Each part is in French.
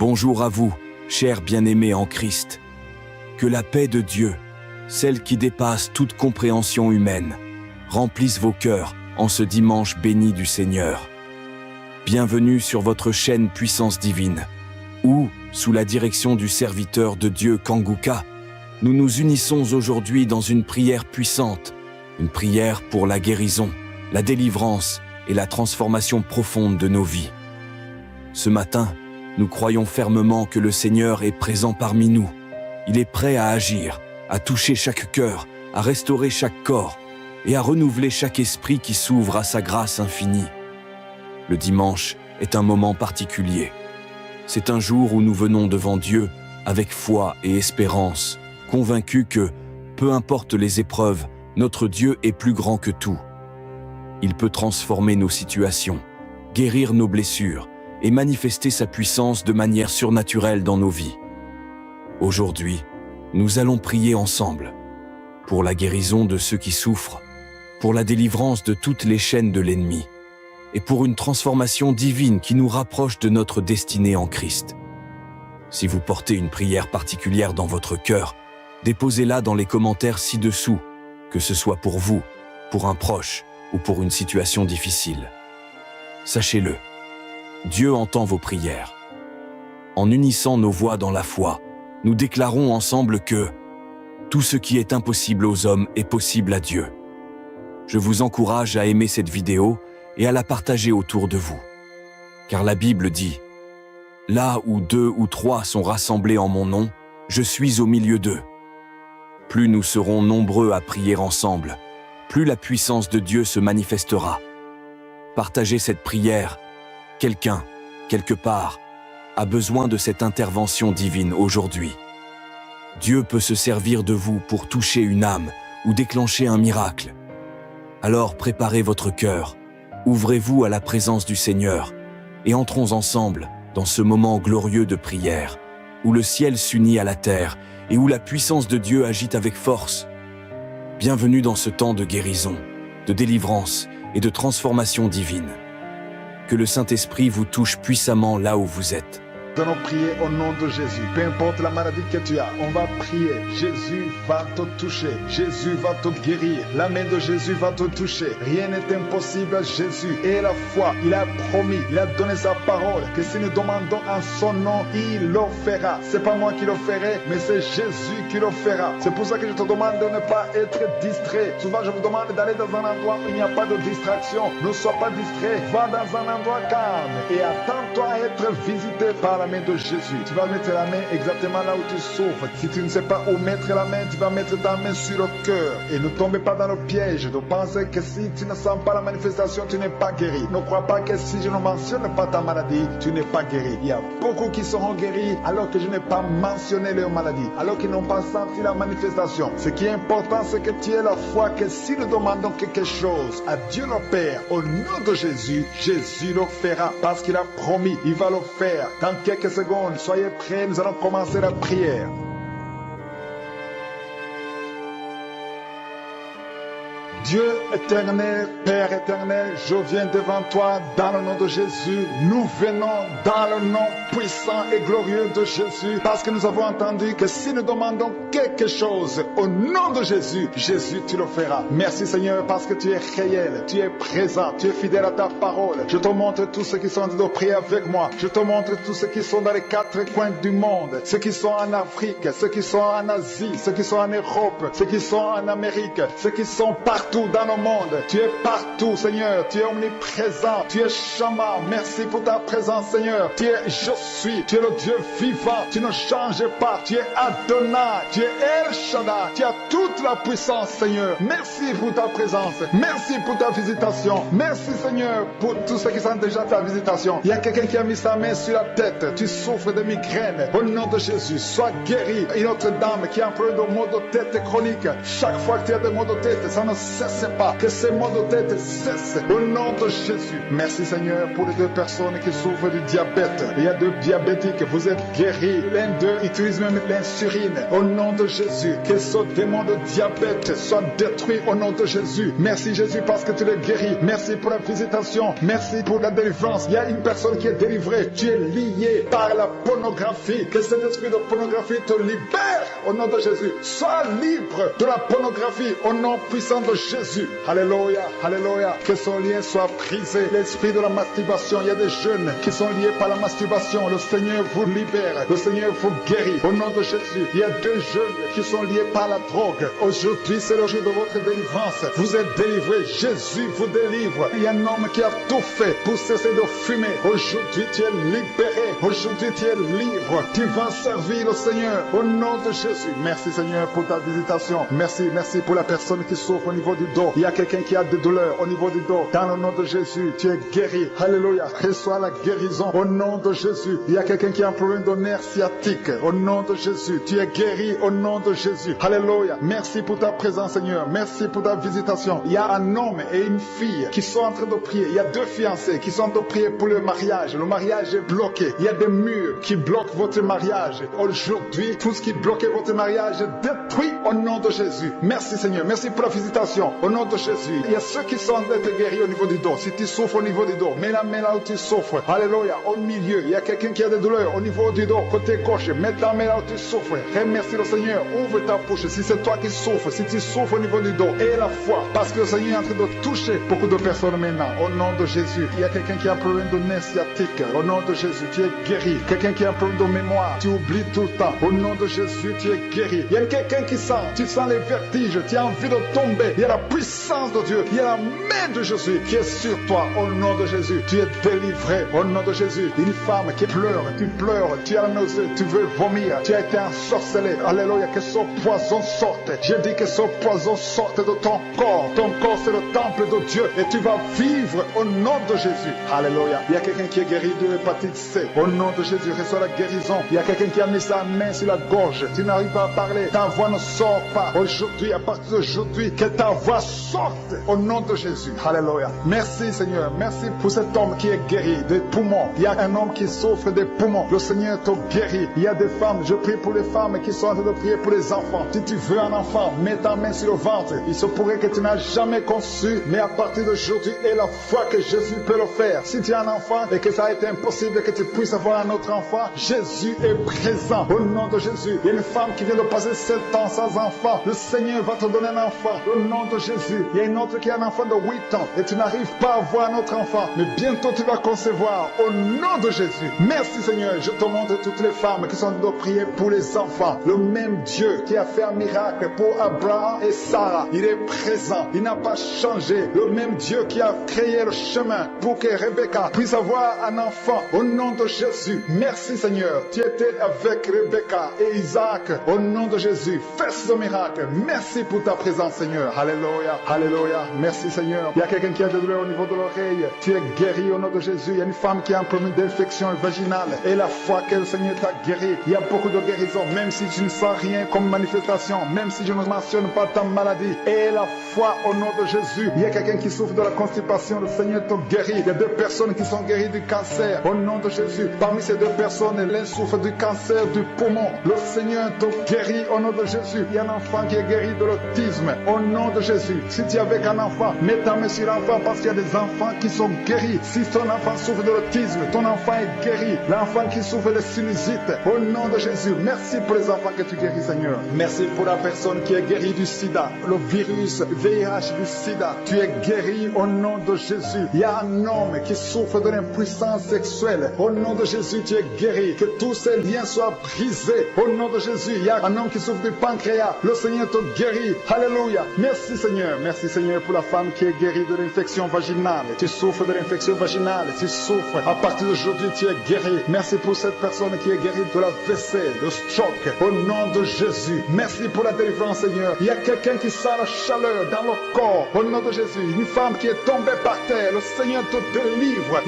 Bonjour à vous, chers bien-aimés en Christ. Que la paix de Dieu, celle qui dépasse toute compréhension humaine, remplisse vos cœurs en ce dimanche béni du Seigneur. Bienvenue sur votre chaîne Puissance Divine, où, sous la direction du serviteur de Dieu Kanguka, nous nous unissons aujourd'hui dans une prière puissante, une prière pour la guérison, la délivrance et la transformation profonde de nos vies. Ce matin, nous croyons fermement que le Seigneur est présent parmi nous. Il est prêt à agir, à toucher chaque cœur, à restaurer chaque corps et à renouveler chaque esprit qui s'ouvre à sa grâce infinie. Le dimanche est un moment particulier. C'est un jour où nous venons devant Dieu avec foi et espérance, convaincus que, peu importe les épreuves, notre Dieu est plus grand que tout. Il peut transformer nos situations, guérir nos blessures et manifester sa puissance de manière surnaturelle dans nos vies. Aujourd'hui, nous allons prier ensemble pour la guérison de ceux qui souffrent, pour la délivrance de toutes les chaînes de l'ennemi et pour une transformation divine qui nous rapproche de notre destinée en Christ. Si vous portez une prière particulière dans votre cœur, déposez-la dans les commentaires ci-dessous, que ce soit pour vous, pour un proche ou pour une situation difficile. Sachez-le, Dieu entend vos prières. En unissant nos voix dans la foi, nous déclarons ensemble que tout ce qui est impossible aux hommes est possible à Dieu. Je vous encourage à aimer cette vidéo et à la partager autour de vous. Car la Bible dit « Là où 2 ou 3 sont rassemblés en mon nom, je suis au milieu d'eux. » Plus nous serons nombreux à prier ensemble, plus la puissance de Dieu se manifestera. Partagez cette prière. Quelqu'un, quelque part, a besoin de cette intervention divine aujourd'hui. Dieu peut se servir de vous pour toucher une âme ou déclencher un miracle. Alors préparez votre cœur, ouvrez-vous à la présence du Seigneur et entrons ensemble dans ce moment glorieux de prière, où le ciel s'unit à la terre et où la puissance de Dieu agite avec force. Bienvenue dans ce temps de guérison, de délivrance et de transformation divine. Que le Saint-Esprit vous touche puissamment là où vous êtes. Nous allons prier au nom de Jésus. Peu importe la maladie que tu as, on va prier. Jésus va te toucher. Jésus va te guérir. La main de Jésus va te toucher. Rien n'est impossible à Jésus. Et la foi, il a promis, il a donné sa parole que si nous demandons en son nom, il le fera. C'est pas moi qui le ferai, mais c'est Jésus qui le fera. C'est pour ça que je te demande de ne pas être distrait. Souvent, je vous demande d'aller dans un endroit où il n'y a pas de distraction. Ne sois pas distrait. Va dans un endroit calme et attends-toi à être visité par la main de Jésus. Tu vas mettre la main exactement là où tu souffres. Si tu ne sais pas où mettre la main, tu vas mettre ta main sur le cœur. Et ne tombe pas dans le piège de penser que si tu ne sens pas la manifestation, tu n'es pas guéri. Ne crois pas que si je ne mentionne pas ta maladie, tu n'es pas guéri. Il y a beaucoup qui seront guéris alors que je n'ai pas mentionné leur maladie, alors qu'ils n'ont pas senti la manifestation. Ce qui est important, c'est que tu aies la foi que si nous demandons quelque chose à Dieu le Père, au nom de Jésus, Jésus le fera parce qu'il a promis, il va le faire. Dans quelques secondes, soyez prêts, nous allons commencer la prière. Dieu éternel, Père éternel, je viens devant toi dans le nom de Jésus. Nous venons dans le nom puissant et glorieux de Jésus parce que nous avons entendu que si nous demandons quelque chose au nom de Jésus, Jésus, tu le feras. Merci Seigneur parce que tu es réel, tu es présent, tu es fidèle à ta parole. Je te montre tous ceux qui sont en train de prier avec moi. Je te montre tous ceux qui sont dans les 4 coins du monde, ceux qui sont en Afrique, ceux qui sont en Asie, ceux qui sont en Europe, ceux qui sont en Amérique, ceux qui sont partout dans le monde. Tu es partout, Seigneur. Tu es omniprésent. Tu es Shama. Merci pour ta présence, Seigneur. Tu es Je suis. Tu es le Dieu vivant. Tu ne changes pas. Tu es Adonai. Tu es El Shaddai. Tu as toute la puissance, Seigneur. Merci pour ta présence. Merci pour ta visitation. Merci, Seigneur, pour tous ceux qui sentent déjà ta visitation. Il y a quelqu'un qui a mis sa main sur la tête. Tu souffres de migraine. Au nom de Jésus, sois guéri. Une autre dame qui a un problème de maux de tête chronique. Chaque fois que tu as des maux de tête, ça ne cesse cesse pas, que ces maux de tête cessent au nom de Jésus. Merci Seigneur pour les deux personnes qui souffrent du diabète. Il y a deux diabétiques, vous êtes guéris. L'un d'eux utilise même l'insuline. Au nom de Jésus, que ce démon de diabète soit détruit au nom de Jésus. Merci Jésus parce que tu les guéris. Merci pour la visitation. Merci pour la délivrance. Il y a une personne qui est délivrée. Tu es lié par la pornographie. Que cet esprit de pornographie te libère au nom de Jésus. Sois libre de la pornographie au nom puissant de Jésus. Alléluia, alléluia. Que son lien soit brisé. L'esprit de la masturbation. Il y a des jeunes qui sont liés par la masturbation. Le Seigneur vous libère. Le Seigneur vous guérit au nom de Jésus. Il y a deux jeunes qui sont liés par la drogue. Aujourd'hui, c'est le jour de votre délivrance. Vous êtes délivrés. Jésus vous délivre. Il y a un homme qui a tout fait pour cesser de fumer. Aujourd'hui, tu es libéré. Aujourd'hui, tu es libre. Tu vas servir le Seigneur au nom de Jésus. Merci Seigneur pour ta visitation. Merci pour la personne qui souffre au niveau du dos. Il y a quelqu'un qui a des douleurs au niveau du dos. Dans le nom de Jésus, tu es guéri. Alléluia. Reçois la guérison au nom de Jésus. Il y a quelqu'un qui a un problème de nerf sciatique. Au nom de Jésus, tu es guéri au nom de Jésus. Alléluia. Merci pour ta présence Seigneur. Merci pour ta visitation. Il y a un homme et une fille qui sont en train de prier. Il y a deux fiancés qui sont en train de prier pour le mariage. Le mariage est bloqué. Il y a des murs qui bloquent votre mariage. Aujourd'hui, tout ce qui bloquait votre mariage est détruit au nom de Jésus. Merci Seigneur. Merci pour la visitation au nom de Jésus. Il y a ceux qui sont en train d'être guéris au niveau du dos. Si tu souffres au niveau du dos, mets la main là où tu souffres. Alléluia. Au milieu, il y a quelqu'un qui a des douleurs au niveau du dos, côté gauche. Mets ta main là où tu souffres. Remercie le Seigneur. Ouvre ta bouche. Si c'est toi qui souffres, si tu souffres au niveau du dos, aie la foi. Parce que le Seigneur est en train de toucher beaucoup de personnes maintenant. Au nom de Jésus. Il y a quelqu'un qui a un problème de nerf sciatique. Au nom de Jésus, tu es guéri. Quelqu'un qui a un problème de mémoire, tu oublies tout le temps. Au nom de Jésus, tu es guéri. Il y a quelqu'un qui sent, tu sens les vertiges, tu as envie de tomber. Il y a la puissance de Dieu. Il y a la main de Jésus qui est sur toi. Au nom de Jésus, tu es délivré. Au nom de Jésus, une femme qui pleure, tu as la nausée, tu veux vomir, tu as été ensorcelé. Alléluia, que ce poison sorte. Je dis que ce poison sorte de ton corps. Ton corps, c'est le temple de Dieu et tu vas vivre au nom de Jésus. Alléluia. Il y a quelqu'un qui est guéri de l'hépatite C. Au nom de Jésus, reçois la guérison. Il y a quelqu'un qui a mis sa main sur la gorge. Tu n'arrives pas à parler. Ta voix ne sort pas. Aujourd'hui, à partir d'aujourd'hui, que ta voix sorte au nom de Jésus. Alléluia. Merci Seigneur. Merci pour cet homme qui est guéri des poumons. Il y a un homme qui souffre des poumons. Le Seigneur te guérit. Il y a des femmes. Je prie pour les femmes qui sont en train de prier pour les enfants. Si tu veux un enfant, mets ta main sur le ventre. Il se pourrait que tu n'as jamais conçu, mais à partir d'aujourd'hui, aie la foi que Jésus peut le faire. Si tu as un enfant et que ça a été impossible que tu puisses avoir un autre enfant, Jésus est présent. Au nom de Jésus, il y a une femme qui vient de passer 7 ans sans enfant. Le Seigneur va te donner un enfant. Au nom de Jésus, il y a une autre qui a un enfant de 8 ans et tu n'arrives pas à avoir un autre enfant, mais bientôt tu vas concevoir. Au nom de Jésus, merci Seigneur. Je te montre toutes les femmes qui sont en train de prier pour les enfants. Le même Dieu qui a fait un miracle pour Abraham et Sarah, il est présent. Il n'a pas changé. Le même Dieu qui a créé le chemin pour que Rebecca puisse avoir un enfant. Au nom de Jésus, merci Seigneur. Tu étais avec Rebecca et Isaac. Au nom de Jésus, fais ce miracle. Merci pour ta présence Seigneur. Alléluia, alléluia. Merci Seigneur. Il y a quelqu'un qui a des douleurs au niveau de l'oreille. Tu es guéri au nom de Jésus. Il y a une femme qui a un problème d'infection vaginale. Et la foi que le Seigneur t'a guéri. Il y a beaucoup de guérisons. Même si tu ne sens rien comme manifestation, même si je ne mentionne pas ta maladie. Et la foi au nom de Jésus. Il y a quelqu'un qui souffre de la constipation. Le Seigneur te guérit. Il y a 2 personnes qui sont guéries du cancer. Au nom de Jésus. Parmi ces 2 personnes, l'un souffre du cancer du poumon. Le Seigneur te guérit au nom de Jésus. Il y a un enfant qui est guéri de l'autisme. Au nom de Jésus. Si tu es avec un enfant, mets ta main sur l'enfant parce qu'il y a des enfants qui sont guéris. Si ton enfant souffre de l'autisme, ton enfant est guéri. L'enfant qui souffre de sinusite, au nom de Jésus. Merci pour les enfants que tu guéris, Seigneur. Merci pour la personne qui est guérie du sida, le virus VIH du sida. Tu es guéri au nom de Jésus. Il y a un homme qui souffre de l'impuissance sexuelle. Au nom de Jésus, tu es guéri. Que tous ces liens soient brisés. Au nom de Jésus, il y a un homme qui souffre du pancréas. Le Seigneur te guérit. Alléluia. Merci Seigneur. Merci Seigneur pour la femme qui est guérie de l'infection vaginale. Tu souffres de l'infection vaginale. Tu souffres. À partir d'aujourd'hui, tu es guéri. Merci pour cette personne qui est guérie de la WC, le stroke. Au nom de Jésus. Merci pour la délivrance Seigneur. Il y a quelqu'un qui sent la chaleur dans le corps. Au nom de Jésus. Une femme qui est tombée par terre. Le Seigneur te délivre.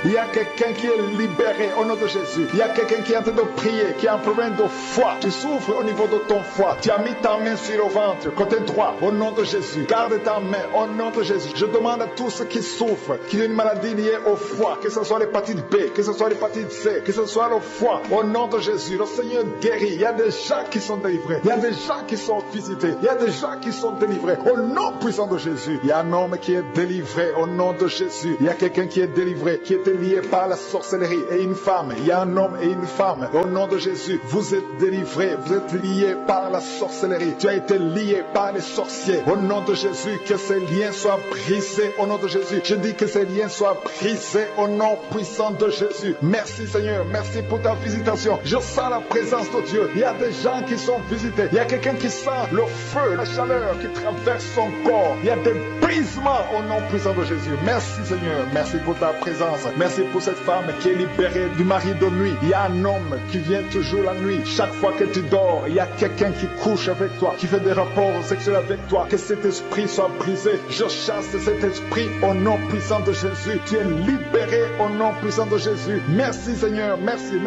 Il y a quelqu'un qui est libéré au nom de Jésus. Il y a quelqu'un qui est en train de prier, qui a un problème de foie. Tu souffres au niveau de ton foie. Tu as mis ta main sur le ventre, côté droit. Au nom de Jésus. Garde ta main au nom de Jésus. Je demande à tous ceux qui souffrent, qui ont une maladie liée au foie, que ce soit l'hépatite B, que ce soit l'hépatite C, que ce soit le foie, au nom de Jésus, le Seigneur guérit. Il y a des gens qui sont délivrés. Il y a des gens qui sont visités. Il y a des gens qui sont délivrés. Au nom puissant de Jésus. Il y a un homme qui est délivré au nom de Jésus. Il y a quelqu'un qui est délivré, qui était lié par la sorcellerie, et une femme. Il y a un homme et une femme. Au nom de Jésus, vous êtes délivrés. Vous êtes liés par la sorcellerie. Tu as été lié par les sorciers. Au nom de Jésus, que ces liens soient brisés. Au nom de Jésus, je dis que ces liens soient brisés au nom puissant de Jésus. Merci Seigneur, merci pour ta visitation. Je sens la présence de Dieu. Il y a des gens qui sont visités. Il y a quelqu'un qui sent le feu, la chaleur qui traverse son corps. Il y a des brisements au nom puissant de Jésus. Merci Seigneur, merci pour ta présence. Merci pour cette femme qui est libérée du mari de nuit. Il y a un homme qui vient toujours la nuit. Chaque fois que tu dors, il y a quelqu'un qui couche avec toi, qui fait des rapports sexuels avec toi. Que cet esprit soit brisé. Je chasse cet esprit au nom puissant de Jésus. Tu es libéré au nom puissant de Jésus. Merci Seigneur, merci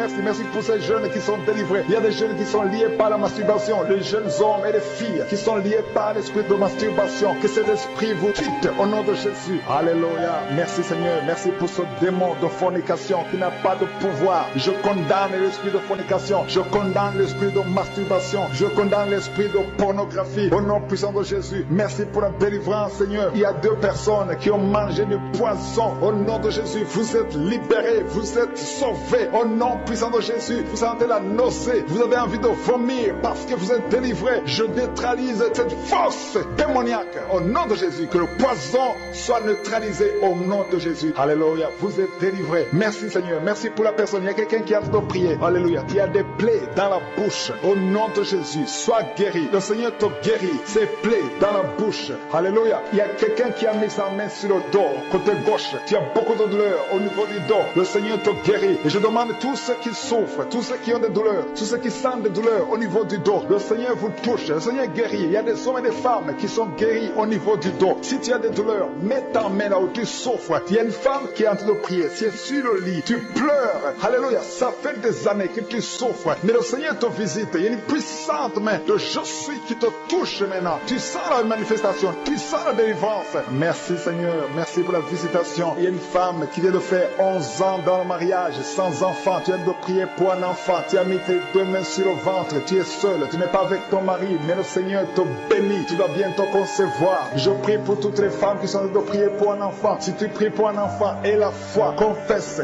pour ces jeunes qui sont délivrés. Il y a des jeunes qui sont liés par la masturbation, les jeunes hommes et les filles qui sont liés par l'esprit de masturbation. Que cet esprit vous quitte au nom de Jésus. Alléluia. Merci Seigneur, merci pour ce démon de fornication qui n'a pas de pouvoir. Je condamne l'esprit de fornication, je condamne l'esprit de masturbation, je condamne l'esprit de pornographie au nom puissant de Jésus. Merci pour la délivrance Seigneur. Il y a 2 personnes qui ont mangé du poisson. Au nom de Jésus, vous êtes libérés, vous êtes sauvés. Au nom puissant de Jésus, vous sentez la nausée, vous avez envie de vomir parce que vous êtes délivrés. Je neutralise cette force démoniaque au nom de Jésus. Que le poison soit neutralisé au nom de Jésus. Alléluia, vous êtes délivrés. Merci Seigneur, merci pour la personne. Il y a quelqu'un qui a de prier. Alléluia, il y a des plaies dans la bouche. Au nom de Jésus, sois guéri. Le Seigneur te guérit. Ces plaies dans la bouche. Alléluia, il y a quelqu'un qui a mis sa main sur le dos, côté gauche. Tu as beaucoup de douleurs au niveau du dos. Le Seigneur te guérit. Et je demande à tous ceux qui souffrent, tous ceux qui ont des douleurs, tous ceux qui sentent des douleurs au niveau du dos, le Seigneur vous touche. Le Seigneur guérit. Il y a des hommes et des femmes qui sont guéris au niveau du dos. Si tu as des douleurs, mets ta main là où tu souffres. Il y a une femme qui est en train de prier. Tu es sur le lit, tu pleures. Alléluia, ça fait des années que tu souffres. Mais le Seigneur te visite. Il y a une puissante main de je suis qui te touche maintenant. Tu sens la manifestation, tu sens la délivrance. Merci Seigneur, merci pour la visitation. Il y a une femme qui vient de faire 11 ans dans le mariage, sans enfant. Tu viens de prier pour un enfant. Tu as mis tes 2 mains sur le ventre. Tu es seul, tu n'es pas avec ton mari, mais le Seigneur te bénit. Tu vas bientôt concevoir. Je prie pour toutes les femmes qui sont en train de prier pour un enfant. Si tu pries pour un enfant, aie la foi. Confesse.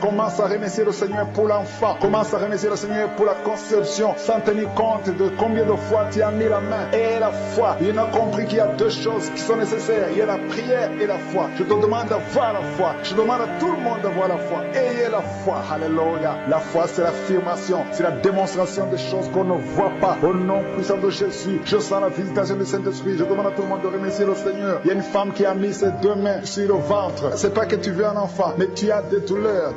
Commence à remercier le Seigneur pour l'enfant. Commence à remercier le Seigneur pour la conception, sans tenir compte de combien de fois tu as mis la main. Aie la foi. Il a compris qu'il y a 2 choses qui sont nécessaires. Il y a la prière et la foi. Je te demande d'avoir la foi. Je demande à tout le monde d'avoir la foi. Ayez la foi. Alléluia. La foi, c'est l'affirmation, c'est la démonstration des choses qu'on ne voit pas. Au nom puissant de Jésus, je sens la visitation du Saint-Esprit. Je demande à tout le monde de remercier le Seigneur. Il y a une femme qui a mis ses 2 mains sur le ventre. C'est pas que tu veux un enfant, mais tu as des douleurs.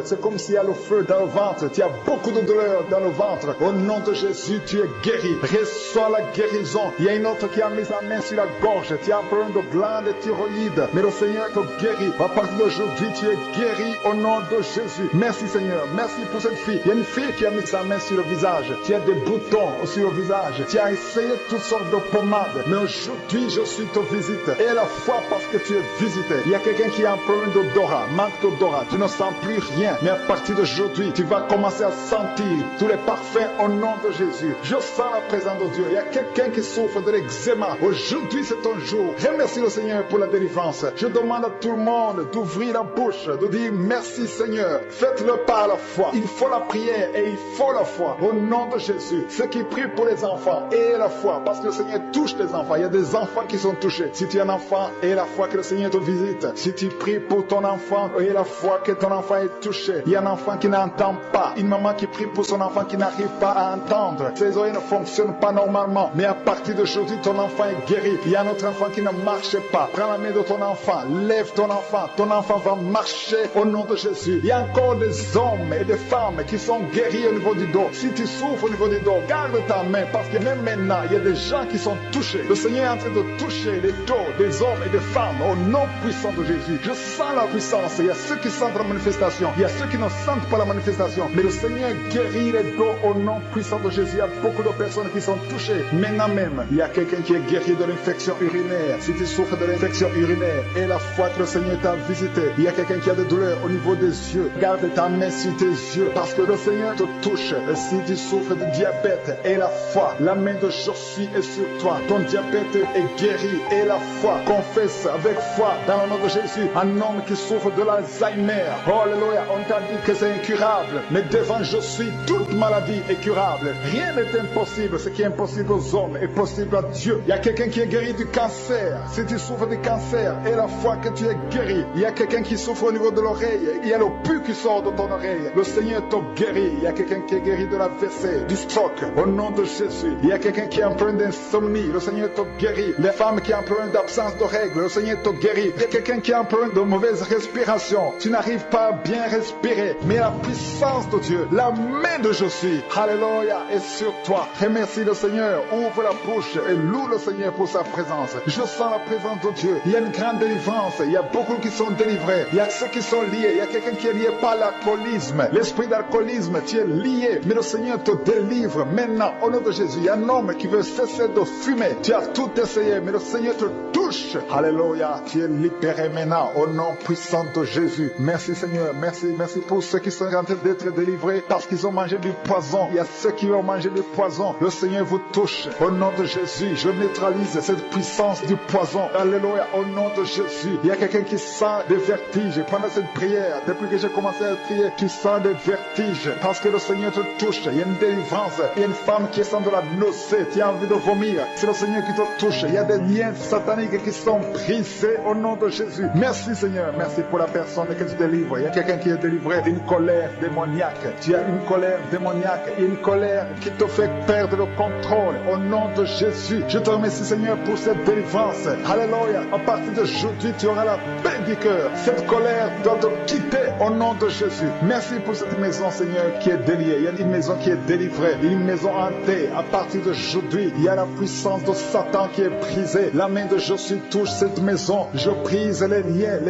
C'est comme s'il y a le feu dans le ventre. Tu as beaucoup de douleurs dans le ventre. Au nom de Jésus, tu es guéri. Reçois la guérison. Il y a une autre qui a mis sa main sur la gorge. Tu as un problème de glande et thyroïde, mais le Seigneur te guérit. À partir d'aujourd'hui, tu es guéri au nom de Jésus. Merci Seigneur, merci pour cette fille. Il y a une fille qui a mis sa main sur le visage. Tu as des boutons sur le visage. Tu as essayé toutes sortes de pommades, mais aujourd'hui, je suis te visite. Et la foi parce que tu es visité. Il y a quelqu'un qui a un problème d'odorat, manque d'odorat. Tu ne sens plus rien, mais à partir d'aujourd'hui, tu vas commencer à sentir tous les parfums au nom de Jésus. Je sens la présence de Dieu. Il y a quelqu'un qui souffre de l'eczéma. Aujourd'hui, c'est ton jour. Remercie le Seigneur pour la délivrance. Je demande à tout le monde d'ouvrir la bouche, de dire merci Seigneur. Faites-le par la foi. Il faut la prière et il faut la foi. Au nom de Jésus. Ceux qui prient pour les enfants, aie la foi. Parce que le Seigneur touche les enfants. Il y a des enfants qui sont touchés. Si tu es un enfant, aie la foi que le Seigneur te visite. Si tu pries pour ton enfant, aie la foi que ton enfant est touché. Il y a un enfant qui n'entend pas. Une maman qui prie pour son enfant qui n'arrive pas à entendre. Ses oreilles ne fonctionnent pas normalement. Mais à partir d'aujourd'hui, ton enfant est guéri. Il y a un autre enfant qui ne marche pas. Prends la main de ton enfant. Lève ton enfant. Ton enfant va marcher au nom de Jésus. Il y a encore des hommes et des femmes qui sont guéris au niveau du dos. Si tu souffres au niveau du dos, garde ta main parce que même maintenant, il y a des gens qui sont touchés. Le Seigneur est en train de toucher les dos des hommes et des femmes au nom puissant de Jésus. Je sens la puissance. Il y a ceux qui sentent la manifestation. Il y a ceux qui ne sentent pas la manifestation. Mais le Seigneur guérit les dos au nom puissant de Jésus. Il y a beaucoup de personnes qui sont touchées. Maintenant même, il y a quelqu'un qui est guéri de l'infection urinaire, si tu souffres de l'infection urinaire, et la foi que le Seigneur t'a visité, il y a quelqu'un qui a des douleurs au niveau des yeux, garde ta main sur tes yeux, parce que le Seigneur te touche. Et si tu souffres de diabète, et la foi, la main de Josué est sur toi, ton diabète est guéri, et la foi, confesse avec foi dans le nom de Jésus. Un homme qui souffre de l'Alzheimer, oh alléluia, on t'a dit que c'est incurable, mais devant Josué, toute maladie est curable. Rien n'est impossible. Ce qui est impossible aux hommes est possible à Dieu. Il y a quelqu'un qui est guéri du cancer. Si tu souffres du cancer et la foi que tu es guéri, il y a quelqu'un qui souffre au niveau de l'oreille. Il y a le pu qui sort de ton oreille. Le Seigneur t'a guéri. Il y a quelqu'un qui est guéri de l'AVC, du stroke, au nom de Jésus. Il y a quelqu'un qui est en train d'insomnie. Le Seigneur t'a guéri. Les femmes qui ont en train d'absence de règles, le Seigneur t'a guéri. Il y a quelqu'un qui est en train de mauvaise respiration. Tu n'arrives pas à bien respirer, mais la puissance de Dieu, la main de Josué, alléluia, est sur toi. Remercie le Seigneur, ouvre la bouche et loue le Seigneur pour sa présence. Je sens la présence de Dieu. Il y a une grande délivrance. Il y a beaucoup qui sont délivrés. Il y a ceux qui sont liés. Il y a quelqu'un qui est lié par l'alcoolisme. L'esprit d'alcoolisme, tu es lié. Mais le Seigneur te délivre maintenant au nom de Jésus. Il y a un homme qui veut cesser de fumer. Tu as tout essayé, mais le Seigneur te touche. Alléluia. Tu es libéré maintenant au nom puissant de Jésus. Merci Seigneur. Merci pour ceux qui sont en train d'être délivrés parce qu'ils ont mangé du poison. Il y a ceux qui ont mangé du poison. Le Seigneur vous touche au nom de Jésus. Je neutralise cette puissance du poison. Alléluia, au nom de Jésus. Il y a quelqu'un qui sent des vertiges pendant cette prière. Depuis que j'ai commencé à prier, tu sens des vertiges parce que le Seigneur te touche. Il y a une délivrance. Il y a une femme qui sent de la nausée. Tu as envie de vomir. C'est le Seigneur qui te touche. Il y a des liens sataniques qui sont brisés au nom de Jésus. Merci Seigneur. Merci pour la personne que tu délivres. Il y a quelqu'un qui est délivré d'une colère démoniaque. Tu as une colère démoniaque et une colère qui te fait perdre le contrôle au nom de Jésus. Je te remercie Seigneur pour cette délivrance. Alléluia. À partir d'aujourd'hui, tu auras la paix du cœur. Cette colère doit te quitter au nom de Jésus. Merci pour cette maison Seigneur qui est déliée. Il y a une maison qui est délivrée. Une maison hantée. À partir d'aujourd'hui, il y a la puissance de Satan qui est brisée. La main de Jésus touche cette maison. Je brise les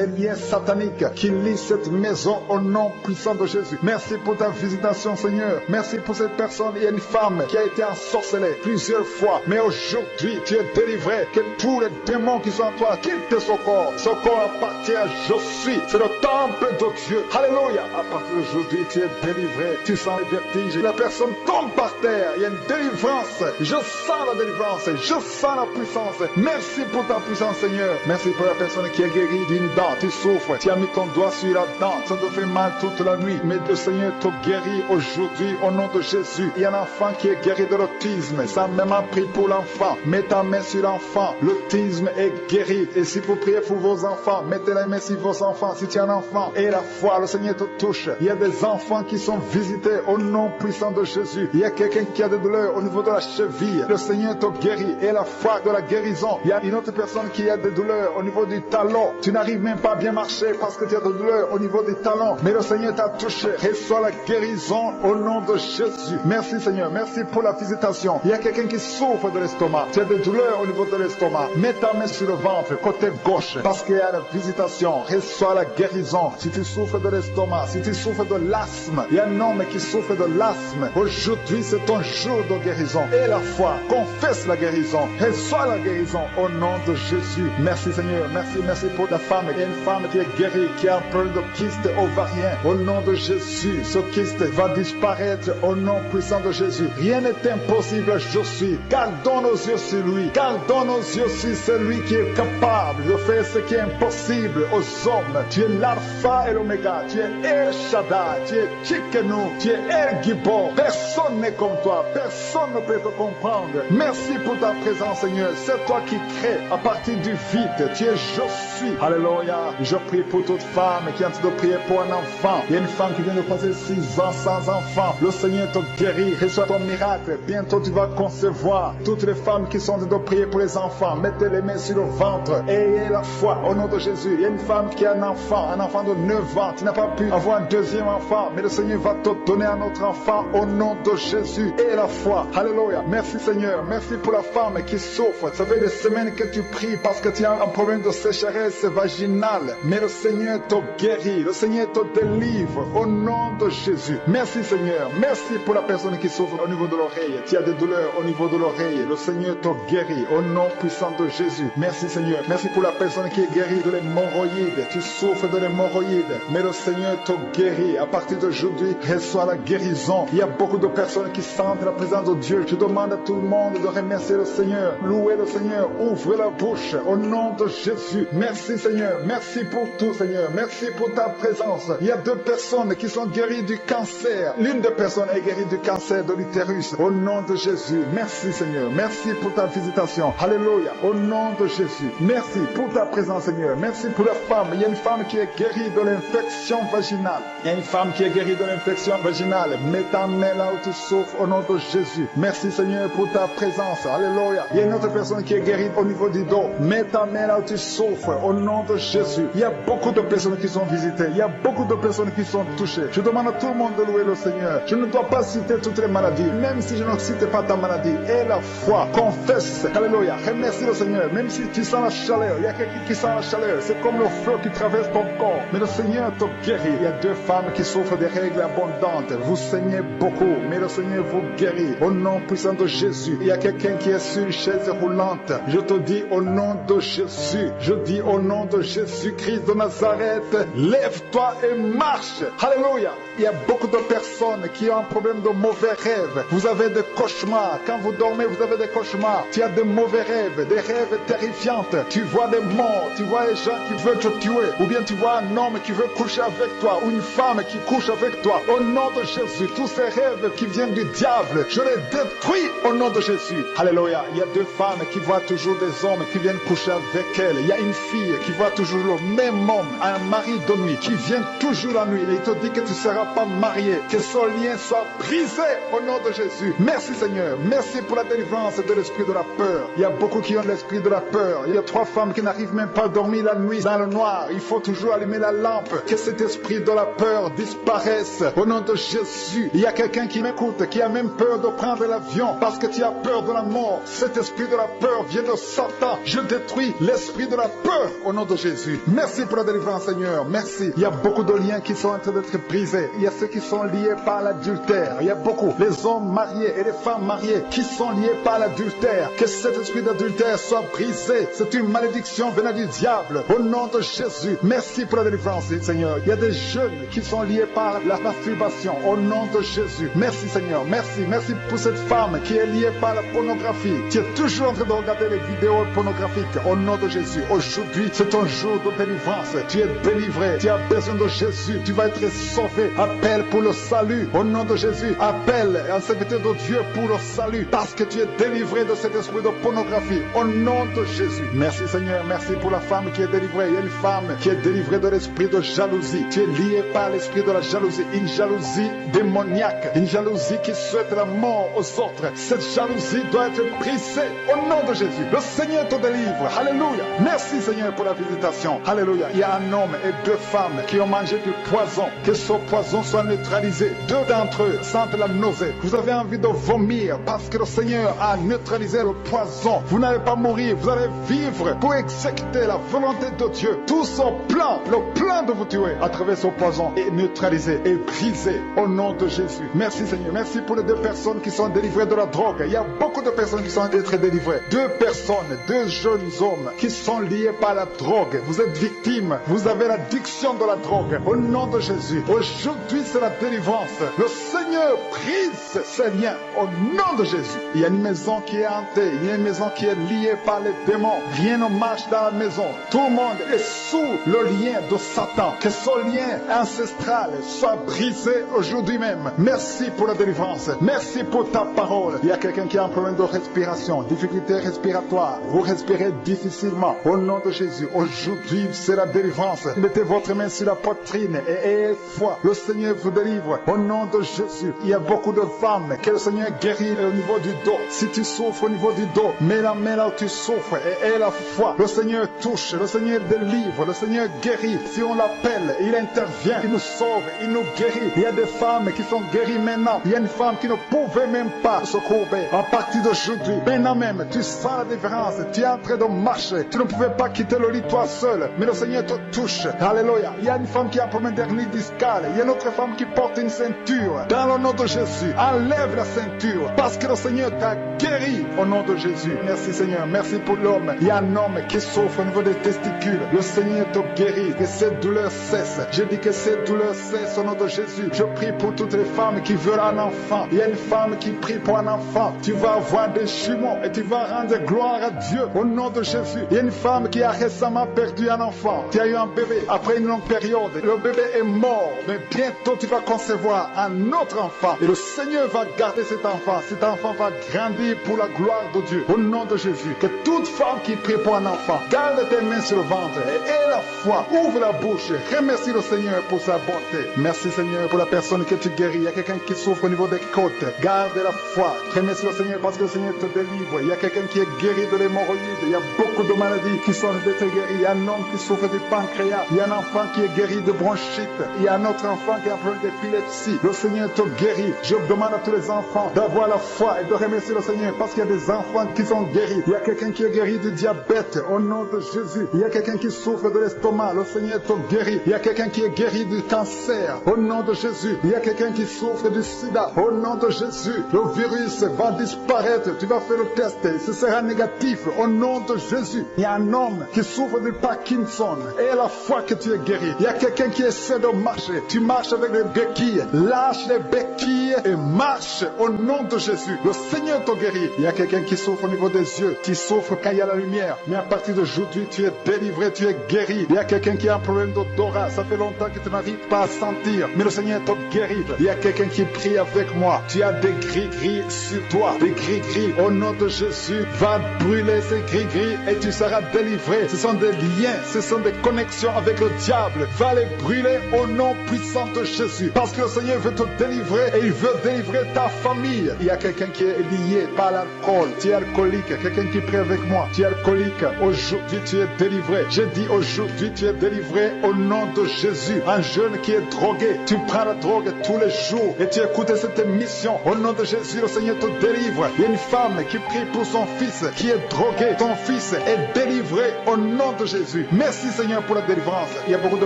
liens sataniques qui lient cette maison au nom puissant de Jésus. Merci pour ta visitation Seigneur. Merci pour cette personne. Il y a une femme qui a été ensorcelée plusieurs fois. Mais aujourd'hui, tu es délivré. Que tous les démons qui sont en toi quittent ce corps. Ce corps appartient à Josué. C'est le temple de Dieu. Alléluia. À partir d'aujourd'hui, tu es délivré. Tu sens les vertiges. La personne tombe par terre. Il y a une délivrance. Je sens la délivrance. Je sens la puissance. Merci pour ta puissance Seigneur. Merci pour la personne qui est guérie d'une dent. Tu souffres. Tu as mis ton doigt sur la dent. Ça te fait mal toute la nuit. Mais le Seigneur te guérit aujourd'hui au nom de Jésus. Il y a un enfant qui est guéri de l'autisme. Ça même a pris pour l'enfant. Mets ta main sur l'enfant. L'autisme est guéri. Et si vous priez pour vos enfants, mettez la main sur vos enfants. Si tu as un enfant et la foi, le Seigneur te touche. Il y a des enfants qui sont visités au nom puissant de Jésus. Il y a quelqu'un qui a des douleurs au niveau de la cheville. Le Seigneur te guérit. Et la foi de la guérison. Il y a une autre personne qui a des douleurs au niveau du talon. Tu n'arrives même pas à bien marcher parce que tu as des douleurs au niveau des talons. Mais le Seigneur t'a touché. Reçois la guérison au nom de Jésus. Merci Seigneur. Merci pour la visitation. Il y a quelqu'un qui souffre de l'estomac. Tu as des douleurs au niveau de l'estomac. Mets ta main sur le ventre, côté gauche. Parce qu'il y a la visitation. Reçois la guérison. Si tu souffres de l'estomac, si tu souffres de l'asthme, il y a un homme qui souffre de l'asthme. Aujourd'hui, c'est ton jour de guérison. Et la foi, confesse la guérison. Reçois la guérison au nom de Jésus. Merci Seigneur. Merci pour la femme. Il y a une femme qui est guérie, qui a un problème de kyste ovarien. Au nom de Jésus, ce kyste va disparaître au nom puissant de Jésus. Rien n'est impossible, je suis. Gardons nos yeux sur lui. Gardons nos yeux sur celui qui est capable de faire ce qui est impossible aux hommes. Tu es l'alpha et l'oméga. Tu es El Shaddai. Tu es Tchikenu. Tu es El Gibor. Personne n'est comme toi. Personne ne peut te comprendre. Merci pour ta présence, Seigneur. C'est toi qui crées à partir du vide. Tu es je suis. Alléluia. Je prie pour toute femme qui est en train de prier pour un enfant. Il y a une femme qui vient de passer 6 ans sans enfant. Le Seigneur te guérit. Reçois ton miracle. Bientôt tu vas concevoir. Toutes les femmes qui sont en train de prier pour les enfants, mettez les mains sur le ventre. Ayez la foi au nom de Jésus. Il y a une femme qui a un enfant de 9 ans. Tu n'as pas pu avoir un deuxième enfant, mais le Seigneur va te donner un autre enfant au nom de de Jésus et la foi. Alléluia. Merci Seigneur. Merci pour la femme qui souffre. Ça fait des semaines que tu pries parce que tu as un problème de sécheresse vaginale. Mais le Seigneur te guérit. Le Seigneur te délivre au nom de Jésus. Merci Seigneur. Merci pour la personne qui souffre au niveau de l'oreille. Tu as des douleurs au niveau de l'oreille. Le Seigneur te guérit au nom puissant de Jésus. Merci Seigneur. Merci pour la personne qui est guérie de l'hémorroïde. Tu souffres de l'hémorroïde. Mais le Seigneur te guérit. À partir d'aujourd'hui, reçois la guérison. Il y a beaucoup de personnes qui sentent la présence de Dieu. Je demande à tout le monde de remercier le Seigneur. Louer le Seigneur. Ouvre la bouche au nom de Jésus. Merci Seigneur. Merci pour tout Seigneur. Merci pour ta présence. Il y a 2 personnes qui sont guéries du cancer. L'une des personnes est guérie du cancer de l'utérus. Au nom de Jésus. Merci Seigneur. Merci pour ta visitation. Alléluia. Au nom de Jésus. Merci pour ta présence Seigneur. Merci pour la femme. Il y a une femme qui est guérie de l'infection vaginale. Il y a une femme qui est guérie de l'infection vaginale. Mets ta main là où tu souffres au nom de Jésus. Merci Seigneur pour ta présence. Alléluia. Il y a une autre personne qui est guérie au niveau du dos. Mets ta main là où tu souffres au nom de Jésus. Il y a beaucoup de personnes qui sont visitées. Il y a beaucoup de personnes qui sont touchées. Je demande à tout le monde de louer le Seigneur. Je ne dois pas citer toutes les maladies. Même si je ne cite pas ta maladie. Et la foi. Confesse. Alléluia. Remercie le Seigneur. Même si tu sens la chaleur. Il y a quelqu'un qui sent la chaleur. C'est comme le feu qui traverse ton corps. Mais le Seigneur te guérit. Il y a 2 femmes qui souffrent des règles abondantes. Vous saignez beaucoup. Mais le Seigneur vous guérit. Au nom puissant de Jésus. Il y a quelqu'un qui est sur une chaise roulante. Je te dis au nom de Jésus. Je dis au nom de Jésus-Christ de Nazareth. Lève-toi et marche. Alléluia. Il y a beaucoup de personnes qui ont un problème de mauvais rêves. Vous avez des cauchemars. Quand vous dormez, vous avez des cauchemars. Tu as de mauvais rêves, des rêves terrifiants. Tu vois des morts, tu vois les gens qui veulent te tuer. Ou bien tu vois un homme qui veut coucher avec toi. Ou une femme qui couche avec toi. Au nom de Jésus, tous ces rêves qui viennent du diable, je les détruis au nom de Jésus. Alléluia. Il y a 2 femmes qui voient toujours des hommes qui viennent coucher avec elles. Il y a une fille qui voit toujours le même homme, un mari de nuit, qui vient toujours la nuit. Et il te dit que tu ne seras pas marié. Que ce lien soit brisé au nom de Jésus. Merci Seigneur. Merci pour la délivrance de l'esprit de la peur. Il y a beaucoup qui ont l'esprit de la peur. Il y a 3 femmes qui n'arrivent même pas à dormir la nuit dans le noir. Il faut toujours allumer la lampe. Que cet esprit de la peur disparaisse au nom de Jésus. Il y a quelqu'un qui m'écoute, qui a même peur de prendre l'avion parce que tu as peur de la mort. Cet esprit de la peur vient de Satan. Je détruis l'esprit de la peur au nom de Jésus. Merci pour la délivrance Seigneur. Merci. Il y a beaucoup de liens qui sont en train d'être brisés. Il y a ceux qui sont liés par l'adultère. Il y a beaucoup. Les hommes mariés et les femmes mariées qui sont liés par l'adultère. Que cet esprit d'adultère soit brisé. C'est une malédiction venant du diable. Au nom de Jésus. Merci pour la délivrance Seigneur. Il y a des jeunes qui sont liés par la masturbation. Au nom de Jésus. Merci Seigneur. Merci. Merci pour cette femme qui est liée par la pornographie. Tu es toujours en train de regarder les vidéos pornographiques. Au nom de Jésus. Aujourd'hui, c'est un jour de délivrance. Tu es délivré. Tu as besoin de Jésus. Tu vas être sauvé. Appelle pour le salut. Au nom de Jésus. Appelle un serviteur de Dieu pour le salut. Parce que tu es délivré de cet esprit de pornographie. Au nom de Jésus. Merci Seigneur. Merci pour la femme qui est délivrée. Il y a une femme qui est délivrée de l'esprit de jalousie. Tu es lié par l'esprit de la jalousie. Une jalousie démoniaque. Une jalousie qui souhaite la mort aux autres. Cette jalousie doit être brisée. Au nom de Jésus. Le Seigneur te délivre. Alléluia. Merci Seigneur pour la visitation. Alléluia. Il y a un homme et 2 femmes qui ont mangé du poison. Que ce poison soit neutralisé. 2 d'entre eux sentent la nausée. Vous avez envie de vomir parce que le Seigneur a neutralisé le poison. Vous n'allez pas mourir. Vous allez vivre pour exécuter la volonté de Dieu. Tout son plan, le plan de vous tuer à travers ce poison est neutralisé et brisé au nom de Jésus. Merci Seigneur. Merci pour les 2 personnes qui sont délivrées de la drogue. Il y a beaucoup de personnes qui sont être délivrées. 2 personnes, 2 jeunes hommes qui sont liés par la drogue. Vous êtes victimes. Vous avez l'addiction de la drogue. Au nom de Jésus. Aujourd'hui, c'est la délivrance. Le Seigneur brise ces liens au nom de Jésus. Il y a une maison qui est hantée. Il y a une maison qui est liée par les démons. Rien ne marche dans la maison. Tout le monde est sous le lien de Satan. Que ce lien ancestral soit brisé aujourd'hui même. Merci pour la délivrance. Merci pour ta parole. Il y a quelqu'un qui a un problème de respiration, difficulté respiratoire. Vous respirez difficilement. Au nom de Jésus, aujourd'hui, c'est la délivrance. Mettez votre main sur la poitrine et ayez foi. Le Seigneur vous délivre. Au nom de Jésus. Jésus. Il y a beaucoup de femmes que le Seigneur guérit au niveau du dos. Si tu souffres au niveau du dos, mets la main là où tu souffres et aie la foi. Le Seigneur touche, le Seigneur délivre, le Seigneur guérit. Si on l'appelle, il intervient, il nous sauve, il nous guérit. Il y a des femmes qui sont guéries maintenant. Il y a une femme qui ne pouvait même pas se courber. À partir d'aujourd'hui, maintenant même, tu sens la différence. Tu es en train de marcher. Tu ne pouvais pas quitter le lit toi seul, mais le Seigneur te touche. Alléluia. Il y a une femme qui a un problème d'hernie discale. Il y a une autre femme qui porte une ceinture. Dans le nom de Jésus, enlève la ceinture parce que le Seigneur t'a guéri au nom de Jésus. Merci Seigneur. Merci pour l'homme. Il y a un homme qui souffre au niveau des testicules. Le Seigneur te guérit. Que cette douleur cesse. Je dis que cette douleur cesse au nom de Jésus. Je prie pour toutes les femmes qui veulent un enfant. Il y a une femme qui prie pour un enfant. Tu vas avoir des jumeaux et tu vas rendre gloire à Dieu au nom de Jésus. Il y a une femme qui a récemment perdu un enfant. Tu as eu un bébé après une longue période. Le bébé est mort. Mais bientôt tu vas concevoir un autre enfant. Et le Seigneur va garder cet enfant. Cet enfant va grandir pour la gloire de Dieu. Au nom de Jésus. Que toute femme qui prie pour un enfant, garde tes mains sur le ventre et aie la foi. Ouvre la bouche. Remercie le Seigneur pour sa bonté. Merci Seigneur pour la personne que tu guéris. Il y a quelqu'un qui souffre au niveau des côtes. Garde la foi. Remercie le Seigneur parce que le Seigneur te délivre. Il y a quelqu'un qui est guéri de l'hémorroïde. Il y a beaucoup de maladies qui sont d'être guéries. Il y a un homme qui souffre du pancréas. Il y a un enfant qui est guéri de bronchite. Il y a un autre enfant qui a un problème d'épilepsie. Le Seigneur te guérit. Je demande à tous les enfants d'avoir la foi et de remercier le Seigneur parce qu'il y a des enfants qui sont guéris. Il y a quelqu'un qui est guéri du diabète au nom de Jésus. Il y a quelqu'un qui souffre de l'estomac. Le Seigneur te guérit. Il y a quelqu'un qui est guéri du cancer au nom de Jésus. Il y a quelqu'un qui souffre du sida au nom de Jésus. Le virus va disparaître. Tu vas faire le test. Ce sera négatif au nom de Jésus. Il y a un homme qui souffre de Parkinson et à la foi que tu es guéri. Il y a quelqu'un qui essaie de marcher. Tu marches avec les béquilles. Lâche les béquilles et marche au nom de Jésus. Le Seigneur te guérit. Il y a quelqu'un qui souffre au niveau des yeux. Tu souffres quand il y a la lumière. Mais à partir d'aujourd'hui, tu es délivré, tu es guéri. Il y a quelqu'un qui a un problème d'odorat. Ça fait longtemps que tu n'arrives pas à sentir. Mais le Seigneur te guérit. Il y a quelqu'un qui prie avec moi. Tu as des gris-gris sur toi. Des gris-gris. Au nom de Jésus, va brûler ces gris-gris et tu seras délivré. Ce sont des liens. Ce sont des connexions avec le diable. Va les brûler au nom puissant de Jésus. Parce que le Seigneur veut te délivrer et il veut délivrer ta famille. Il y a quelqu'un qui est lié par l'alcool. Tu es alcoolique. Quelqu'un qui prie avec moi. Tu es alcoolique. Aujourd'hui, tu es délivré. Je dis aujourd'hui, tu es délivré au nom de Jésus. Un jeune qui est drogué. Tu prends la drogue tous les jours et tu écoutes cette émission. Au nom de Jésus, le Seigneur te délivre. Il y a une femme qui prie pour son fils qui est drogué. Ton fils est délivré au nom de Jésus. Merci Seigneur pour la délivrance. Il y a beaucoup de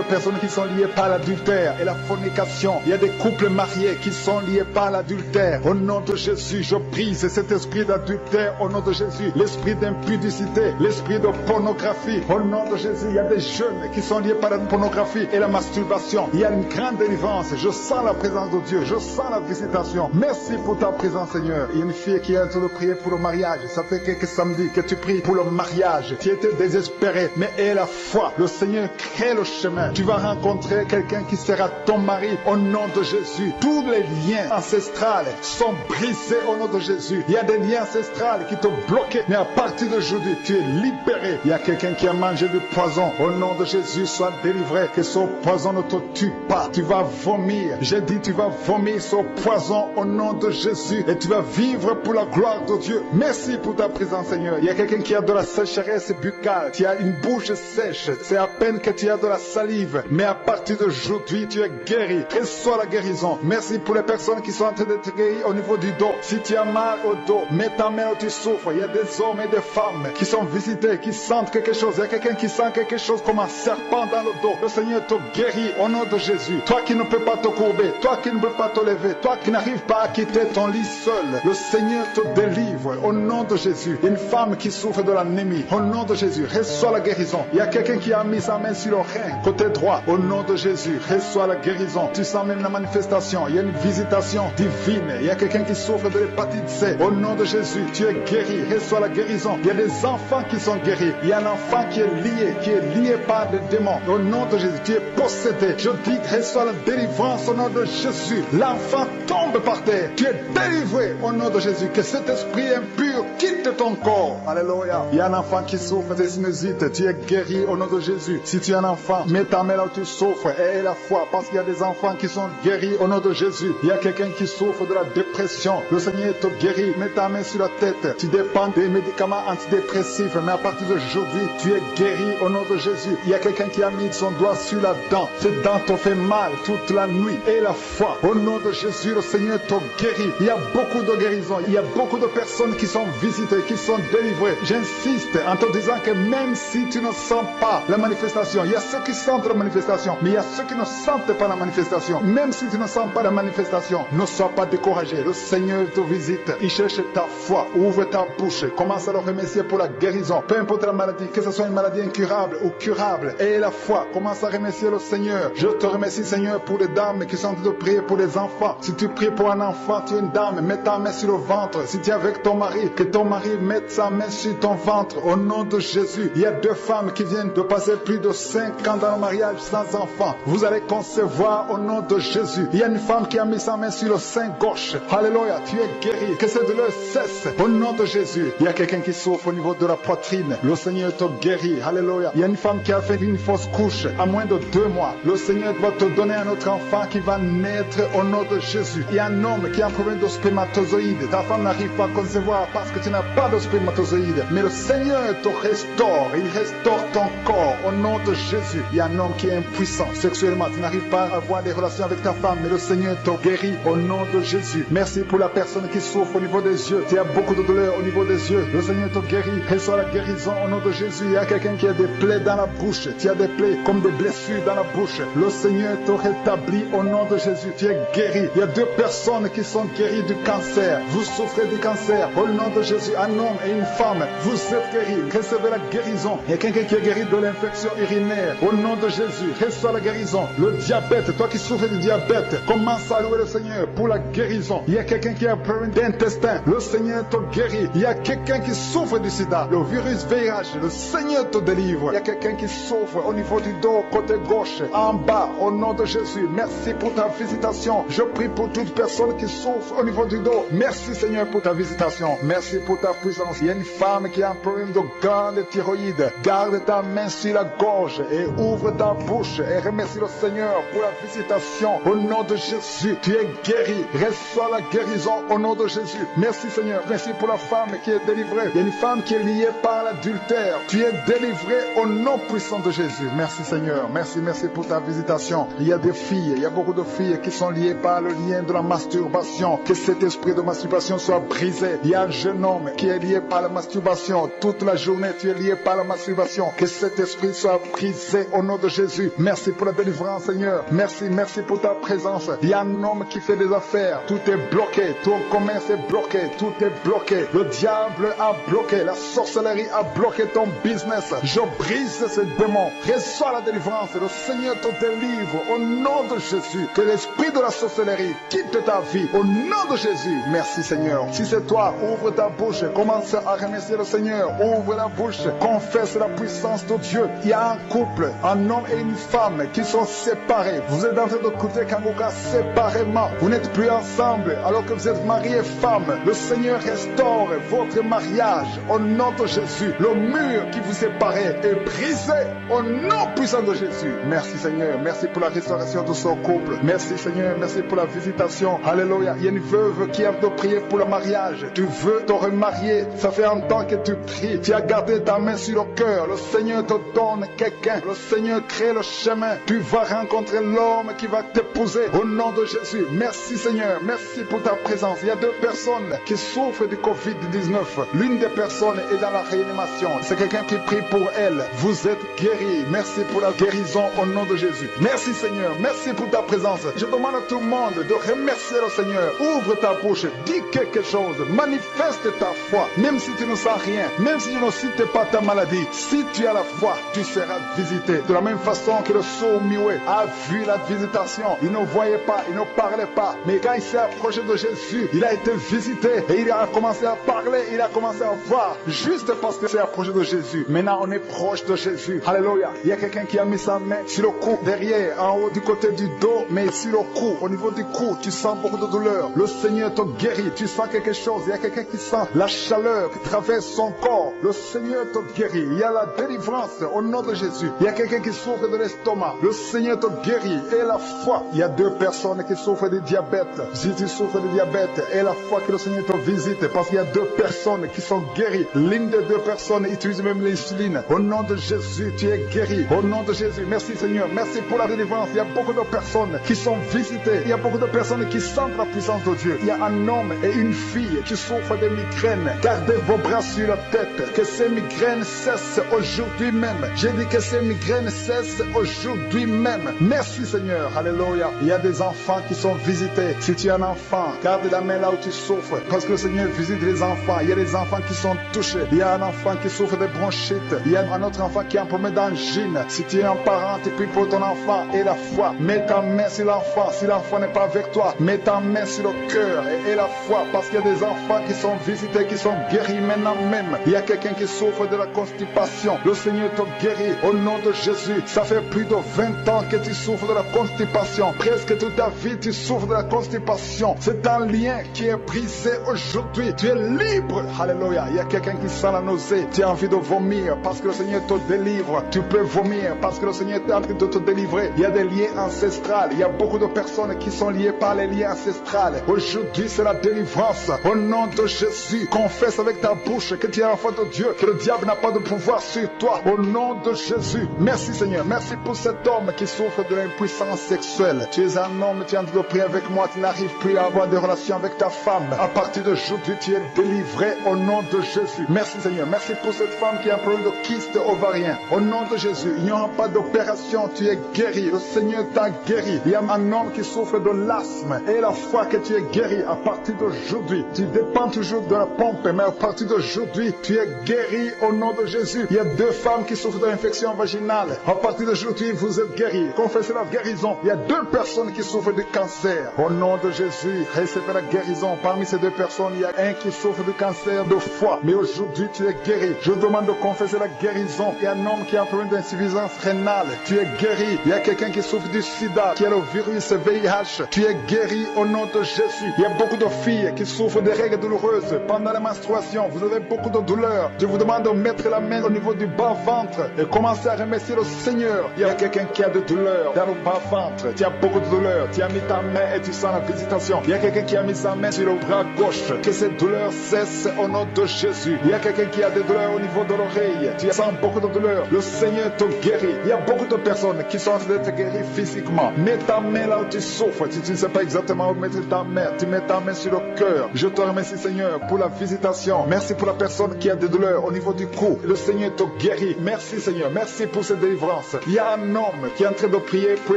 personnes qui sont liées par l'adultère et la fornication. Il y a des couples mariés qui sont liés par l'adultère. Au nom de Jésus, je brise cet esprit d'adultère au nom de Jésus. L'esprit d'impudicité, l'esprit de pornographie. Au nom de Jésus, il y a des jeunes qui sont liés par la pornographie et la masturbation. Il y a une grande délivrance. Je sens la présence de Dieu. Je sens la visitation. Merci pour ta présence Seigneur. Il y a une fille qui est en train de prier pour le mariage. Ça fait quelques samedis que tu pries pour le mariage. Tu étais désespéré, mais aie la foi. Le Seigneur crée le chemin. Tu vas rencontrer quelqu'un qui sera ton mari au nom de Jésus. Tous les liens ancestrales sont brisés au nom de Jésus. Il y a des liens ancestrales qui te bloquaient, mais à partir d'aujourd'hui, tu es libéré. Il y a quelqu'un qui a mangé du poison. Au nom de Jésus, sois délivré. Que ce poison ne te tue pas. Tu vas vomir. J'ai dit, tu vas vomir ce poison au nom de Jésus et tu vas vivre pour la gloire de Dieu. Merci pour ta présence, Seigneur. Il y a quelqu'un qui a de la sécheresse buccale. Tu as une bouche sèche. C'est à peine que tu as de la salive. Mais à partir d'aujourd'hui, tu es guéri. Reçois la guérison. Merci pour les personnes qui sont en train d'être guéries au niveau du dos. Si tu as mal au dos, mets ta main où tu souffres. Il y a des hommes et des femmes qui sont visités, qui sentent quelque chose. Il y a quelqu'un qui sent quelque chose comme un serpent dans le dos. Le Seigneur te guérit au nom de Jésus. Toi qui ne peux pas te courber, toi qui ne peux pas te lever, toi qui n'arrives pas à quitter ton lit seul, le Seigneur te délivre au nom de Jésus. Une femme qui souffre de l'anémie, au nom de Jésus, reçois la guérison. Il y a quelqu'un qui a mis sa main sur le rein, côté droit, au nom de Jésus, reçois la guérison. Tu sens même la manifestation, il y a une visitation divine. Il y a quelqu'un qui souffre de l'hépatite C, au nom de Jésus, tu es guéri, reçois la guérison. Il y a des enfants qui sont guéris. Il y a un enfant qui est lié par des démons. Au nom de Jésus, tu es possédé. Je dis, reçois la délivrance au nom de Jésus. L'enfant tombe par terre. Tu es délivré au nom de Jésus. Que cet esprit impur quitte ton corps. Alléluia. Il y a un enfant qui souffre des sinusites. Tu es guéri au nom de Jésus. Si tu es un enfant, mets ta main là où tu souffres et aie la foi. Parce qu'il y a des enfants qui sont guéris au nom de Jésus. Jésus. Il y a quelqu'un qui souffre de la dépression. Le Seigneur te guérit. Mets ta main sur la tête. Tu dépends des médicaments antidépressifs, mais à partir d'aujourd'hui, tu es guéri au nom de Jésus. Il y a quelqu'un qui a mis son doigt sur la dent. Cette dent te fait mal toute la nuit. Et la foi, au nom de Jésus, le Seigneur te guérit. Il y a beaucoup de guérisons. Il y a beaucoup de personnes qui sont visitées, qui sont délivrées. J'insiste en te disant que même si tu ne sens pas la manifestation, il y a ceux qui sentent la manifestation, mais il y a ceux qui ne sentent pas la manifestation. Même si tu ne sens pas la manifestation, ne sois pas découragé. Le Seigneur te visite. Il cherche ta foi. Ouvre ta bouche. Commence à le remercier pour la guérison. Peu importe la maladie, que ce soit une maladie incurable ou curable. Et la foi. Commence à remercier le Seigneur. Je te remercie, Seigneur, pour les dames qui sont en train de prier pour les enfants. Si tu pries pour un enfant, tu es une dame, mets ta main sur le ventre. Si tu es avec ton mari, que ton mari mette sa main sur ton ventre. Au nom de Jésus, il y a 2 femmes qui viennent de passer plus de 5 ans dans le mariage sans enfant. Vous allez concevoir au nom de Jésus. Il y a une femme qui a mis sa main sur le sein gauche. Alléluia, tu es guéri. Que cette douleur cesse au nom de Jésus. Il y a quelqu'un qui souffre au niveau de la poitrine. Le Seigneur te guérit. Alléluia. Il y a une femme qui a fait une fausse couche à moins de 2 mois. Le Seigneur va te donner un autre enfant qui va naître au nom de Jésus. Il y a un homme qui a un problème de spermatozoïde. Ta femme n'arrive pas à concevoir parce que tu n'as pas de spermatozoïde. Mais le Seigneur te restaure. Il restaure ton corps au nom de Jésus. Il y a un homme qui est impuissant sexuellement. Tu n'arrives pas à avoir des relations avec ta femme, mais le Seigneur te guérit au nom de Jésus. Merci pour la personne qui souffre au niveau des yeux. Tu as beaucoup de douleur au niveau des yeux. Le Seigneur te guérit. Reçois la guérison au nom de Jésus. Il y a quelqu'un qui a des plaies dans la bouche. Tu as des plaies comme des blessures dans la bouche. Le Seigneur te rétablit au nom de Jésus. Tu es guéri. Il y a 2 personnes qui sont guéries du cancer. Vous souffrez du cancer. Au nom de Jésus, un homme et une femme, vous êtes guéris. Recevez la guérison. Il y a quelqu'un qui est guéri de l'infection urinaire. Au nom de Jésus, reçois la guérison. Le diabète, toi qui souffres du diabète, commence à louer le Seigneur pour la guérison. Il y a quelqu'un qui a un problème d'intestin. Le Seigneur te guérit. Il y a quelqu'un qui souffre du sida, le virus VIH. Le Seigneur te délivre. Il y a quelqu'un qui souffre au niveau du dos, côté gauche, en bas, au nom de Jésus. Merci pour ta visitation. Je prie pour toute personne qui souffre au niveau du dos. Merci Seigneur pour ta visitation. Merci pour ta puissance. Il y a une femme qui a un problème de glande thyroïde. Garde ta main sur la gorge et ouvre ta bouche et remercie le Seigneur pour la visitation. Au nom de Jésus, tu es guéri. Reçois la guérison au nom de Jésus. Merci Seigneur. Merci pour la femme qui est délivrée. Il y a une femme qui est liée par l'adultère. Tu es délivré au nom puissant de Jésus. Merci Seigneur. Merci pour ta visitation. Il y a des filles, il y a beaucoup de filles qui sont liées par le lien de la masturbation. Que cet esprit de masturbation soit brisé. Il y a un jeune homme qui est lié par la masturbation. Toute la journée, tu es lié par la masturbation. Que cet esprit soit brisé au nom de Jésus. Merci pour la délivrance, Seigneur. Merci pour ta présence. Il y a un homme qui fait des affaires. Tout est bloqué. Ton commerce est bloqué. Tout est bloqué. Le diable a bloqué. La sorcellerie a bloqué ton business. Je brise ce démon. Reçois la délivrance. Le Seigneur te délivre au nom de Jésus. Que l'esprit de la sorcellerie quitte ta vie au nom de Jésus. Merci Seigneur. Si c'est toi, ouvre ta bouche. Commence à remercier le Seigneur. Ouvre la bouche. Confesse la puissance de Dieu. Il y a un couple, un homme et une femme qui sont séparés. Vous êtes en train d'écouter Kangoka séparément. Vous n'êtes plus ensemble alors que vous êtes mari et femme. Le Seigneur restaure votre mariage au nom de Jésus. Le mur qui vous séparait est brisé au nom puissant de Jésus. Merci Seigneur. Merci pour la restauration de son couple. Merci Seigneur. Merci pour la visitation. Alléluia. Il y a une veuve qui a de prier pour le mariage. Tu veux te remarier. Ça fait un temps que tu pries. Tu as gardé ta main sur le cœur. Le Seigneur te donne quelqu'un. Le Seigneur crée le chemin. Tu vas rencontrer l'homme qui va t'épouser au nom de Jésus. Merci Seigneur. Merci pour ta présence. Il y a 2 personnes qui souffrent du Covid-19. L'une des personnes est dans la réanimation. C'est quelqu'un qui prie pour elle. Vous êtes guéris. Merci pour la guérison au nom de Jésus. Merci Seigneur. Merci pour ta présence. Je demande à tout le monde de remercier le Seigneur. Ouvre ta bouche. Dis quelque chose. Manifeste ta foi. Même si tu ne sens rien. Même si tu ne cites pas ta maladie. Si tu as la foi, tu seras visité. De la même façon que le sourd muet a vu la visitation. Il ne voyait pas, il ne parlait pas. Mais quand il s'est approché de Jésus, il a été visité et il a commencé à parler, il a commencé à voir. Juste parce qu'il s'est approché de Jésus. Maintenant, on est proche de Jésus. Alléluia. Il y a quelqu'un qui a mis sa main sur le cou, derrière, en haut, du côté du dos, mais sur le cou, au niveau du cou, tu sens beaucoup de douleur. Le Seigneur te guérit. Tu sens quelque chose. Il y a quelqu'un qui sent la chaleur qui traverse son corps. Le Seigneur te guérit. Il y a la délivrance au nom de Jésus. Il y a quelqu'un qui souffre de l'estomac. Le Seigneur te guérit. Et la foi. Il y a 2 personnes qui souffres de diabète, si tu souffres de diabète, et la foi que le Seigneur te visite, parce qu'il y a 2 personnes qui sont guéries. L'une des 2 personnes utilise même l'insuline. Au nom de Jésus, tu es guéri. Au nom de Jésus, merci Seigneur. Merci pour la délivrance. Il y a beaucoup de personnes qui sont visitées. Il y a beaucoup de personnes qui sentent la puissance de Dieu. Il y a un homme et une fille qui souffrent de migraines. Gardez vos bras sur la tête. Que ces migraines cessent aujourd'hui même. J'ai dit que ces migraines cessent aujourd'hui même. Merci Seigneur. Alléluia. Il y a des enfants qui sont visités. Si tu es un enfant, garde la main là où tu souffres. Parce que le Seigneur visite les enfants. Il y a des enfants qui sont touchés. Il y a un enfant qui souffre de bronchite. Il y a un autre enfant qui a un problème d'angine. Si tu es un parent, tu pries pour ton enfant et la foi. Mets ta main sur l'enfant. Si l'enfant n'est pas avec toi, mets ta main sur le cœur et la foi. Parce qu'il y a des enfants qui sont visités, qui sont guéris maintenant même. Il y a quelqu'un qui souffre de la constipation. Le Seigneur te guérit au nom de Jésus. Ça fait plus de 20 ans que tu souffres de la constipation. Presque toute ta vie, tu souffres de la constipation. C'est un lien qui est brisé aujourd'hui. Tu es libre. Alléluia. Il y a quelqu'un qui sent la nausée. Tu as envie de vomir parce que le Seigneur te délivre. Tu peux vomir parce que le Seigneur est en train de te délivrer. Il y a des liens ancestrales. Il y a beaucoup de personnes qui sont liées par les liens ancestrales. Aujourd'hui, c'est la délivrance. Au nom de Jésus, confesse avec ta bouche que tu es enfant de Dieu, que le diable n'a pas de pouvoir sur toi. Au nom de Jésus. Merci Seigneur. Merci pour cet homme qui souffre de l'impuissance sexuelle. Tu es un homme, tu es en train de prier avec moi. Tu n'arrives plus à avoir des relations avec ta femme. À partir d'aujourd'hui, tu es délivré au nom de Jésus. Merci Seigneur. Merci pour cette femme qui a un problème de kyste ovarien. Au nom de Jésus, il n'y aura pas d'opération. Tu es guéri. Le Seigneur t'a guéri. Il y a un homme qui souffre de l'asthme. Et la foi que tu es guéri à partir d'aujourd'hui. Tu dépends toujours de la pompe, mais à partir d'aujourd'hui, tu es guéri au nom de Jésus. Il y a 2 femmes qui souffrent de l'infection vaginale. À partir d'aujourd'hui, vous êtes guéris. Confessez la guérison. Il y a 2 personnes qui souffrent de cancer. Au nom de Jésus, recevez la guérison. Parmi ces 2 personnes, il y a un qui souffre de cancer de foie. Mais aujourd'hui, tu es guéri. Je demande de confesser la guérison. Il y a un homme qui a un problème d'insuffisance rénale. Tu es guéri. Il y a quelqu'un qui souffre du sida, qui a le virus VIH. Tu es guéri au nom de Jésus. Il y a beaucoup de filles qui souffrent de règles douloureuses pendant la menstruation. Vous avez beaucoup de douleurs. Je vous demande de mettre la main au niveau du bas-ventre et commencer à remercier le Seigneur. Il y a quelqu'un qui a de douleurs dans le bas-ventre. Tu as beaucoup de douleurs. Tu as mis ta main et tu sens la visitation. Il y a quelqu'un qui a mis sa main sur le bras gauche. Que cette douleur cesse au nom de Jésus. Il y a quelqu'un qui a des douleurs au niveau de l'oreille. Tu sens beaucoup de douleurs. Le Seigneur te guérit. Il y a beaucoup de personnes qui sont en train d'être guéries physiquement. Mets ta main là où tu souffres. Si tu ne sais pas exactement où mettre ta main, tu mets ta main sur le cœur. Je te remercie Seigneur pour la visitation. Merci pour la personne qui a des douleurs au niveau du cou. Le Seigneur te guérit. Merci Seigneur. Merci pour cette délivrance. Il y a un homme qui est en train de prier pour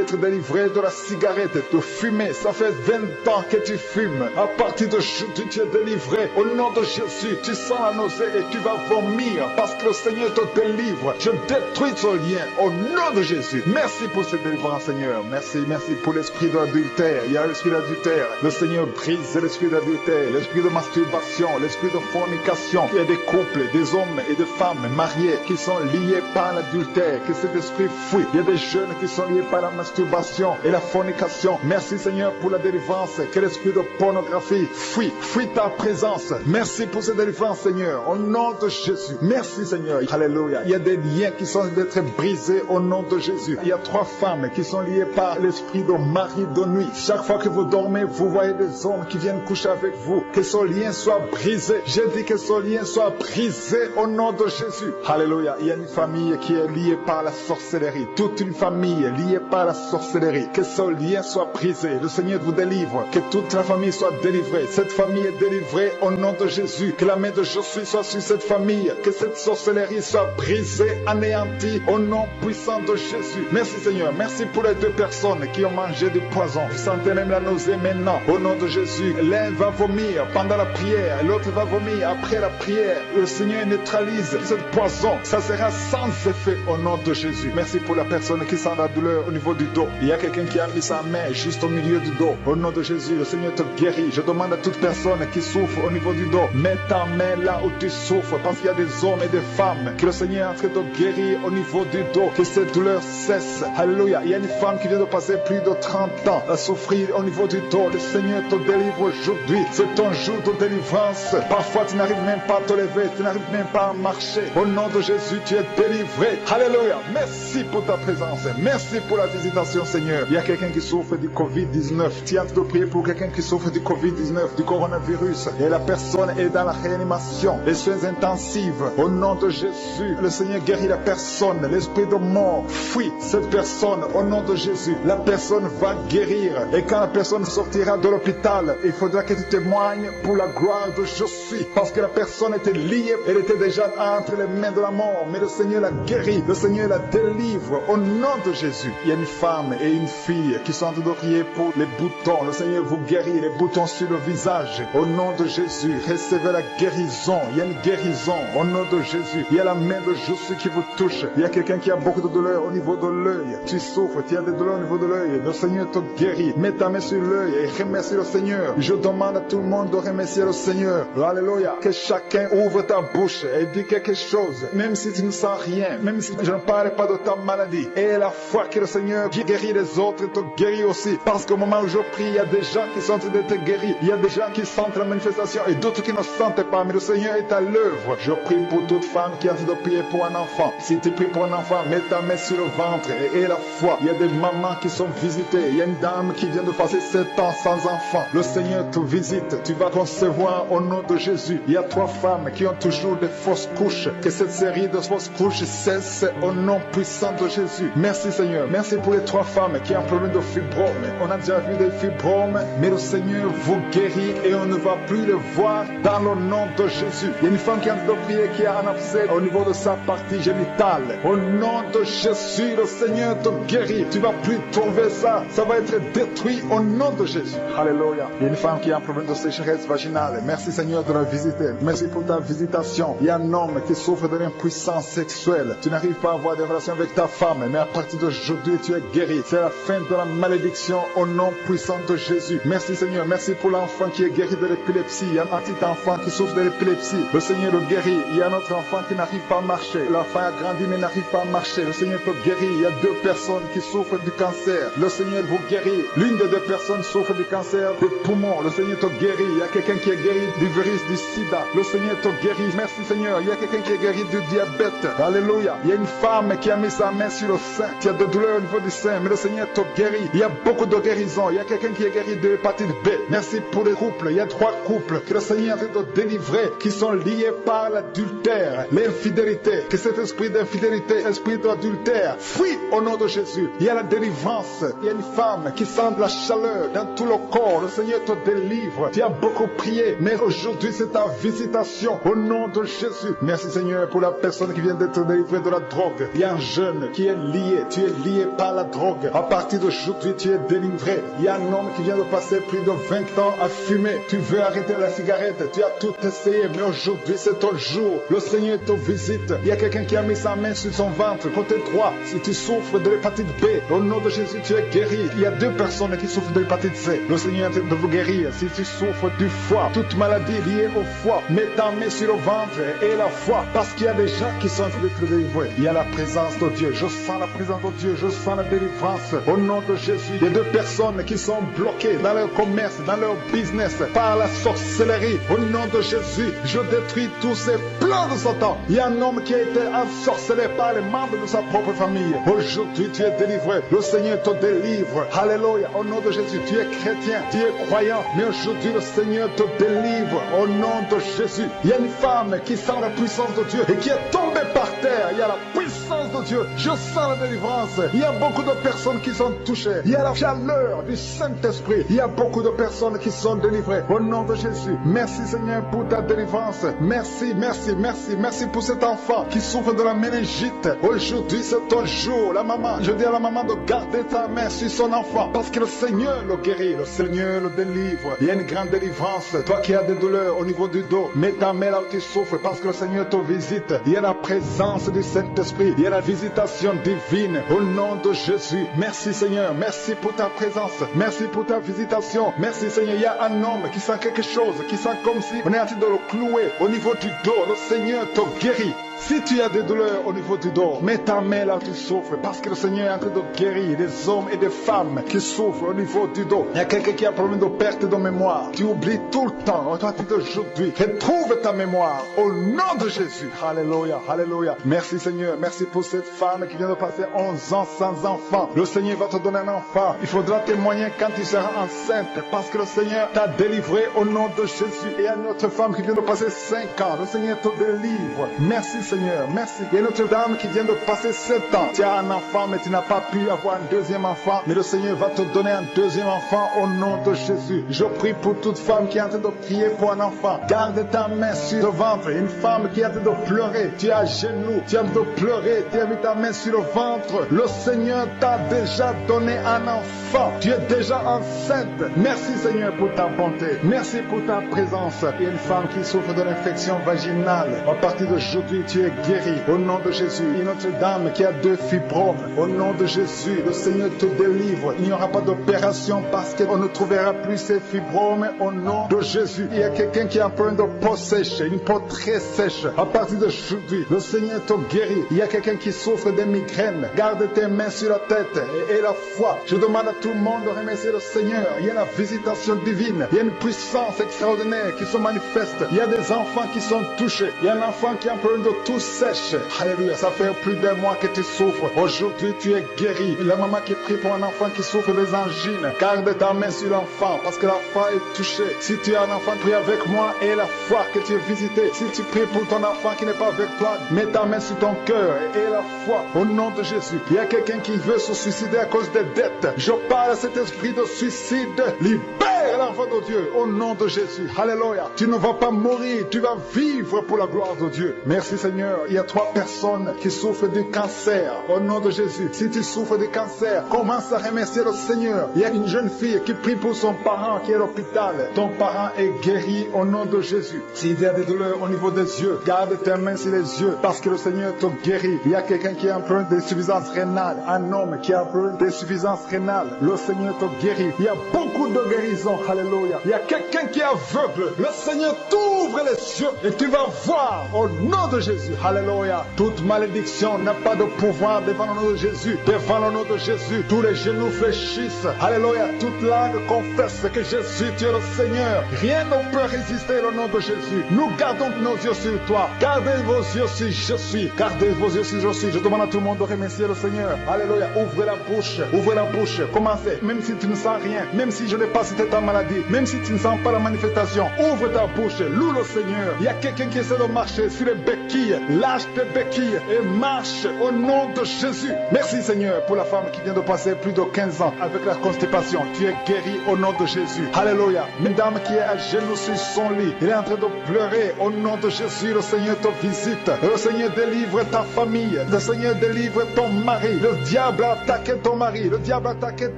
être délivré de la cigarette, de fumer. Ça fait 20 ans que tu fumes. À partir d'aujourd'hui, tu es délivré. Au nom de Jésus, tu sens la nausée et tu vas vomir parce que le Seigneur te délivre. Je détruis ce lien au nom de Jésus. Merci pour cette délivrance Seigneur. Merci pour l'esprit de l'adultère. Il y a l'esprit d'adultère. Le Seigneur brise l'esprit d'adultère, l'esprit de masturbation, l'esprit de fornication. Il y a des couples, des hommes et des femmes mariés qui sont liés par l'adultère, que cet esprit fuit. Il y a des jeunes qui sont liés par la masturbation et la fornication. Merci Seigneur pour la délivrance, que l'esprit de pornographie fuit ta présence. Merci pour cette délivrance Seigneur, au nom de Jésus. Merci Seigneur. Alléluia. Il y a des liens qui sont d'être brisés au nom de Jésus. Il y a 3 femmes qui sont liées par l'esprit de mari de nuit. Chaque fois que vous dormez, vous voyez des hommes qui viennent coucher avec vous. Que ce lien soit brisé. J'ai dit que ce lien soit brisé au nom de Jésus. Alléluia. Il y a une famille qui est liée par la sorcellerie. Toute une famille liée par la sorcellerie. Que ce lien soit brisé. Le Seigneur vous délivre. Que toute la famille soit délivrée. Cette famille est délivrée au nom de Jésus. Que la main de Jésus soit sur cette famille. Que cette sorcellerie soit brisée, anéantie au nom puissant de Jésus. Merci Seigneur. Merci pour les 2 personnes qui ont mangé du poison. Vous sentez même la nausée maintenant. Au nom de Jésus. L'un va vomir pendant la prière. L'autre va vomir après la prière. Le Seigneur neutralise ce poison. Ça sera sans effet au nom de Jésus. Merci pour la personne qui sent la douleur au niveau du dos. Il y a quelqu'un qui a mis sa main juste au milieu du dos. Au nom de Jésus, le Seigneur te guérit. Je demande à toute personne qui souffre au niveau du dos, mets ta main là où tu souffres, parce qu'il y a des hommes et des femmes que le Seigneur est en train de guérir au niveau du dos. Que cette douleur cesse. Alléluia. Il y a une femme qui vient de passer plus de 30 ans à souffrir au niveau du dos. Le Seigneur te délivre aujourd'hui. C'est ton jour de délivrance. Parfois tu n'arrives même pas à te lever, tu n'arrives même pas à marcher. Au nom de Jésus, tu es délivré. Alléluia. Merci pour ta présence. Merci pour la visitation, Seigneur. Il y a quelqu'un qui souffre du Covid. Covid-19. Tu es en train de prier pour quelqu'un qui souffre du Covid-19, du coronavirus. Et la personne est dans la réanimation, les soins intensifs. Au nom de Jésus, le Seigneur guérit la personne. L'esprit de mort fuit cette personne. Au nom de Jésus, la personne va guérir. Et quand la personne sortira de l'hôpital, il faudra que tu témoignes pour la gloire de Jésus. Parce que la personne était liée, elle était déjà entre les mains de la mort. Mais le Seigneur la guérit, le Seigneur la délivre. Au nom de Jésus, il y a une femme et une fille qui sont en train de prier pour les boutons. Le Seigneur vous guérit, les boutons sur le visage. Au nom de Jésus, recevez la guérison. Il y a une guérison au nom de Jésus. Il y a la main de Jésus qui vous touche. Il y a quelqu'un qui a beaucoup de douleurs au niveau de l'œil. Tu souffres, tu as des douleurs au niveau de l'œil. Le Seigneur te guérit. Mets ta main sur l'œil et remercie le Seigneur. Je demande à tout le monde de remercier le Seigneur. Alléluia. Que chacun ouvre ta bouche et dit quelque chose. Même si tu ne sens rien, même si je ne parle pas de ta maladie. Et la foi que le Seigneur guérit les autres te guérit aussi. Parce qu'au moment où je prie, il y a des gens qui sont en train d'être guéris. Il y a des gens qui sentent la manifestation et d'autres qui ne sentent pas. Mais le Seigneur est à l'œuvre. Je prie pour toute femme qui est en train de prier pour un enfant. Si tu pries pour un enfant, mets ta main sur le ventre et la foi. Il y a des mamans qui sont visitées. Il y a une dame qui vient de passer 7 ans sans enfant. Le Seigneur te visite. Tu vas concevoir au nom de Jésus. Il y a 3 femmes qui ont toujours des fausses couches. Que cette série de fausses couches cesse au nom puissant de Jésus. Merci Seigneur. Merci pour les 3 femmes qui ont un problème de fibrome. On a déjà vu des fibromes, mais le Seigneur vous guérit et on ne va plus le voir dans le nom de Jésus. Il y a une femme qui est en train de prier qui a un abcès au niveau de sa partie génitale. Au nom de Jésus, le Seigneur te guérit. Tu vas plus trouver ça. Ça va être détruit au nom de Jésus. Alléluia. Il y a une femme qui a un problème de sécheresse vaginale. Merci Seigneur de la visiter. Merci pour ta visitation. Il y a un homme qui souffre de l'impuissance sexuelle. Tu n'arrives pas à avoir des relations avec ta femme, mais à partir d'aujourd'hui, tu es guéri. C'est la fin de la malédiction au nom puissant de Jésus. Merci Seigneur. Merci pour l'enfant qui est guéri de l'épilepsie. Il y a un petit enfant qui souffre de l'épilepsie. Le Seigneur le guérit. Il y a un autre enfant qui n'arrive pas à marcher. L'enfant a grandi mais n'arrive pas à marcher. Le Seigneur te guérit. Il y a 2 personnes qui souffrent du cancer. Le Seigneur vous guérit. L'une des 2 personnes souffre du cancer des poumons. Le Seigneur te guérit. Il y a quelqu'un qui est guéri du virus du sida. Le Seigneur te guérit. Merci Seigneur. Il y a quelqu'un qui est guéri du diabète. Alléluia. Il y a une femme qui a mis sa main sur le sein. Qui a des douleurs au niveau du sein. Mais le Seigneur te guérit. Il y a beaucoup de guérisons. Il y a quelqu'un qui est guéri de l'hépatite B. Merci pour les couples. Il y a 3 couples que le Seigneur est en train de délivrer, qui sont liés par l'adultère, l'infidélité. Que cet esprit d'infidélité, esprit d'adultère, fuit au nom de Jésus. Il y a la délivrance. Il y a une femme qui sent de la chaleur dans tout le corps. Le Seigneur te délivre. Tu as beaucoup prié, mais aujourd'hui c'est ta visitation au nom de Jésus. Merci Seigneur pour la personne qui vient d'être délivrée de la drogue. Il y a un jeune qui est lié. Tu es lié par la drogue. À partir d'aujourd'hui, tu es délivré. Il y a un homme qui vient de passer plus de 20 ans à fumer. Tu veux arrêter la cigarette. Tu as tout essayé, mais aujourd'hui c'est ton jour. Le Seigneur te visite. Il y a quelqu'un qui a mis sa main sur son ventre, côté droit. Si tu souffres de l'hépatite B, au nom de Jésus, tu es guéri. Il y a 2 personnes qui souffrent de l'hépatite C. Le Seigneur est en train de vous guérir. Si tu souffres du foie, toute maladie liée au foie, mets ta main sur le ventre et la foi, parce qu'il y a des gens qui sont en train d'être délivrés. Il y a la présence de Dieu. Je sens la présence de Dieu. Je sens la délivrance. Au nom de Jésus, il y a 2 personnes qui sont bloquées dans leur commerce, dans leur business, par la sorcellerie. Au nom de Jésus, je détruis tous ces plans de Satan. Il y a un homme qui a été ensorcelé par les membres de sa propre famille. Aujourd'hui, tu es délivré. Le Seigneur te délivre. Alléluia. Au nom de Jésus, tu es chrétien, tu es croyant. Mais aujourd'hui, le Seigneur te délivre. Au nom de Jésus. Il y a une femme qui sent la puissance de Dieu et qui est tombée par terre. Il y a la puissance de Dieu. Je sens la délivrance. Il y a beaucoup de personnes qui sont touchées. Il y a la chaleur du Saint-Esprit. Il y a beaucoup de personnes qui sont délivrées. Au nom de Jésus. Merci Seigneur pour ta délivrance. Merci, merci, merci. Merci pour cet enfant qui souffre de la méningite. Aujourd'hui, c'est ton jour. La maman, je dis à la maman de garder ta main sur son enfant parce que le Seigneur le guérit. Le Seigneur le délivre. Il y a une grande délivrance. Toi qui as des douleurs au niveau du dos, mets ta main là où tu souffres parce que le Seigneur te visite. Il y a la présence du Saint-Esprit. Il y a la visitation divine au nom de Jésus. Merci Seigneur. Merci pour ta présence. Merci pour ta visitation. Merci Seigneur. Il y a un homme qui sent quelque chose, qui sent comme si on est en train de le clouer au niveau du dos. Le Seigneur te guérit. Si tu as des douleurs au niveau du dos, mets ta main là où tu souffres, parce que le Seigneur est en train de guérir des hommes et des femmes qui souffrent au niveau du dos. Il y a quelqu'un qui a un problème de perte de mémoire. Tu oublies tout le temps. À partir d'aujourd'hui, retrouve ta mémoire au nom de Jésus. Alléluia, alléluia. Merci Seigneur. Merci pour cette femme qui vient de passer 11 ans sans enfant. Le Seigneur va te donner un enfant. Il faudra témoigner quand tu seras enceinte, parce que le Seigneur t'a délivré au nom de Jésus. Et il y a une autre femme qui vient de passer 5 ans. Le Seigneur te délivre. Merci Seigneur, merci. Il y a une autre dame qui vient de passer 7 ans. Tu as un enfant, mais tu n'as pas pu avoir un deuxième enfant. Mais le Seigneur va te donner un deuxième enfant au nom de Jésus. Je prie pour toute femme qui est en train de prier pour un enfant. Garde ta main sur le ventre. Une femme qui est en train de pleurer. Tu es à genoux, tu es en train de pleurer. Tu as mis ta main sur le ventre. Le Seigneur t'a déjà donné un enfant. Tu es déjà enceinte. Merci Seigneur pour ta bonté. Merci pour ta présence. Il y a une femme qui souffre de l'infection vaginale. À partir d'aujourd'hui, tu es guéri au nom de Jésus. Une autre dame qui a 2 fibromes. Au nom de Jésus, le Seigneur te délivre. Il n'y aura pas d'opération parce qu'on ne trouvera plus ces fibromes au nom de Jésus. Il y a quelqu'un qui a un problème de peau sèche, une peau très sèche. À partir d'aujourd'hui, le Seigneur te guérit. Il y a quelqu'un qui souffre de migraines. Garde tes mains sur la tête et la foi. Je demande à tout le monde de remercier le Seigneur. Il y a la visitation divine. Il y a une puissance extraordinaire qui se manifeste. Il y a des enfants qui sont touchés. Il y a un enfant qui a un problème de tout sèche. Alléluia. Ça fait plus d'un mois que tu souffres. Aujourd'hui, tu es guéri. La maman qui prie pour un enfant qui souffre des angines. Garde ta main sur l'enfant parce que l'enfant est touché. Si tu as un enfant, prie avec moi et la foi que tu es visité. Si tu pries pour ton enfant qui n'est pas avec toi, mets ta main sur ton cœur et la foi au nom de Jésus. Il y a quelqu'un qui veut se suicider à cause des dettes. Je parle à cet esprit de suicide. Libère l'enfant de Dieu au nom de Jésus. Alléluia. Tu ne vas pas mourir, tu vas vivre pour la gloire de Dieu. Merci Seigneur. Il y a 3 personnes qui souffrent du cancer au nom de Jésus. Si tu souffres de cancer, commence à remercier le Seigneur. Il y a une jeune fille qui prie pour son parent qui est à l'hôpital. Ton parent est guéri au nom de Jésus. S'il y a des douleurs au niveau des yeux, garde tes mains sur les yeux parce que le Seigneur te guérit. Il y a quelqu'un qui a un problème d'insuffisance rénale, un homme qui a un problème d'insuffisance rénale. Le Seigneur te guérit. Il y a beaucoup de guérisons. Alléluia. Il y a quelqu'un qui est aveugle. Le Seigneur t'ouvre les yeux et tu vas voir au nom de Jésus. Alléluia. Toute malédiction n'a pas de pouvoir devant le nom de Jésus. Devant le nom de Jésus, tous les genoux fléchissent. Alléluia. Toute langue confesse que Jésus, tu es le Seigneur. Rien ne peut résister au nom de Jésus. Nous gardons nos yeux sur toi. Gardez vos yeux sur je suis. Gardez vos yeux sur je suis. Je demande à tout le monde de remercier le Seigneur. Alléluia. Ouvrez la bouche. Ouvrez la bouche. Commencez. Même si tu ne sens rien. Même si je n'ai pas cité ta maladie. Même si tu ne sens pas la manifestation. Ouvre ta bouche. Loue le Seigneur. Il y a quelqu'un qui essaie de marcher sur les béquilles. Lâche tes béquilles et marche au nom de Jésus. Merci Seigneur pour la femme qui vient de passer plus de 15 ans avec la constipation. Tu es guéri au nom de Jésus. Alléluia. Une dame qui est à genoux sur son lit. Il est en train de pleurer au nom de Jésus. Le Seigneur te visite. Le Seigneur délivre ta famille. Le Seigneur délivre ton mari. Le diable a attaqué ton mari. Le diable a attaqué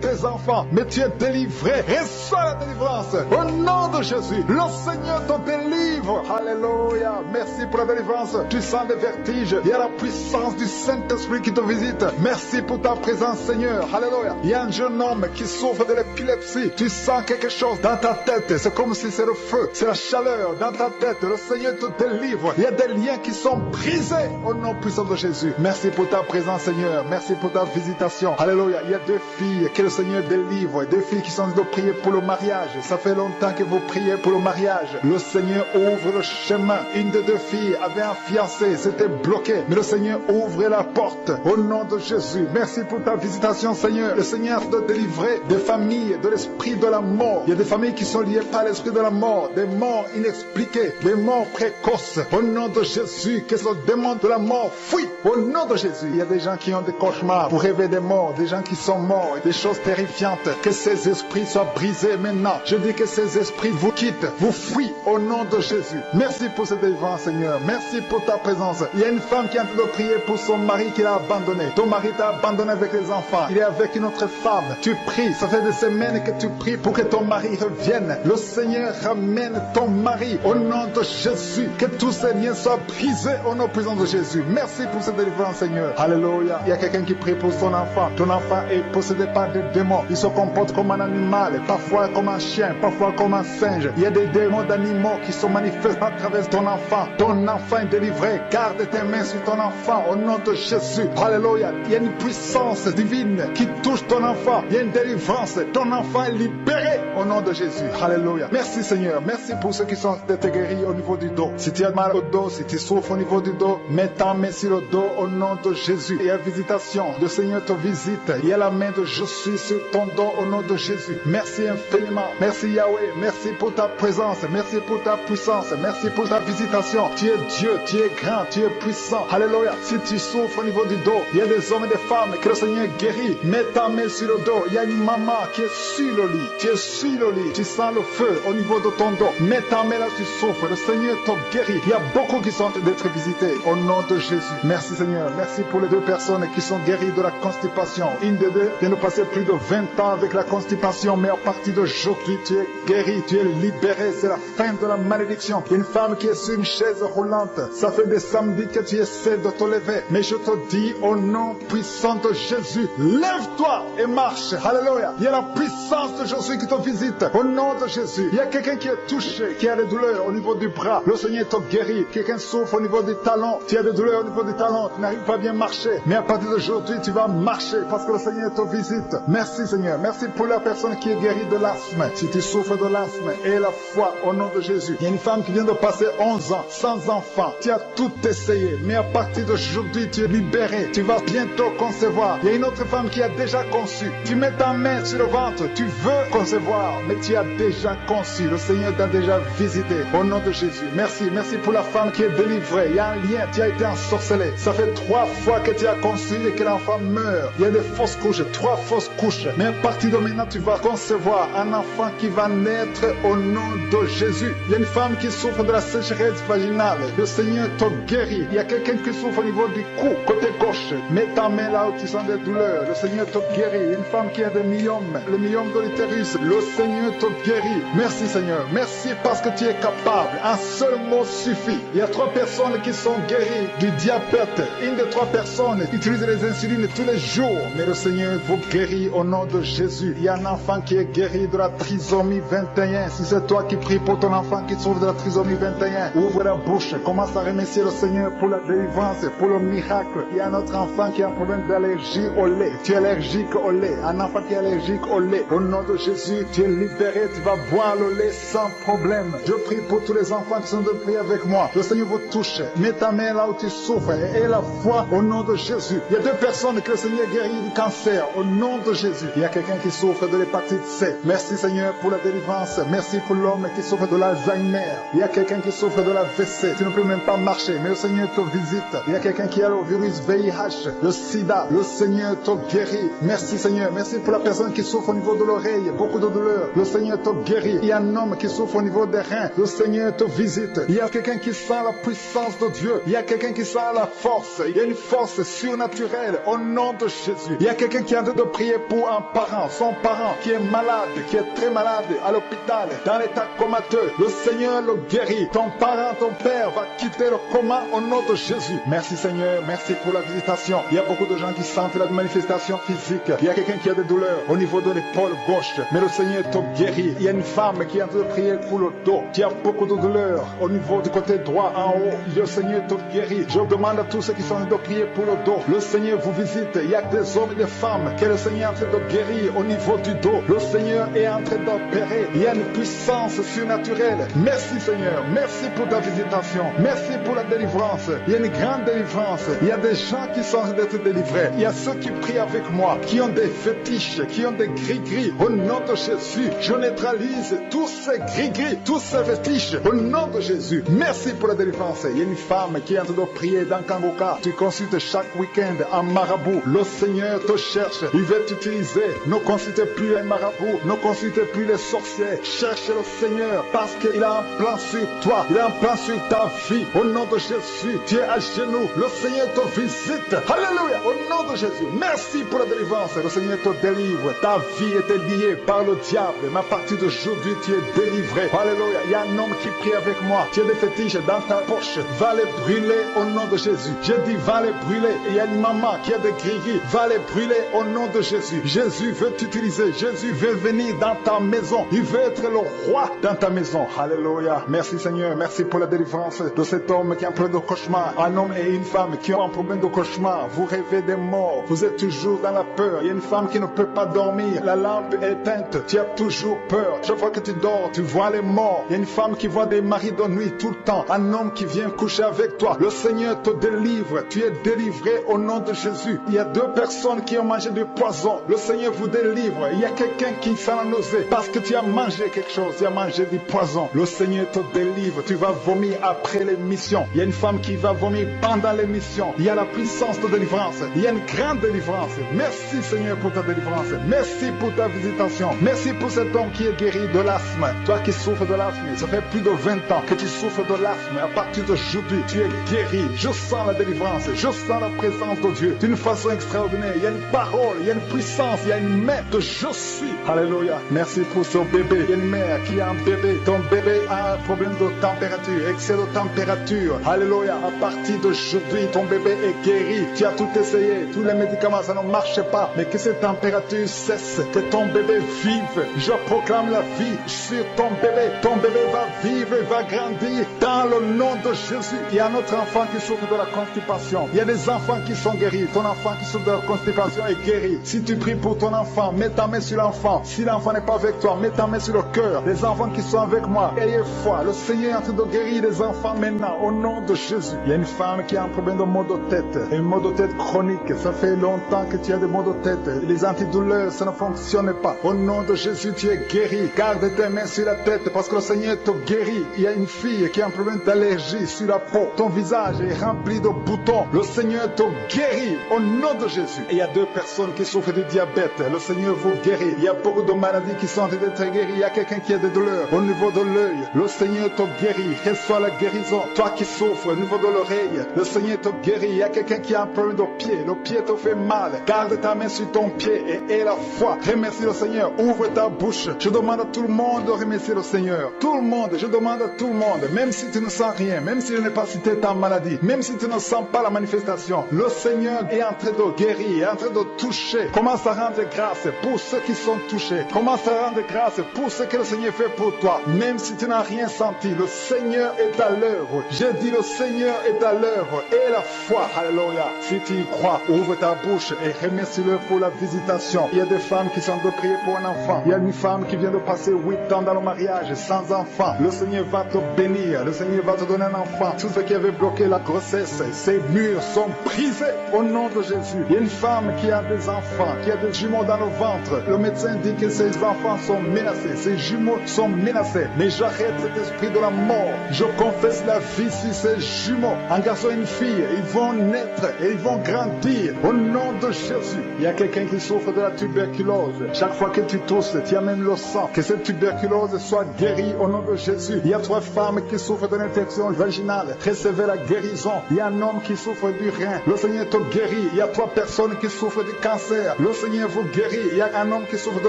tes enfants. Mais tu es délivré. Reçois la délivrance au nom de Jésus. Le Seigneur te délivre. Alléluia. Merci pour la délivrance. Tu sens des vertiges. Il y a la puissance du Saint-Esprit qui te visite. Merci pour ta présence, Seigneur. Alléluia. Il y a un jeune homme qui souffre de l'épilepsie. Tu sens quelque chose dans ta tête. C'est comme si c'est le feu. C'est la chaleur dans ta tête. Le Seigneur te délivre. Il y a des liens qui sont brisés au nom puissant de Jésus. Merci pour ta présence, Seigneur. Merci pour ta visitation. Alléluia. Il y a 2 filles que le Seigneur délivre. 2 filles qui sont de prier pour le mariage. Ça fait longtemps que vous priez pour le mariage. Le Seigneur ouvre le chemin. Une des 2 filles avait un fiancé. C'était bloqué. Mais le Seigneur ouvre la porte au nom de Jésus. Merci pour ta visitation, Seigneur. Le Seigneur te délivrer des familles de l'esprit de la mort. Il y a des familles qui sont liées par l'esprit de la mort. Des morts inexpliquées. Des morts précoces. Au nom de Jésus, que ce démon de la mort fuit. Au nom de Jésus. Il y a des gens qui ont des cauchemars pour rêver des morts. Des gens qui sont morts. Des choses terrifiantes. Que ces esprits soient brisés maintenant. Je dis que ces esprits vous quittent. Vous fuient au nom de Jésus. Merci pour cette délivrance, Seigneur. Merci pour ta présence. Il y a une femme qui est en train de prier pour son mari qui l'a abandonné. Ton mari t'a abandonné avec les enfants. Il est avec une autre femme. Tu pries. Ça fait des semaines que tu pries pour que ton mari revienne. Le Seigneur ramène ton mari au nom de Jésus. Que tous ces liens soient brisés au nom puissant de Jésus. Merci pour cette délivrance, Seigneur. Alléluia. Il y a quelqu'un qui prie pour son enfant. Ton enfant est possédé par des démons. Il se comporte comme un animal, parfois comme comme un chien, parfois comme un singe. Il y a des démons d'animaux qui sont manifestés à travers ton enfant. Ton enfant est délivré. Garde tes mains sur ton enfant au nom de Jésus. Alléluia. Il y a une puissance divine qui touche ton enfant. Il y a une délivrance. Ton enfant est libéré au nom de Jésus. Alléluia. Merci Seigneur. Merci pour ceux qui sont d'être guéris au niveau du dos. Si tu as mal au dos, si tu souffres au niveau du dos, mets ta main sur le dos au nom de Jésus. Il y a visitation. Le Seigneur te visite. Il y a la main de je suis sur ton dos au nom de Jésus. Merci infiniment. Merci Yahweh. Merci pour ta présence. Merci pour ta puissance. Merci pour ta visitation. Tu es Dieu. Tu es grand. Tu es puissant. Alléluia. Si tu souffres au niveau du dos, il y a des hommes et des femmes que le Seigneur guérit. Mets ta main sur le dos. Il y a une maman qui est sur le lit. Tu es sur le lit. Tu sens le feu au niveau de ton dos. Mets ta main là, tu souffres. Le Seigneur te guérit. Il y a beaucoup qui sont d'être visités au nom de Jésus. Merci Seigneur. Merci pour les deux personnes qui sont guéries de la constipation. Une des deux vient de passer plus de 20 ans avec la constipation, mais à partir d'aujourd'hui, tu es guéri, tu es libéré. C'est la fin de la malédiction. Une femme qui est sur une chaise roulante. Ça fait des samedis que tu essaies de te lever. Mais je te dis au nom puissant de Jésus, lève-toi et marche. Alléluia. Il y a la puissance de Jésus qui te visite. Au nom de Jésus. Il y a quelqu'un qui est touché, qui a des douleurs au niveau du bras. Le Seigneur te guérit. Quelqu'un souffre au niveau du talon. Tu as des douleurs au niveau du talon. Tu n'arrives pas à bien marcher. Mais à partir d'aujourd'hui, tu vas marcher parce que le Seigneur te visite. Merci Seigneur. Merci pour la personne qui est guérie de l'asthme. Si tu souffres de l'asthme, aie la foi au nom de Jésus. Il y a une femme qui vient de passer 11 ans sans enfant. Tu as tout essayé. Mais à partir d'aujourd'hui, tu es libéré. Tu vas bientôt concevoir. Il y a une autre femme qui a déjà conçu. Tu mets ta main sur le ventre. Tu veux concevoir, mais tu as déjà conçu. Le Seigneur t'a déjà visité au nom de Jésus. Merci. Merci pour la femme qui est délivrée. Il y a un lien. Tu as été ensorcelé. Ça fait 3 fois que tu as conçu et que l'enfant meurt. Il y a des fausses couches. 3 fausses couches. Mais à partir de maintenant, tu vas concevoir un enfant qui va naître au nom de Jésus. Il y a une femme qui souffre de la sécheresse vaginale. Le Seigneur te guérit. Il y a quelqu'un qui souffre au niveau du cou, côté gauche. Mets ta main là où tu sens des douleurs. Le Seigneur te guérit. Il y a une femme qui a des myomes. Le myome de l'utérus. Le Seigneur te guérit. Merci Seigneur. Merci parce que tu es capable. Un seul mot suffit. Il y a 3 personnes qui sont guéries du diabète. Une des 3 personnes utilise les insulines tous les jours. Mais le Seigneur vous guérit au nom de Jésus. Il y a un enfant qui est guéri de la trisomie 21. Si c'est toi qui pries pour ton enfant qui souffre de la trisomie 21, ouvre la bouche. Commence à remercier le Seigneur pour la délivrance, pour le miracle. Il y a un autre enfant qui a un problème d'allergie au lait. Tu es allergique au lait. Un enfant qui est allergique au lait. Au nom de Jésus, tu es libéré. Tu vas boire le lait sans problème. Je prie pour tous les enfants qui sont de prier avec moi. Le Seigneur vous touche. Mets ta main là où tu souffres et aie la foi au nom de Jésus. Il y a 2 personnes que le Seigneur guérit du cancer au nom de Jésus. Il y a quelqu'un qui souffre de l'hépatite C. Merci Seigneur pour la délivrance. Merci pour l'homme qui souffre de l'Alzheimer. Il y a quelqu'un qui souffre de la WC. Tu ne peux même pas marcher, mais le Seigneur te visite. Il y a quelqu'un qui a le virus VIH, le sida. Le Seigneur te guérit. Merci Seigneur. Merci pour la personne qui souffre au niveau de l'oreille. Beaucoup de douleurs. Le Seigneur te guérit. Il y a un homme qui souffre au niveau des reins. Le Seigneur te visite. Il y a quelqu'un qui sent la puissance de Dieu. Il y a quelqu'un qui sent la force. Il y a une force surnaturelle au nom de Jésus. Il y a quelqu'un qui est en train de prier pour un parent, son parent qui est malade, qui est très malade à l'hôpital, dans l'état comateux. Le Seigneur le guérit. Ton parent, ton père va quitter le coma au nom de Jésus. Merci Seigneur, merci pour la visitation. Il y a beaucoup de gens qui sentent la manifestation physique. Il y a quelqu'un qui a des douleurs au niveau de l'épaule gauche, mais le Seigneur te guérit. Il y a une femme qui est en train de prier pour le dos, qui a beaucoup de douleurs au niveau du côté droit en haut. Le Seigneur te guérit. Je demande à tous ceux qui sont en train de prier pour le dos. Le Seigneur vous visite. Il y a des hommes et des femmes que le Seigneur est en train de guérir au niveau du dos. Le Seigneur est en train d'opérer. Il y a une puissance surnaturelle. Merci Seigneur. Merci pour ta visitation. Merci pour la délivrance. Il y a une grande délivrance. Il y a des gens qui sont en train d'être délivrés. Il y a ceux qui prient avec moi, qui ont des fétiches, qui ont des gris-gris. Au nom de Jésus, je neutralise tous ces gris-gris, tous ces fétiches. Au nom de Jésus. Merci pour la délivrance. Il y a une femme qui est en train de prier dans Kangoka. Tu consultes chaque week-end un marabout. Le Seigneur te cherche. Il veut t'utiliser. Ne consultez plus un marabout. Ne consultez plus les sorciers. Cherche le Seigneur parce qu'il a un plan sur toi. Il a un plan sur ta vie. Au nom de Jésus, tu es à genoux. Le Seigneur te visite. Alléluia. Au nom de Jésus. Merci pour la délivrance. Le Seigneur te délivre. Ta vie était liée par le diable. diable. Mais à partir d'aujourd'hui, tu es délivré. Alléluia. Il y a un homme qui prie avec moi. Tu as des fétiches dans ta poche. Va les brûler au nom de Jésus. J'ai dit va les brûler. Il y a une maman qui a des gris-gris. Va les brûler au nom de Jésus. Jésus veut t'utiliser. Jésus veut venir dans ta maison. Il veut être le roi dans ta maison. Alléluia. Merci Seigneur. Merci pour la délivrance de cet homme qui a un problème de cauchemar. Un homme et une femme qui ont un problème de cauchemar. Vous rêvez des morts. Vous êtes toujours dans la peur. Il y a une femme qui ne peut pas dormir. La lampe est éteinte. Tu as toujours peur. Chaque fois que tu dors, tu vois les morts. Il y a une femme qui voit des maris de nuit tout le temps. Un homme qui vient coucher avec toi. Le Seigneur te délivre. Tu es délivré au nom de Jésus. Il y a 2 personnes qui ont mangé du poison. Le Seigneur vous délivre. Il y a quelqu'un qui s'en a nausée parce que tu as mangé quelque chose. Tu as mangé du poison. Le Seigneur te délivre. Tu vas vomir après l'émission. Il y a une femme qui va vomir pendant l'émission. Il y a la puissance de délivrance. Il y a une grande délivrance. Merci Seigneur pour ta délivrance. Merci pour ta visitation. Merci pour cet homme qui est guéri de l'asthme. Toi qui souffres de l'asthme, ça fait plus de 20 ans que tu souffres de l'asthme. À partir d'aujourd'hui, tu es guéri. Je sens la délivrance. Je sens la présence de Dieu d'une façon extraordinaire. Il y a une parole, il y a une puissance, il y a une main de je suis. Alléluia. Merci pour ce bébé. Il y a une mère qui a un bébé. Ton bébé a un problème de température, excès de température. Alléluia. À partir d'aujourd'hui, ton bébé est guéri. Tu as tout essayé. Tous les médicaments, ça ne marche pas. Mais que cette température cesse. Que ton bébé vive. Je proclame la vie sur ton bébé. Ton bébé va vivre, va grandir dans le nom de Jésus. Il y a un autre enfant qui souffre de la constipation. Il y a des enfants qui sont guéris. Ton enfant qui souffre de la constipation est guéri. Si tu pries pour ton enfant, mets ta main sur l'enfant. Si l'enfant n'est pas avec toi, mets ta main sur le cœur. Les enfants qui sont avec moi, ayez foi. Le Seigneur est en train de guérir les enfants maintenant au nom de Jésus. Il y a une femme qui a un problème de maux de tête. Un maux de tête chronique. Ça fait longtemps que tu as des maux de tête. Les antidouleurs, ça ne fonctionne pas. Au nom de Jésus, tu es guéri. Garde tes mains sur la tête parce que le Seigneur te guérit. Il y a une fille qui a un problème d'allergie sur la peau. Ton visage est rempli de boutons. Le Seigneur te guérit au nom de Jésus. Et il y a 2 personnes qui souffrent de diabète. Le Seigneur vous guérit. Il y a beaucoup de maladies qui sont en train d'être guéries. Il y a quelqu'un qui a des douleurs au niveau de l'œil. Le Seigneur te guérit. Reçois la guérison. Toi qui souffres au niveau de l'oreille, le Seigneur te guérit. Il y a quelqu'un qui a un problème de pied. Le pied te fait mal. Garde ta main sur ton pied et aie la foi. Remercie le Seigneur. Ouvre ta bouche. Je demande à tout le monde de remercier le Seigneur. Tout le monde. Je demande à tout le monde. Même si tu ne sens rien. Même si je n'ai pas cité ta maladie. Même si tu ne sens pas la manifestation. Le Seigneur est en train de guérir. Est en train de toucher. Commence à rendre grâce pour ceux qui sont touchés. Commence à rendre grâce pour ce que le Seigneur fait pour toi. Même si tu n'as rien senti. Le Seigneur est à l'œuvre. J'ai dit le Seigneur est à l'œuvre. Et la foi. Alléluia. Si tu y crois, ouvre ta bouche et remercie-le pour la visitation. Il y a des femmes qui sont de prier pour un enfant. Il y a une femme qui vient de passer 8 ans dans le mariage sans enfant. Le Seigneur va te bénir. Le Seigneur va te donner un enfant. Tout ce qui avait bloqué la grossesse, ces murs sont brisés au nom de Jésus. Il y a une femme qui a des enfants, qui a des jumeaux dans le ventre. Le médecin dit que ces enfants sont menacés. Ces jumeaux sont menacés. Mais j'arrête cet esprit de la mort. Je confesse la vie sur ces jumeaux. Un garçon et une fille, ils vont naître et ils vont grandir au nom de Jésus. Il y a quelqu'un qui souffre de la tuberculose. Chaque fois que tu tousses, tu amènes le sang. Que cette tuberculose soit guérie au nom de Jésus. Il y a 3 femmes qui souffrent de l'infection vaginale. Recevez la guérison. Il y a un homme qui souffre du rein. Le Seigneur te guérit. Il y a 3 personnes qui souffrent du cancer. Le Seigneur vous guérit. Il y a un homme qui souffre de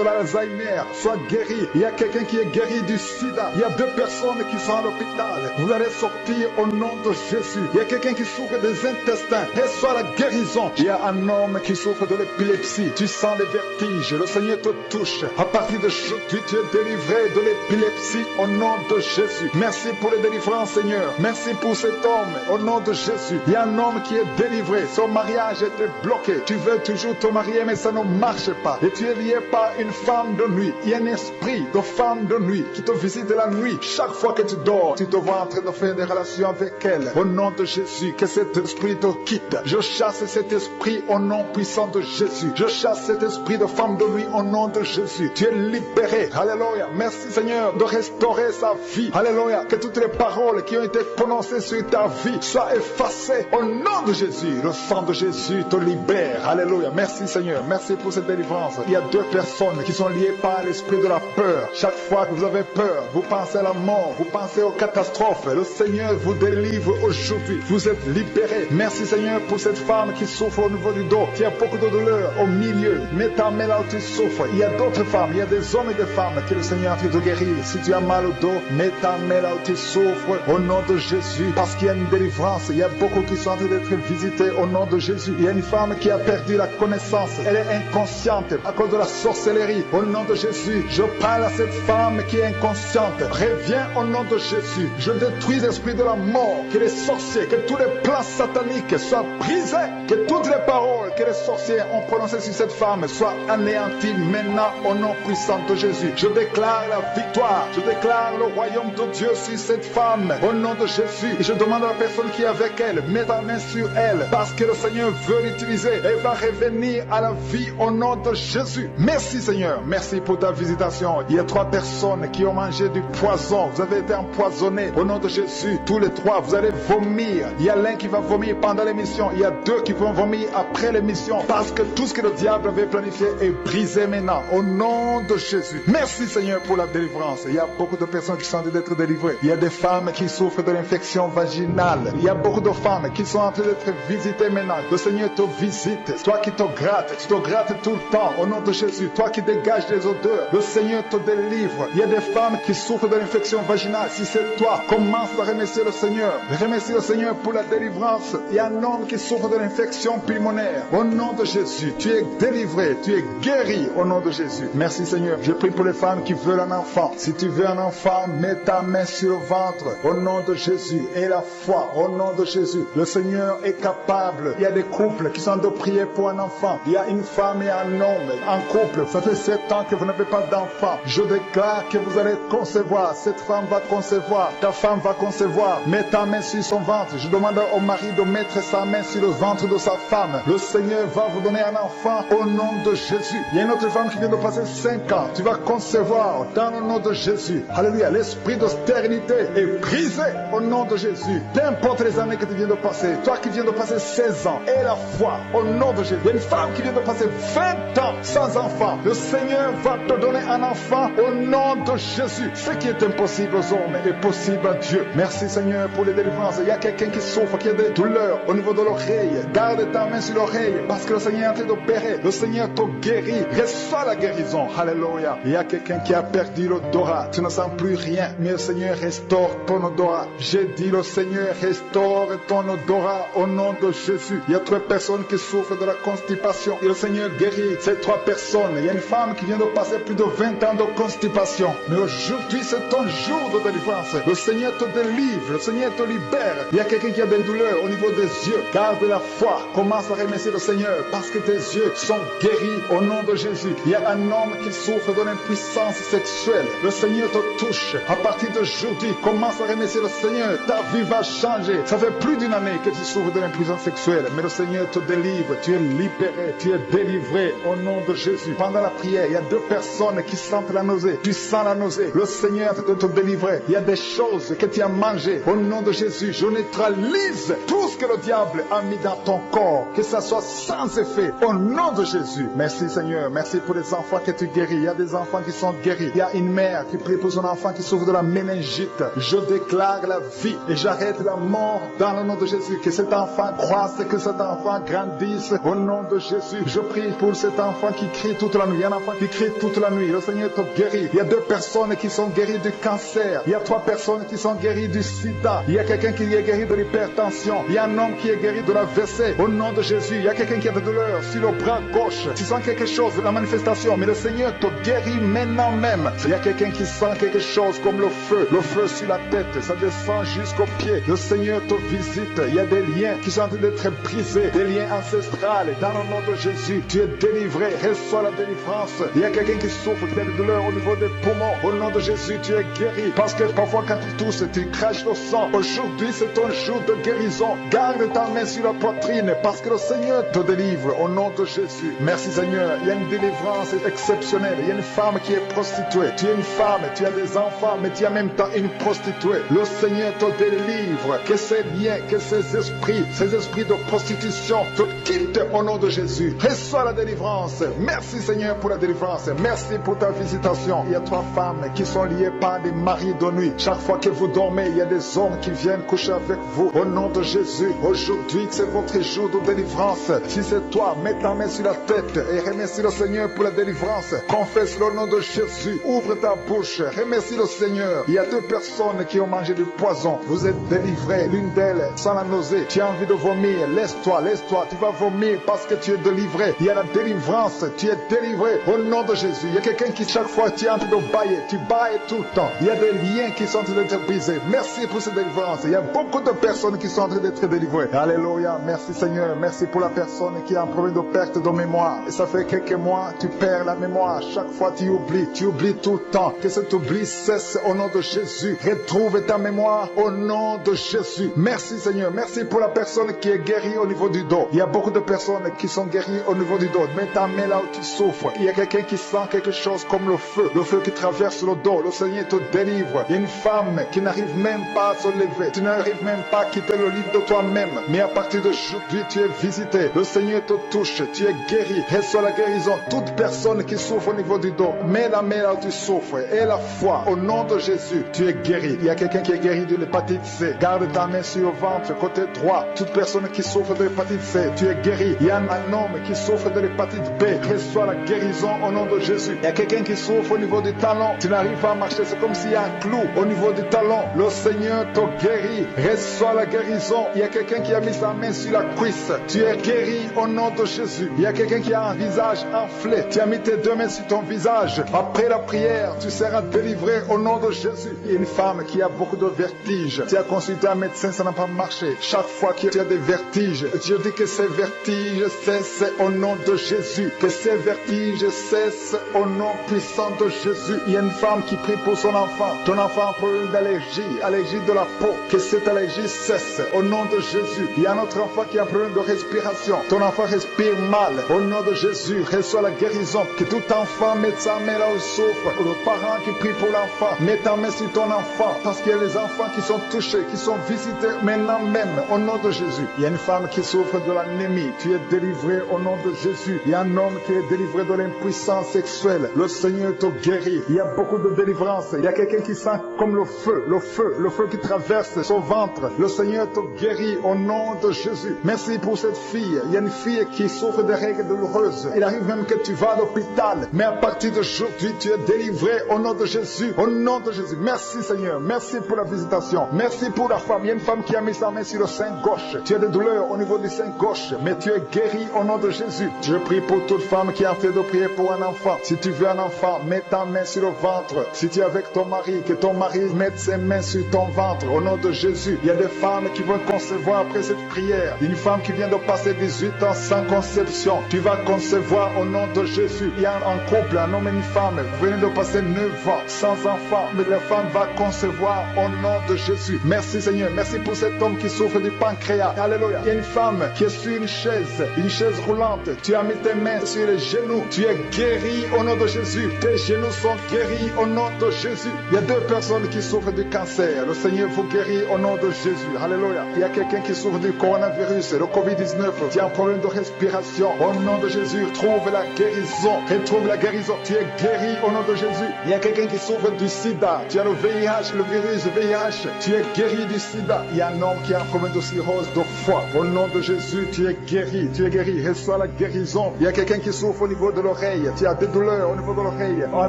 l'Alzheimer. Sois guéri. Il y a quelqu'un qui est guéri du sida. Il y a 2 personnes qui sont à l'hôpital. Vous allez sortir au nom de Jésus. Il y a quelqu'un qui souffre des intestins. Reçois la guérison. Il y a un homme qui souffre de l'épilepsie. Tu sens les vertiges. Le Seigneur te touche. À partir de aujourd'hui, tu es délivré de l'épilepsie au nom de Jésus. Merci pour les délivrances, Seigneur. Merci pour cet homme au nom de Jésus. Il y a un homme qui est délivré. Son mariage était bloqué. Tu veux toujours te marier, mais ça ne marche pas. Et tu es lié par une femme de nuit. Il y a un esprit de femme de nuit qui te visite la nuit. Chaque fois que tu dors, tu te vois en train de faire des relations avec elle. Au nom de Jésus, que cet esprit te quitte. Je chasse cet esprit au nom puissant de Jésus. Je chasse cet esprit de femme de nuit au nom de Jésus. Tu es libéré. Alléluia. Merci Seigneur de restaurer sa vie. Alléluia. Que toutes les paroles qui ont été prononcées sur ta vie soient effacées au nom de Jésus. Le sang de Jésus te libère. Alléluia. Merci Seigneur. Merci pour cette délivrance. Il y a 2 personnes qui sont liées par l'esprit de la peur. Chaque fois que vous avez peur, vous pensez à la mort, vous pensez aux catastrophes, le Seigneur vous délivre aujourd'hui. Vous êtes libérés. Merci Seigneur pour cette femme qui souffre au niveau du dos, qui a beaucoup de douleur au milieu. Mets ta main là où tu souffres. Il y a d'autres femmes, il y a des hommes et des femmes que le Seigneur a fait te guérir. Si tu as mal au dos, mets ta main là où tu souffres au nom de Jésus, parce qu'il y a une délivrance. Il y a beaucoup qui sont en train d'être visités au nom de Jésus. Il y a une femme qui a perdu la connaissance. Elle est inconsciente à cause de la sorcellerie. Au nom de Jésus, je parle à cette femme qui est inconsciente. Reviens au nom de Jésus. Je détruis l'esprit de la mort, que les sorciers, que tous les plans sataniques soient brisés, que toutes les paroles que les sorciers ont prononcées sur cette femme soient anéanties maintenant au nom puissant de Jésus. Je déclare la victoire. Je déclare le royaume de Dieu sur cette femme au nom de Jésus. Et je demande à la personne qui est avec elle, mets ta main sur elle, parce que le Seigneur veut l'utiliser. Elle va revenir à la vie au nom de Jésus. Merci Seigneur. Merci pour ta visitation. Il y a 3 personnes qui ont mangé du poison. Vous avez été empoisonnés au nom de Jésus. Tous les 3, vous allez vomir. Il y a l'un qui va vomir pendant l'émission. Il y a 2 qui vont vomir après l'émission. Parce que tout ce que le diable avait planifié est brisé maintenant au nom de Jésus. Merci Seigneur pour la délivrance. Il y a beaucoup de personnes qui sont en train d'être délivrées. Il y a des femmes qui souffrent de l'infection vaginale. Il y a beaucoup de femmes qui sont en train d'être visitées maintenant. Le Seigneur te visite. Toi qui te grattes, tu te grattes tout le temps au nom de Jésus. Toi qui dégages des odeurs, le Seigneur te délivre. Il y a des femmes qui souffrent de l'infection vaginale. Si c'est toi, commence à remercier le Seigneur. Remercie le Seigneur pour la délivrance. Il y a un homme qui souffre de l'infection pulmonaire. Au nom de Jésus, tu es délivré, tu es guéri au nom de Jésus. Merci Seigneur. Je prie pour les femmes qui veulent un enfant. Si tu veux un enfant, mets ta main sur le ventre au nom de Jésus. Et la foi au nom de Jésus. Le Seigneur est capable. Il y a des couples qui sont en train de prier pour un enfant. Il y a une femme et un homme en couple. Ça fait 7 ans que vous n'avez pas d'enfant. Je déclare que vous allez concevoir. Cette femme va concevoir. Ta femme va concevoir. Mets ta main sur son ventre. Je demande au mari de mettre sa main sur le ventre de sa femme. Le Seigneur va vous donner un enfant au nom de Jésus. Il y a une autre femme qui vient de passer 5 ans. Tu vas concevoir dans le nom de Jésus. Alléluia. L'esprit de stérilité est brisé au nom de Jésus. Peu importe les années que tu viens de passer. Toi qui viens de passer 16 ans. Et la foi au nom de Jésus. Il y a une femme qui vient de passer 20 ans sans enfant. Le Seigneur va te donner un enfant au nom de Jésus. Ce qui est impossible aux hommes est possible à Dieu. Merci Seigneur pour les délivrances. Il y a quelqu'un qui souffre, qui a des douleurs au niveau de l'oreille. Garde ta main sur l'oreille parce que le Seigneur est en train d'opérer. Le Seigneur te guérit. Reçois la guérison. Alléluia. Il y a quelqu'un qui a perdu l'odorat. Tu ne sens plus rien. Mais le Seigneur restaure ton odorat. J'ai dit le Seigneur restaure ton odorat au nom de Jésus. Il y a 3 personnes qui souffrent de la constipation. Et le Seigneur guérit ces 3 personnes. Il y a une femme qui vient de passer plus de 20 ans de constipation. Mais aujourd'hui, c'est ton jour de délivrance. Le Seigneur te délivre. Le Seigneur te libère. Il y a quelqu'un qui a des douleurs au niveau des yeux. Garde la foi. Commence à remercier le Seigneur parce que tes yeux sont guéris au nom de Jésus. Il y a un homme qui souffre de l'impuissance sexuelle. Le Seigneur te touche. À partir d'aujourd'hui, commence à remercier le Seigneur. Ta vie va changer. Ça fait plus d'une année que tu souffres de l'impuissance sexuelle. Mais le Seigneur te délivre. Tu es libéré. Tu es délivré au nom de Jésus. Pendant la prière, il y a 2 personnes qui sentent la nausée. Tu sens la nausée. Le Seigneur te délivrer. Il y a des choses que tu as mangées. Au nom de Jésus, je neutralise tout ce que le diable a mis dans ton corps. Que ça soit sans effet. Au nom de Jésus. Merci Seigneur. Merci pour les enfants que tu guéris. Il y a des enfants qui sont guéris. Il y a une mère qui prie pour son enfant qui souffre de la méningite. Je déclare la vie et j'arrête la mort dans le nom de Jésus. Que cet enfant croisse, que cet enfant grandisse. Au nom de Jésus, je prie pour cet enfant qui crie toute la nuit. Il y a un enfant qui crie toute la nuit. Le Seigneur te guérit. Il y a 2 personnes qui sont guéries du cancer. Il y a 3 personnes qui sont guéries du sida. Il y a quelqu'un qui est guéri de l'hypertension. Il y a un homme qui est guéri de l'AVC. Au nom de Jésus, il y a quelqu'un qui a de douleur sur le bras gauche. Tu sens quelque chose, la manifestation, mais le Seigneur te guérit maintenant même. Il y a quelqu'un qui sent quelque chose comme le feu sur la tête, ça descend jusqu'aux pieds. Le Seigneur te visite. Il y a des liens qui sont en train d'être brisés, des liens ancestrales. Dans le nom de Jésus, tu es délivré. Reçois la délivrance. Il y a quelqu'un qui souffre, qui a des douleurs au niveau des poumons. Au nom de Jésus, tu es guéri. Parce que parfois quand tu tousses, tu craches le sang. Aujourd'hui, c'est ton jour de guérison. Garde ta main sur la poitrine parce que le Seigneur te délivre. Au nom de Jésus. Merci Seigneur. Il y a une délivrance exceptionnelle. Il y a une femme qui est prostituée. Tu es une femme, tu as des enfants, mais tu es en même temps une prostituée. Le Seigneur te délivre. Que ces liens, que ces esprits de prostitution te quittent au nom de Jésus. Reçois la délivrance. Merci Seigneur pour la délivrance. Merci pour ta visitation. situation. Il y a 3 femmes qui sont liées par des maris de nuit. Chaque fois que vous dormez, il y a des hommes qui viennent coucher avec vous. Au nom de Jésus, aujourd'hui, c'est votre jour de délivrance. Si c'est toi, mets ta main sur la tête et remercie le Seigneur pour la délivrance. Confesse le nom de Jésus. Ouvre ta bouche. Remercie le Seigneur. Il y a 2 personnes qui ont mangé du poison. Vous êtes délivrés. L'une d'elles, sans la nausée. Tu as envie de vomir. Laisse-toi. Tu vas vomir parce que tu es délivré. Il y a la délivrance. Tu es délivré. Au nom de Jésus. Il y a quelqu'un qui, chaque fois, tu es en train de bailler. Tu bailles tout le temps. Il y a des liens qui sont en train d'être brisés. Merci pour cette délivrance. Il y a beaucoup de personnes qui sont en train d'être délivrées. Alléluia. Merci Seigneur. Merci pour la personne qui a un problème de perte de mémoire. Et ça fait quelques mois, tu perds la mémoire. Chaque fois, tu oublies tout le temps. Que cet oubli cesse au nom de Jésus. Retrouve ta mémoire au nom de Jésus. Merci Seigneur. Merci pour la personne qui est guérie au niveau du dos. Il y a beaucoup de personnes qui sont guéries au niveau du dos. Mets ta main là où tu souffres. Il y a quelqu'un qui sent quelque chose comme le feu qui traverse le dos. Le Seigneur te délivre. Il y a une femme qui n'arrive même pas à se lever. Tu n'arrives même pas à quitter le lit de toi-même. Mais à partir d'aujourd'hui, tu es visité. Le Seigneur te touche. Tu es guéri. Reçois la guérison. Toute personne qui souffre au niveau du dos, mets la main là où tu souffres. Et la foi, au nom de Jésus, tu es guéri. Il y a quelqu'un qui est guéri de l'hépatite C. Garde ta main sur le ventre, côté droit. Toute personne qui souffre de l'hépatite C, tu es guéri. Il y a un homme qui souffre de l'hépatite B. Reçois la guérison au nom de Jésus. Il y a quelqu'un qui souffre au niveau du talon. Tu n'arrives pas à marcher. C'est comme s'il y a un clou au niveau du talon. Le Seigneur te guérit. Reçois la guérison. Il y a quelqu'un qui a mis sa main sur la cuisse. Tu es guéri au nom de Jésus. Il y a quelqu'un qui a un visage enflé. Tu as mis tes 2 mains sur ton visage. Après la prière, tu seras délivré au nom de Jésus. Il y a une femme qui a beaucoup de vertiges. Tu as consulté un médecin, ça n'a pas marché. Chaque fois que tu as des vertiges, je dis que ces vertiges cessent au nom de Jésus. Que ces vertiges cessent au nom puissant de Jésus. Il y a une femme qui prie pour son enfant. Ton enfant a un problème allergie de la peau. Que cette allergie cesse au nom de Jésus. Il y a un autre enfant qui a un problème de respiration. Ton enfant respire mal. Au nom de Jésus, reçois la guérison. Que tout enfant mette sa main là où il souffre. Le parent qui prie pour l'enfant, mets ta main sur ton enfant. Parce qu'il y a des enfants qui sont touchés, qui sont visités maintenant même. Au nom de Jésus. Il y a une femme qui souffre de l'anémie. Tu es délivré au nom de Jésus. Il y a un homme qui est délivré de l'impuissance sexuelle. Le Seigneur te guérit. Il y a beaucoup de délivrance. Il y a quelqu'un qui sent comme le feu qui traverse son ventre. Le Seigneur te guérit au nom de Jésus. Merci pour cette fille. Il y a une fille qui souffre de règles douloureuses. Il arrive même que tu vas à l'hôpital. Mais à partir d'aujourd'hui, tu es délivré au nom de Jésus. Au nom de Jésus. Merci Seigneur. Merci pour la visitation. Merci pour la femme. Il y a une femme qui a mis sa main sur le sein gauche. Tu as des douleurs au niveau du sein gauche. Mais tu es guéri au nom de Jésus. Je prie pour toute femme qui a fait de prier pour un enfant. Si tu veux un enfant, mets ta main sur le ventre. Si tu es avec ton mari, que ton mari mette ses mains sur ton ventre. Au nom de Jésus. Il y a des femmes qui vont concevoir après cette prière. Une femme qui vient de passer 18 ans sans conception. Tu vas concevoir au nom de Jésus. Il y a un couple, un homme et une femme. Vous venez de passer 9 ans sans enfant. Mais la femme va concevoir au nom de Jésus. Merci Seigneur. Merci pour cet homme qui souffre du pancréas. Alléluia. Il y a une femme qui est sur une chaise roulante. Tu as mis tes mains sur les genoux. Tu es guéri au nom de Jésus. Tes genoux sont guéris au nom de Jésus. Il y a 2 personnes qui souffrent du cancer. Le Seigneur vous guérit au nom de Jésus. Alléluia. Il y a quelqu'un qui souffre du coronavirus, le Covid-19. Tu as un problème de respiration. Au nom de Jésus, trouve la guérison. Retrouve la guérison. Tu es guéri au nom de Jésus. Il y a quelqu'un qui souffre du sida. Tu as le VIH, le virus VIH. Tu es guéri du sida. Il y a un homme qui a un problème de cirrhose de foie. Au nom de Jésus, tu es guéri. Tu es guéri. Reçois la guérison. Il y a quelqu'un qui souffre au niveau de l'oreille. Tu as des douleurs au niveau de l'oreille. À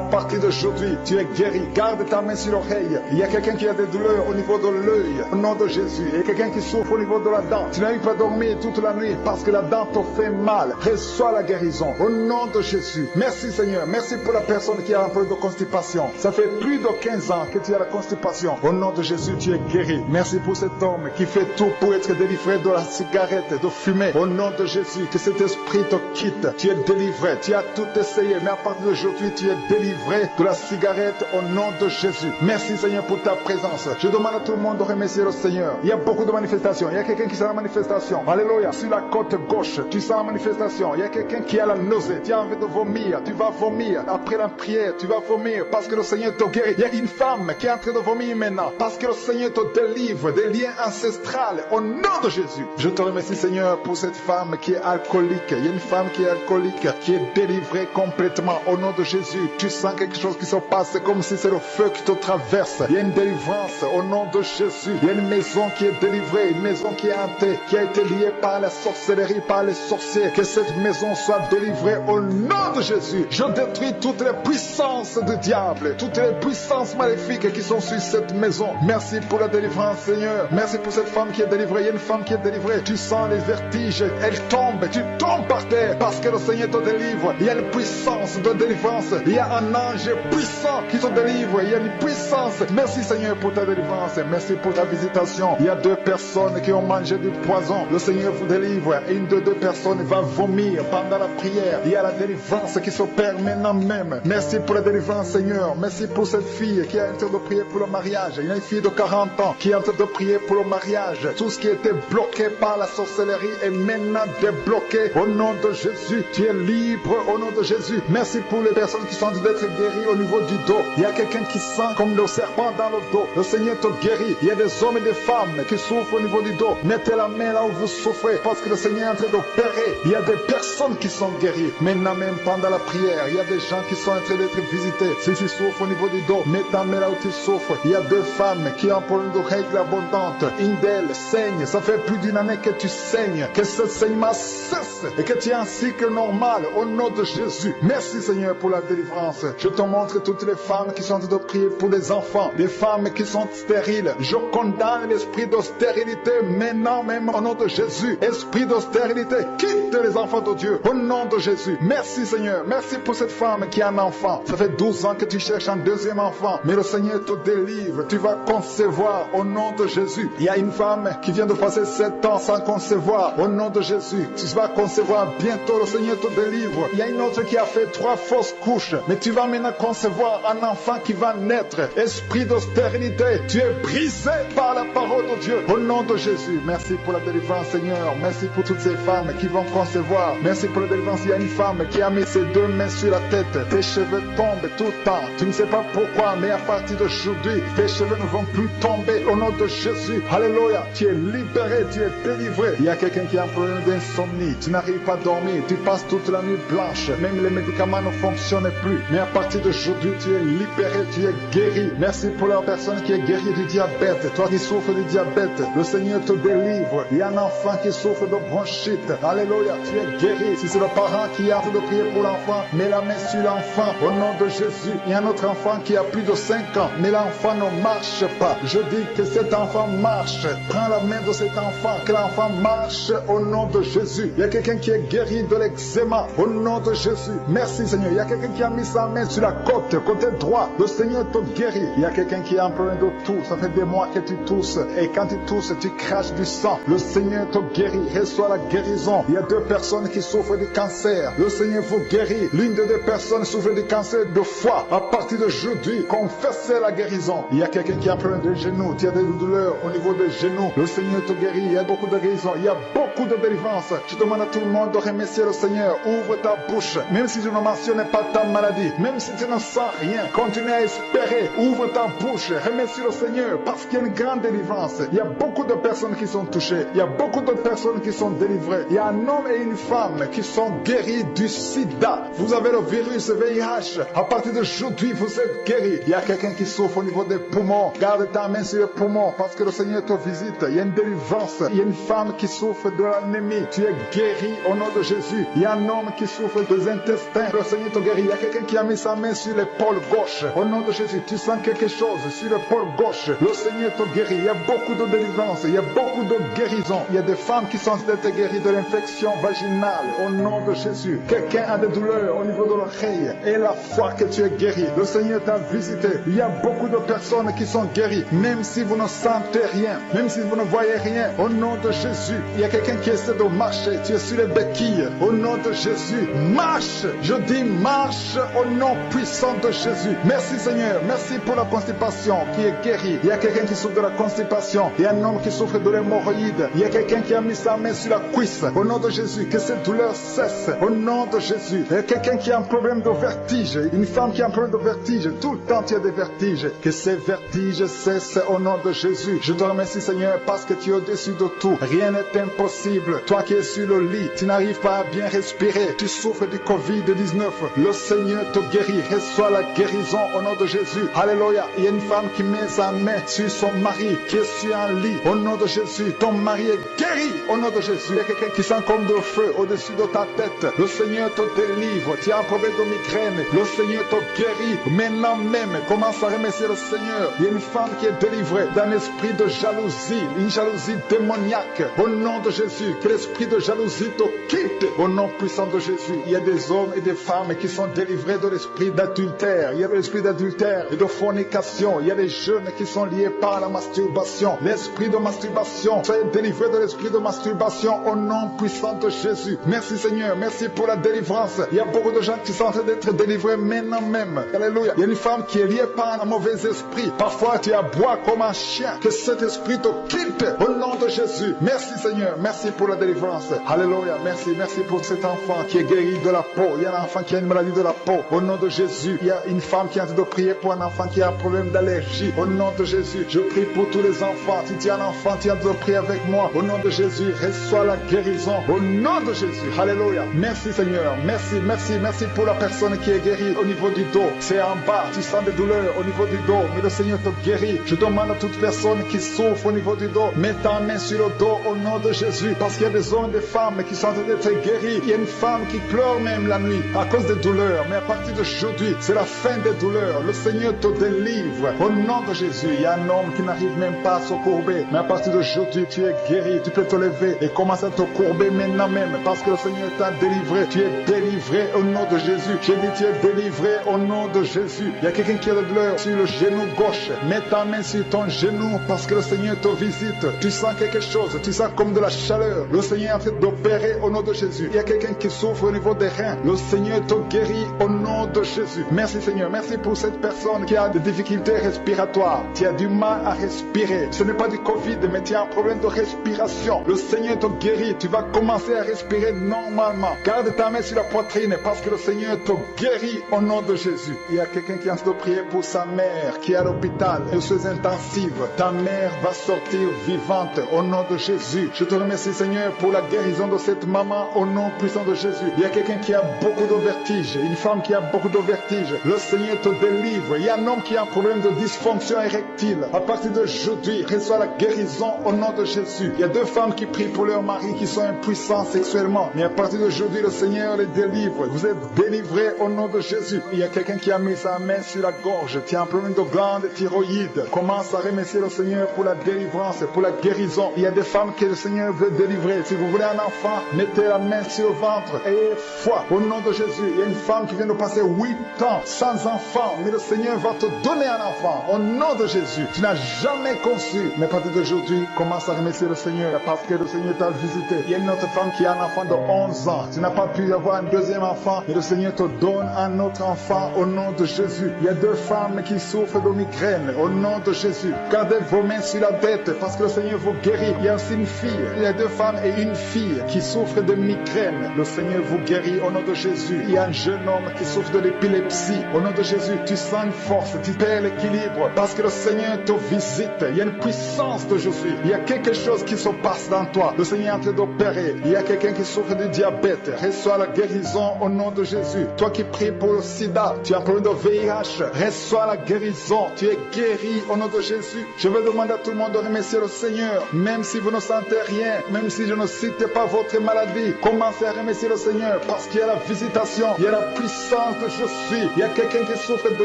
partir d'aujourd'hui, tu es guéri. Garde ta main sur l'oreille. Il y a quelqu'un qui a des douleurs au niveau de l'œil. Au nom de Jésus. Il y a quelqu'un qui souffre au niveau de la dent. Tu n'arrives pas à dormir toute la nuit parce que la dent te fait mal. Reçois la guérison. Au nom de Jésus. Merci Seigneur. Merci pour la personne qui a un problème de constipation. Ça fait plus de 15 ans que tu as la constipation. Au nom de Jésus, tu es guéri. Merci pour cet homme qui fait tout pour être délivré de la cigarette, de fumer. Au nom de Jésus, que cet esprit te quitte. Tu es délivré. Tu as tout essayé. Mais à partir d'aujourd'hui, tu es délivré de la cigarette au nom de Jésus. Merci Seigneur pour ta présence. Je demande à tout le monde de remercier le Seigneur. Il y a beaucoup de manifestations. Il y a quelqu'un qui sent la manifestation. Alléluia. Sur la côte gauche, tu sens la manifestation. Il y a quelqu'un qui a la nausée. Tu as envie de vomir. Tu vas vomir. Après la prière, tu vas vomir parce que le Seigneur te guérit. Il y a une femme qui est en train de vomir maintenant parce que le Seigneur te délivre des liens ancestrales au nom de Jésus. Je te remercie Seigneur pour cette femme qui est alcoolique. Il y a une femme qui est alcoolique, qui est délivrée complètement au nom de Jésus. Tu tu sens quelque chose qui se passe, c'est comme si c'est le feu qui te traverse. Il y a une délivrance au nom de Jésus. Il y a une maison qui est délivrée, une maison qui est hantée, qui a été liée par la sorcellerie, par les sorciers. Que cette maison soit délivrée au nom de Jésus. Je détruis toutes les puissances du diable, toutes les puissances maléfiques qui sont sur cette maison. Merci pour la délivrance, Seigneur. Merci pour cette femme qui est délivrée. Il y a une femme qui est délivrée. Tu sens les vertiges, elle tombe, tu tombes par terre parce que le Seigneur te délivre. Il y a une puissance de délivrance. Il y a un ange puissant qui te délivre. Il y a une puissance. Merci, Seigneur, pour ta délivrance. Merci pour ta visitation. Il y a 2 personnes qui ont mangé du poison. Le Seigneur vous délivre. Une de 2 personnes va vomir pendant la prière. Il y a la délivrance qui s'opère maintenant même. Merci pour la délivrance, Seigneur. Merci pour cette fille qui est en train de prier pour le mariage. Il y a une fille de 40 ans qui est en train de prier pour le mariage. Tout ce qui était bloqué par la sorcellerie est maintenant débloqué. Au nom de Jésus, tu es libre au nom de Jésus. Merci pour les personnes qui sont en train d'être guéries au niveau du dos. Il y a quelqu'un qui sent comme le serpent dans le dos. Le Seigneur te guérit. Il y a des hommes et des femmes qui souffrent au niveau du dos. Mettez la main là où vous souffrez parce que le Seigneur est en train d'opérer. Il y a des personnes qui sont guéries. Maintenant même pendant la prière, il y a des gens qui sont en train d'être visités. Si tu souffres au niveau du dos, mets ta main là où tu souffres. Il y a 2 femmes qui ont un problème de règles abondantes. Une d'elles saigne. Ça fait plus d'1 année que tu saignes. Que ce saignement cesse et que tu aies un cycle normal au nom de Jésus. Merci, Seigneur, pour la délivrance. Je te montre toutes les femmes qui sont en train de prier pour des enfants, des femmes qui sont stériles. Je condamne l'esprit de stérilité maintenant même au nom de Jésus. Esprit de stérilité, quitte les enfants de Dieu au nom de Jésus. Merci, Seigneur. Merci pour cette femme qui a un enfant. Ça fait 12 ans que tu cherches un 2e enfant, mais le Seigneur te délivre. Tu vas concevoir au nom de Jésus. Il y a une femme qui vient de passer 7 ans sans concevoir au nom de Jésus. Tu vas concevoir bientôt, le Seigneur te délivre. Il y a une autre qui a fait 3 fausses couches, mais tu vas maintenant concevoir un enfant qui va naître. Esprit de stérilité, tu es brisé par la parole de Dieu au nom de Jésus. Merci pour la délivrance, Seigneur. Merci pour toutes ces femmes qui vont concevoir. Merci pour la délivrance. Il y a une femme qui a mis ses 2 mains sur la tête. Tes cheveux tombent tout le temps. Tu ne sais pas pourquoi, mais à partir d'aujourd'hui, tes cheveux ne vont plus tomber au nom de Jésus. Alléluia. Tu es libéré, tu es délivré. Il y a quelqu'un qui a un problème d'insomnie. Tu n'arrives pas à dormir. Tu passes toute la nuit blanche. Même les médicaments ne fonctionnent plus. Mais à partir d'aujourd'hui, tu es libéré, tu es guéri. Merci pour la personne qui est guérie du diabète. Toi qui souffres du diabète, le Seigneur te délivre. Il y a un enfant qui souffre de bronchite. Alléluia, tu es guéri. Si c'est le parent qui est en train de prier pour l'enfant, mets la main sur l'enfant au nom de Jésus. Il y a un autre enfant qui a plus de 5 ans, mais l'enfant ne marche pas. Je dis que cet enfant marche. Prends la main de cet enfant, que l'enfant marche au nom de Jésus. Il y a quelqu'un qui est guéri de l'eczéma au nom de Jésus. Merci, Seigneur. Il y a quelqu'un qui a mis sa main sur la côté droit. Le Seigneur te guérit. Il y a quelqu'un qui a un problème de toux. Ça fait des mois que tu tousses. Et quand tu tousses, tu craches du sang. Le Seigneur te guérit. Reçois la guérison. Il y a 2 personnes qui souffrent du cancer. Le Seigneur vous guérit. L'une des 2 personnes souffre du cancer de foie. À partir d'aujourd'hui, confessez la guérison. Il y a quelqu'un qui a un problème de genoux. Tu as des douleurs au niveau des genoux. Le Seigneur te guérit. Il y a beaucoup de guérison. Il y a beaucoup de délivrance. Je demande à tout le monde de remercier le Seigneur. Ouvre ta bouche. Même si je ne mentionne pas ta maladie, même si tu ne sens rien, continue à espérer. Ouvre ta bouche. Remercie le Seigneur parce qu'il y a une grande délivrance. Il y a beaucoup de personnes qui sont touchées. Il y a beaucoup de personnes qui sont délivrées. Il y a un homme et une femme qui sont guéris du sida. Vous avez le virus VIH. À partir d'aujourd'hui, vous êtes guéris. Il y a quelqu'un qui souffre au niveau des poumons. Garde ta main sur les poumons parce que le Seigneur te visite. Il y a une délivrance. Il y a une femme qui souffre de l'anémie. Tu es guéri au nom de Jésus. Il y a un homme qui souffre des intestins. Le Seigneur te guérit. Il y a quelqu'un qui a mis sa main sur l'épaule gauche. Au nom de Jésus, tu sens quelque chose sur l'épaule gauche. Le Seigneur te guérit. Il y a beaucoup de délivrance. Il y a beaucoup de guérison. Il y a des femmes qui sont d'être guéries de l'infection vaginale. Au nom de Jésus. Quelqu'un a des douleurs au niveau de l'oreille. Et la foi que tu es guéri. Le Seigneur t'a visité. Il y a beaucoup de personnes qui sont guéries. Même si vous ne sentez rien. Même si vous ne voyez rien. Au nom de Jésus. Il y a quelqu'un qui essaie de marcher. Tu es sur les béquilles. Au nom de Jésus. Marche. Je dis marche au nom puissant de Jésus. Merci Seigneur. Merci pour la constipation qui est guérie. Il y a quelqu'un qui souffre de la constipation. Il y a un homme qui souffre de l'hémorroïde. Il y a quelqu'un qui a mis sa main sur la cuisse. Au nom de Jésus. Que cette douleur cesse. Au nom de Jésus. Il y a quelqu'un qui a un problème de vertige. Une femme qui a un problème de vertige. Tout le temps tu as des vertiges. Que ces vertiges cessent au nom de Jésus. Je te remercie Seigneur parce que tu es au-dessus de tout. Rien n'est impossible. Toi qui es sur le lit, tu n'arrives pas à bien respirer. Tu souffres du Covid-19. Le Seigneur te te guérit. Reçois la guérison au nom de Jésus. Alléluia. Il y a une femme qui met sa main sur son mari qui est sur un lit. Au nom de Jésus, ton mari est guéri. Au nom de Jésus. Il y a quelqu'un qui sent comme de feu au-dessus de ta tête. Le Seigneur te délivre. Tu as un problème de migraine. Le Seigneur te guérit. Maintenant même, commence à remercier le Seigneur. Il y a une femme qui est délivrée d'un esprit de jalousie, une jalousie démoniaque. Au nom de Jésus, que l'esprit de jalousie te quitte. Au nom puissant de Jésus, il y a des hommes et des femmes qui sont délivrés de l'esprit d'adultère. Il y a de l'esprit d'adultère et de fornication. Il y a des jeunes qui sont liés par la masturbation. L'esprit de masturbation, soyez délivrés de l'esprit de masturbation au nom puissant de Jésus. Merci Seigneur, merci pour la délivrance. Il y a beaucoup de gens qui sont en train d'être délivrés maintenant même. Alléluia. Il y a une femme qui est liée par un mauvais esprit. Parfois tu aboies comme un chien. Que cet esprit te quitte au nom de Jésus. Merci Seigneur, merci pour la délivrance. Alléluia, merci pour cet enfant qui est guéri de la peau. Il y a un enfant qui a une maladie de la peau. Au nom de Jésus, il y a une femme qui est en train de prier pour un enfant qui a un problème d'allergie. Au nom de Jésus, je prie pour tous les enfants. Si tu as un enfant, tu es en train de prier avec moi. Au nom de Jésus, reçois la guérison. Au nom de Jésus, alléluia. Merci Seigneur, merci pour la personne qui est guérie au niveau du dos. C'est en bas, tu sens des douleurs au niveau du dos, mais le Seigneur te guérit. Je demande à toute personne qui souffre au niveau du dos, mets ta main sur le dos au nom de Jésus, parce qu'il y a des hommes et des femmes qui sont en train d'être guéris. Il y a une femme qui pleure même la nuit à cause des douleurs, mais à partir d'aujourd'hui, c'est la fin des douleurs. Le Seigneur te délivre au nom de Jésus. Il y a un homme qui n'arrive même pas à se courber, mais à partir d'aujourd'hui, tu es guéri. Tu peux te lever et commencer à te courber maintenant même, parce que le Seigneur t'a délivré. Tu es délivré au nom de Jésus. J'ai dit tu es délivré au nom de Jésus. Il y a quelqu'un qui a de douleur sur le genou gauche. Mets ta main sur ton genou parce que le Seigneur te visite. Tu sens quelque chose, tu sens comme de la chaleur. Le Seigneur est en train d'opérer au nom de Jésus. Il y a quelqu'un qui souffre au niveau des reins. Le Seigneur te guérit au nom de Jésus. Merci Seigneur, merci pour cette personne qui a des difficultés respiratoires. Tu as du mal à respirer. Ce n'est pas du Covid, mais tu as un problème de respiration. Le Seigneur te guérit. Tu vas commencer à respirer normalement. Garde ta main sur la poitrine parce que le Seigneur te guérit au nom de Jésus. Il y a quelqu'un qui est en train de prier pour sa mère qui est à l'hôpital, aux soins intensives. Ta mère va sortir vivante au nom de Jésus. Je te remercie Seigneur pour la guérison de cette maman au nom puissant de Jésus. Il y a quelqu'un qui a beaucoup de vertige, une femme qui a beaucoup de vertige. Le Seigneur te délivre. Il y a un homme qui a un problème de dysfonction érectile. À partir d'aujourd'hui, reçois la guérison au nom de Jésus. Il y a deux femmes qui prient pour leur mari qui sont impuissants sexuellement. Mais à partir d'aujourd'hui, le Seigneur les délivre. Vous êtes délivrés au nom de Jésus. Il y a quelqu'un qui a mis sa main sur la gorge. Tu as un problème de glande thyroïde. Commence à remercier le Seigneur pour la délivrance, pour la guérison. Il y a des femmes que le Seigneur veut délivrer. Si vous voulez un enfant, mettez la main sur le ventre et foi au nom de Jésus. Il y a une femme qui vient de passer 8 ans sans enfant, mais le Seigneur va te donner un enfant au nom de Jésus. Tu n'as jamais conçu, mais à partir d'aujourd'hui, commence à remercier le Seigneur parce que le Seigneur t'a visité. Il y a une autre femme qui a un enfant de 11 ans. Tu n'as pas pu avoir un deuxième enfant, mais le Seigneur te donne un autre enfant au nom de Jésus. Il y a deux femmes qui souffrent de migraine au nom de Jésus. Gardez vos mains sur la tête parce que le Seigneur vous guérit. Il y a aussi une fille. Il y a deux femmes et une fille qui souffrent de migraine. Le Seigneur vous guérit au nom de Jésus. Il y a un jeune homme qui souffre de l'épilepsie. Au nom de Jésus, tu sens une force, tu perds l'équilibre parce que le Seigneur te visite. Il y a une puissance de Jésus. Il y a quelque chose qui se passe dans toi. Le Seigneur est en train d'opérer. Il y a quelqu'un qui souffre de diabète. Reçois la guérison au nom de Jésus. Toi qui pries pour le sida, tu as un problème de VIH. Reçois la guérison. Tu es guéri au nom de Jésus. Je vais demander à tout le monde de remercier le Seigneur. Même si vous ne sentez rien, même si je ne cite pas votre maladie, commencez à remercier le Seigneur parce qu'il y a la visitation, il y a la puissance de je suis. Il y a quelqu'un qui souffre de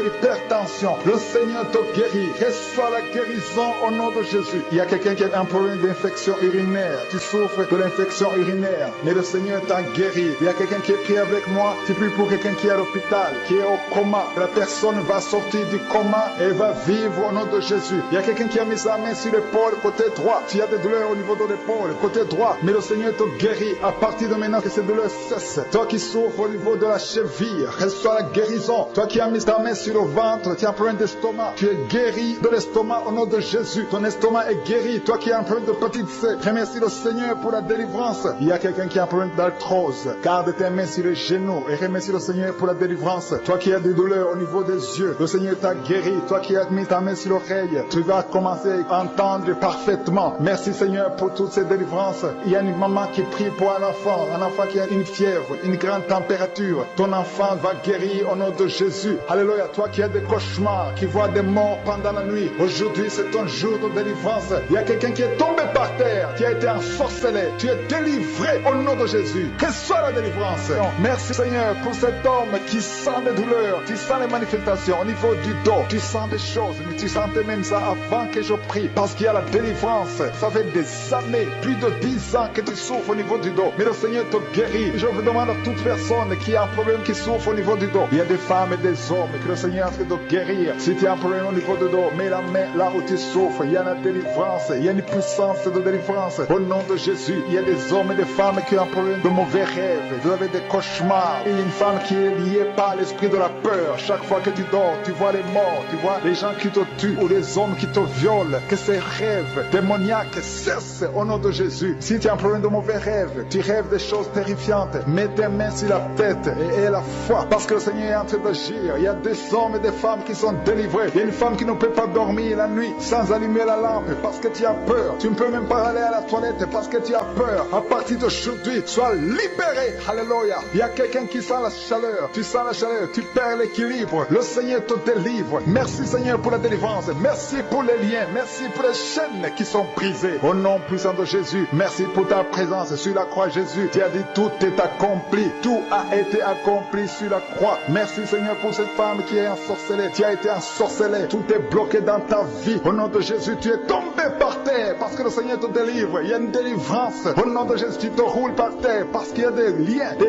l'hypertension. Le Seigneur te guérit. Reçois la guérison au nom de Jésus. Il y a quelqu'un qui a un problème d'infection urinaire. Tu souffres de l'infection urinaire, mais le Seigneur t'a guéri. Il y a quelqu'un qui est prié avec moi. Tu pries pour quelqu'un qui est à l'hôpital, qui est au coma. La personne va sortir du coma et va vivre au nom de Jésus. Il y a quelqu'un qui a mis sa main sur l'épaule côté droit. Tu as des douleurs au niveau de l'épaule côté droit, mais le Seigneur te guérit. À partir de maintenant que ces douleurs cessent. Toi qui souffres au niveau de la cheville, reçois la guérison. Toi qui as mis ta main sur le ventre, tu as un problème d'estomac, tu es guéri de l'estomac au nom de Jésus. Ton estomac est guéri. Toi qui as un problème de petite C, remercie le Seigneur pour la délivrance. Il y a quelqu'un qui a un problème d'arthrose. Garde tes mains sur les genoux et remercie le Seigneur pour la délivrance. Toi qui as des douleurs au niveau des yeux, le Seigneur t'a guéri. Toi qui as mis ta main sur l'oreille, tu vas commencer à entendre parfaitement. Merci Seigneur pour toutes ces délivrances. Il y a une maman qui prie pour un enfant qui a une fièvre, une grande température. Ton enfant va sois guéri au nom de Jésus. Alléluia. Toi qui as des cauchemars, qui vois des morts pendant la nuit, aujourd'hui c'est ton jour de délivrance. Il y a quelqu'un qui est tombé par terre, qui a été ensorcelé. Tu es délivré au nom de Jésus. Que soit la délivrance. Merci Seigneur pour cet homme qui sent les douleurs, qui sent les manifestations au niveau du dos. Tu sens des choses, mais tu sentais même ça avant que je prie. Parce qu'il y a la délivrance. Ça fait des années, plus de 10 ans que tu souffres au niveau du dos. Mais le Seigneur te guérit. Je vous demande à toute personne qui a un problème qui souffre au niveau du dos. Il y a des femmes et des hommes que le Seigneur est en train de guérir. Si tu as un problème au niveau du dos, mets la main là où tu souffres. Il y a la délivrance. Il y a une puissance de délivrance. Au nom de Jésus, il y a des hommes et des femmes qui ont un problème de mauvais rêves. Vous avez des cauchemars. Il y a une femme qui est liée par l'esprit de la peur. Chaque fois que tu dors, tu vois les morts, tu vois les gens qui te tuent ou les hommes qui te violent. Que ces rêves démoniaques cessent au nom de Jésus. Si tu as un problème de mauvais rêves, tu rêves des choses terrifiantes, mets tes mains sur la tête et aie la foi. Parce que le Seigneur est en train d'agir. Il y a des hommes et des femmes qui sont délivrés. Il y a une femme qui ne peut pas dormir la nuit sans allumer la lampe parce que tu as peur. Tu ne peux même pas aller à la toilette parce que tu as peur. À partir d'aujourd'hui, sois libéré. Alléluia. Il y a quelqu'un qui sent la chaleur. Tu sens la chaleur, tu perds l'équilibre. Le Seigneur te délivre. Merci Seigneur pour la délivrance. Merci pour les liens. Merci pour les chaînes qui sont brisées. Au nom puissant de Jésus, merci pour ta présence sur la croix. Jésus, tu as dit tout est accompli. Tout a été accompli sur la croix. Merci Seigneur pour cette femme qui est ensorcelée. Tu as été ensorcelée. Tout est bloqué dans ta vie. Au nom de Jésus, tu es tombé par terre parce que le Seigneur te délivre. Il y a une délivrance. Au nom de Jésus, tu te roules par terre parce qu'il y a des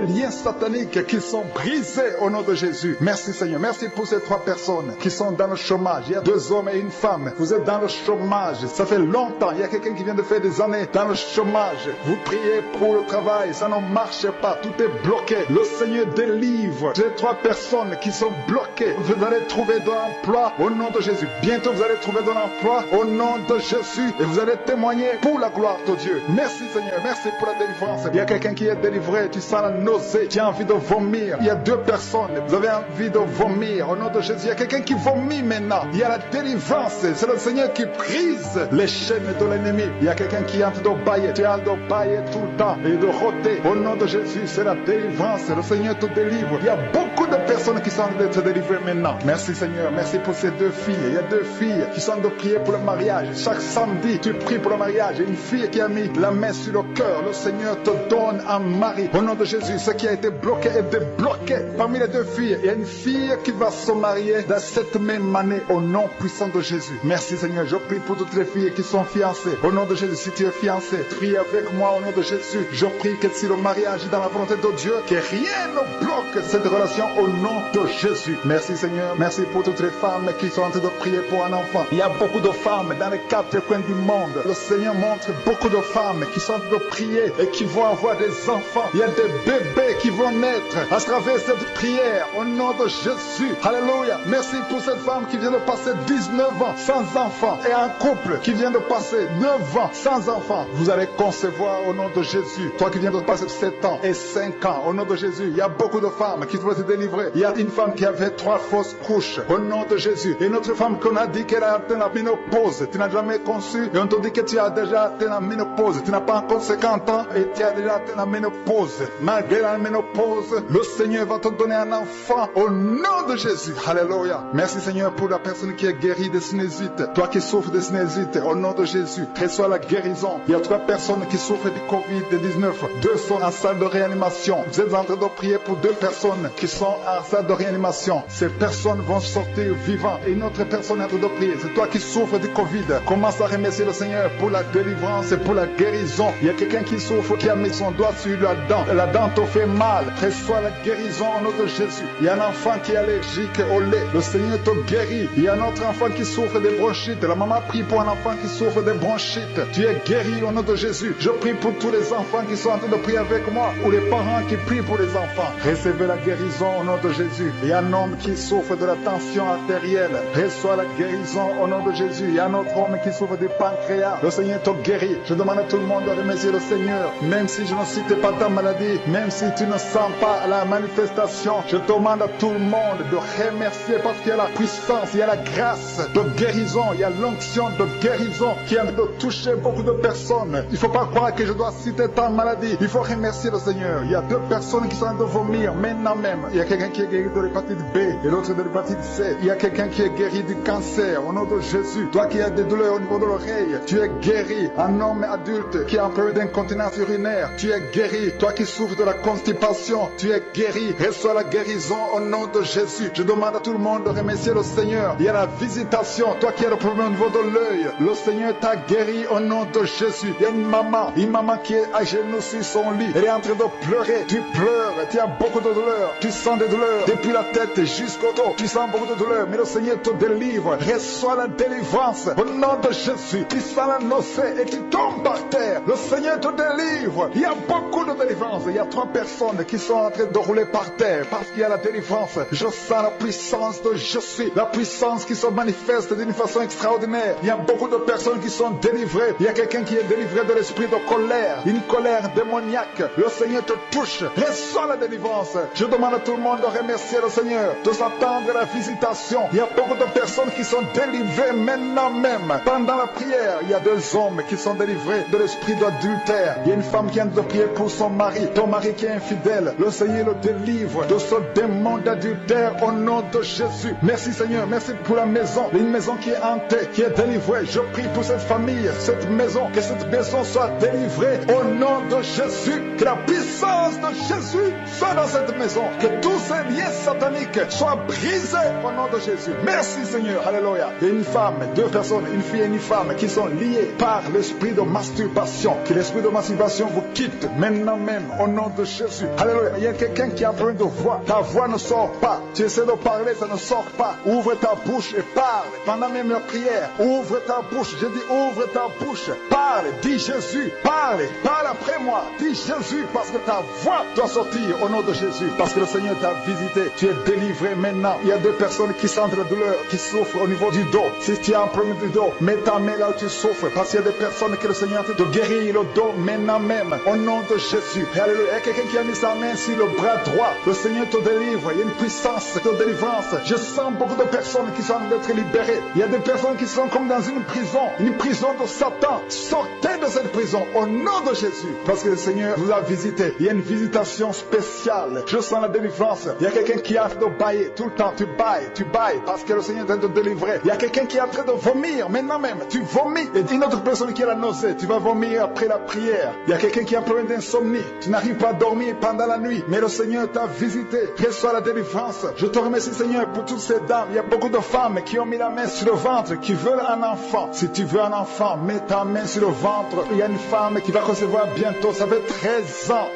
liens sataniques qui sont brisés au nom de Jésus. Merci Seigneur. Merci pour ces 3 personnes qui sont dans le chômage. Il y a 2 hommes et une femme. Vous êtes dans le chômage. Ça fait longtemps. Il y a quelqu'un qui vient de faire des années dans le chômage. Vous priez pour le travail. Ça ne marche pas. Tout est bloqué. Le Seigneur délivre. Ces 3 personnes qui sont bloquées. Vous allez trouver de l'emploi au nom de Jésus. Bientôt vous allez trouver de l'emploi au nom de Jésus. Et vous allez témoigner pour la gloire de Dieu. Merci Seigneur. Merci pour la délivrance. Il y a quelqu'un qui est délivré. Tu sens la nausée. Tu as envie de vomir. Il y a 2 personnes. Vous avez envie de vomir au nom de Jésus. Il y a quelqu'un qui vomit maintenant. Il y a la délivrance. C'est le Seigneur qui brise les chaînes de l'ennemi. Il y a quelqu'un qui est en train de bailler. Tu as de bailler tout le temps et de rôter. Au nom de Jésus, c'est la délivrance. Le Seigneur te délivre. Il y a beaucoup de personnes qui sont en train d'être délivrées maintenant. Merci Seigneur. Merci pour ces 2 filles. Il y a 2 filles qui sont en train de prier pour le mariage. Chaque samedi, tu pries pour le mariage. Il y a une fille qui a mis la main sur le cœur. Le Seigneur te donne un mari. Au nom de Jésus, ce qui a été bloqué est débloqué. Parmi les 2 filles, il y a une fille qui va se marier dans cette même année au nom puissant de Jésus. Merci Seigneur. Je prie pour toutes les filles qui sont fiancées. Au nom de Jésus, si tu es fiancé, prie avec moi au nom de Jésus. Je prie que si le mariage est dans la volonté de Dieu, que rien ne bloque cette relation au nom de Jésus. Merci Seigneur. Merci pour toutes les femmes qui sont en train de prier pour un enfant. Il y a beaucoup de femmes dans les 4 coins du monde. Le Seigneur montre beaucoup de femmes qui sont en train de prier et qui vont avoir des enfants. Il y a des bébés qui vont naître à travers cette prière au nom de Jésus. Alléluia. Merci pour cette femme qui vient de passer 19 ans sans enfant et un couple qui vient de passer 9 ans sans enfant. Vous allez concevoir au nom de Jésus. Toi qui viens de passer 7 ans et 5 ans au nom de Jésus. Il y a beaucoup de femmes qui doivent se délivrer. Il y a une femme qui avait 3 fausses couches au nom de Jésus. Et une autre femme qu'on a dit qu'elle a atteint la ménopause. Tu n'as jamais conçu et on te dit que tu as déjà atteint la ménopause. Tu n'as pas encore 50 ans et tu as déjà atteint la ménopause. Malgré la ménopause, le Seigneur va te donner un enfant au nom de Jésus. Alléluia. Merci Seigneur pour la personne qui est guérie de sinusite. Toi qui souffres de sinusite, au nom de Jésus, reçois la guérison. Il y a 3 personnes qui souffrent du Covid-19. 2 sont en salle de réanimation. Vous êtes en train de prier pour 2 personnes qui sont en salle de réanimation. Ces personnes vont sortir vivants. Et une autre personne est en train de prier. C'est toi qui souffres du Covid. Commence à remercier le Seigneur pour la délivrance et pour la guérison. Il y a quelqu'un qui souffre, qui a mis son doigt sur la dent. La dent te fait mal. Reçois la guérison au nom de Jésus. Il y a un enfant qui est allergique au lait. Le Seigneur te guérit. Il y a un autre enfant qui souffre de bronchites. La maman prie pour un enfant qui souffre de bronchites. Tu es guéri au nom de Jésus. Je prie pour tous les enfants qui sont en train de prier avec moi, ou les parents qui prient pour les enfants. Recevez la guérison au nom de Jésus. Il y a un homme qui souffre de la tension artérielle. Reçois la guérison au nom de Jésus. Il y a un autre homme qui souffre du pancréas. Le Seigneur te guérit. Je demande à tout le monde de remercier le Seigneur. Même si je ne cite pas ta maladie, même si tu ne sens pas la manifestation, je demande à tout le monde de remercier parce qu'il y a la puissance, il y a la grâce de guérison, il y a l'onction de guérison qui a de toucher beaucoup de personnes. Il ne faut pas croire que je dois citer ta maladie. Il faut remercier le Seigneur. Il y a 2 personnes qui sont en train de vomir maintenant même. même. Il y a quelqu'un qui est guéri de l'hépatite B et l'autre de l'hépatite C. Il y a quelqu'un qui est guéri du cancer au nom de Jésus. Toi qui as des douleurs au niveau de l'oreille, tu es guéri. Un homme adulte qui a un peu d'incontinence urinaire, tu es guéri. Toi qui souffres de la constipation, tu es guéri. Reçois la guérison au nom de Jésus. Je demande à tout le monde de remercier le Seigneur. Il y a la visitation. Toi qui as le problème au niveau de l'œil, le Seigneur t'a guéri au nom de Jésus. Il y a une maman qui est à genoux sur son lit. Elle est en train de pleurer. Tu pleures, tu as beaucoup de douleurs. Tu sens des douleurs depuis la tête jusqu'au dos. Tu sens beaucoup de douleurs, mais le Seigneur te délivre. Reçois la délivrance au nom de Jésus. Tu sens la nausée et tu tombes par terre. Le Seigneur te délivre. Il y a beaucoup de délivrance. Il y a 3 personnes qui sont en train de rouler par terre parce qu'il y a la délivrance. Je sens la puissance de Jésus. La puissance qui se manifeste d'une façon extraordinaire. Il y a beaucoup de personnes qui sont délivrées. Il y a quelqu'un qui est délivré de l'esprit de colère. Une colère démoniaque. Le Seigneur te touche. Reçois la délivrance. Je demande à tout le monde de remercier le Seigneur, de s'attendre à la visitation. Il y a beaucoup de personnes qui sont délivrées maintenant même. Pendant la prière, il y a 2 hommes qui sont délivrés de l'esprit d'adultère. Il y a une femme qui vient de prier pour son mari. Ton mari qui est infidèle. Le Seigneur le délivre de ce démon d'adultère au nom de Jésus. Merci Seigneur. Merci pour la maison. Une maison qui est hantée, qui est délivrée. Je prie pour cette famille, cette maison. Que cette maison soit délivrée au nom de Jésus. Que la puissance de Jésus soit dans cette maison. Que tous ces liens sataniques soient brisés au nom de Jésus. Merci Seigneur. Alléluia. Il y a une femme, 2 personnes, une fille et une femme qui sont liées par l'esprit de masturbation. Que l'esprit de masturbation vous quitte maintenant même au nom de Jésus. Alléluia. Il y a quelqu'un qui a besoin de voix. Ta voix ne sort pas. Tu essaies de parler, ça ne sort pas. Ouvre ta bouche et parle. Pendant même la prière, ouvre ta bouche. Je dis ouvre ta bouche. Parle. Dis Jésus. Parle. Parle après moi. Dis Jésus parce que ta voix doit sortir au nom de Jésus. Parce que le Seigneur t'a visité. Tu es délivré maintenant. Il y a 2 personnes qui sentent la douleur, qui souffrent au niveau du dos. Si tu as un problème du dos, mets ta main là où tu souffres. Parce qu'il y a des personnes que le Seigneur te guérit le dos maintenant même. Au nom de Jésus. Alléluia. Il y a quelqu'un qui a mis sa main sur le bras droit. Le Seigneur te délivre. Il y a une puissance de délivrance. Je sens beaucoup de personnes qui sont en train d'être libérées. Il y a des personnes qui sont comme dans une prison de Satan. Sortez de cette prison au nom de Jésus. Parce que le Seigneur vous a visité. Il y a une visitation spéciale. Je sens la délivrance. Il y a quelqu'un qui est en train de bailler. Tout le temps, tu bailles. Parce que le Seigneur est en train de te délivrer. Il y a quelqu'un qui est en train de vomir. Maintenant même, tu vomis. Et une autre personne qui a la nausée. Tu vas vomir après la prière. Il y a quelqu'un qui a un problème d'insomnie. Tu n'arrives pas à dormir pendant la nuit. Mais le Seigneur t'a visité. Reçois la délivrance. Je te remercie Seigneur pour toutes ces dames. Il y a beaucoup de femmes qui ont mis la main sur le ventre, qui veulent un enfant. Si tu veux un enfant, mets ta main sur le ventre. Il y a une femme qui va recevoir bientôt. Ça fait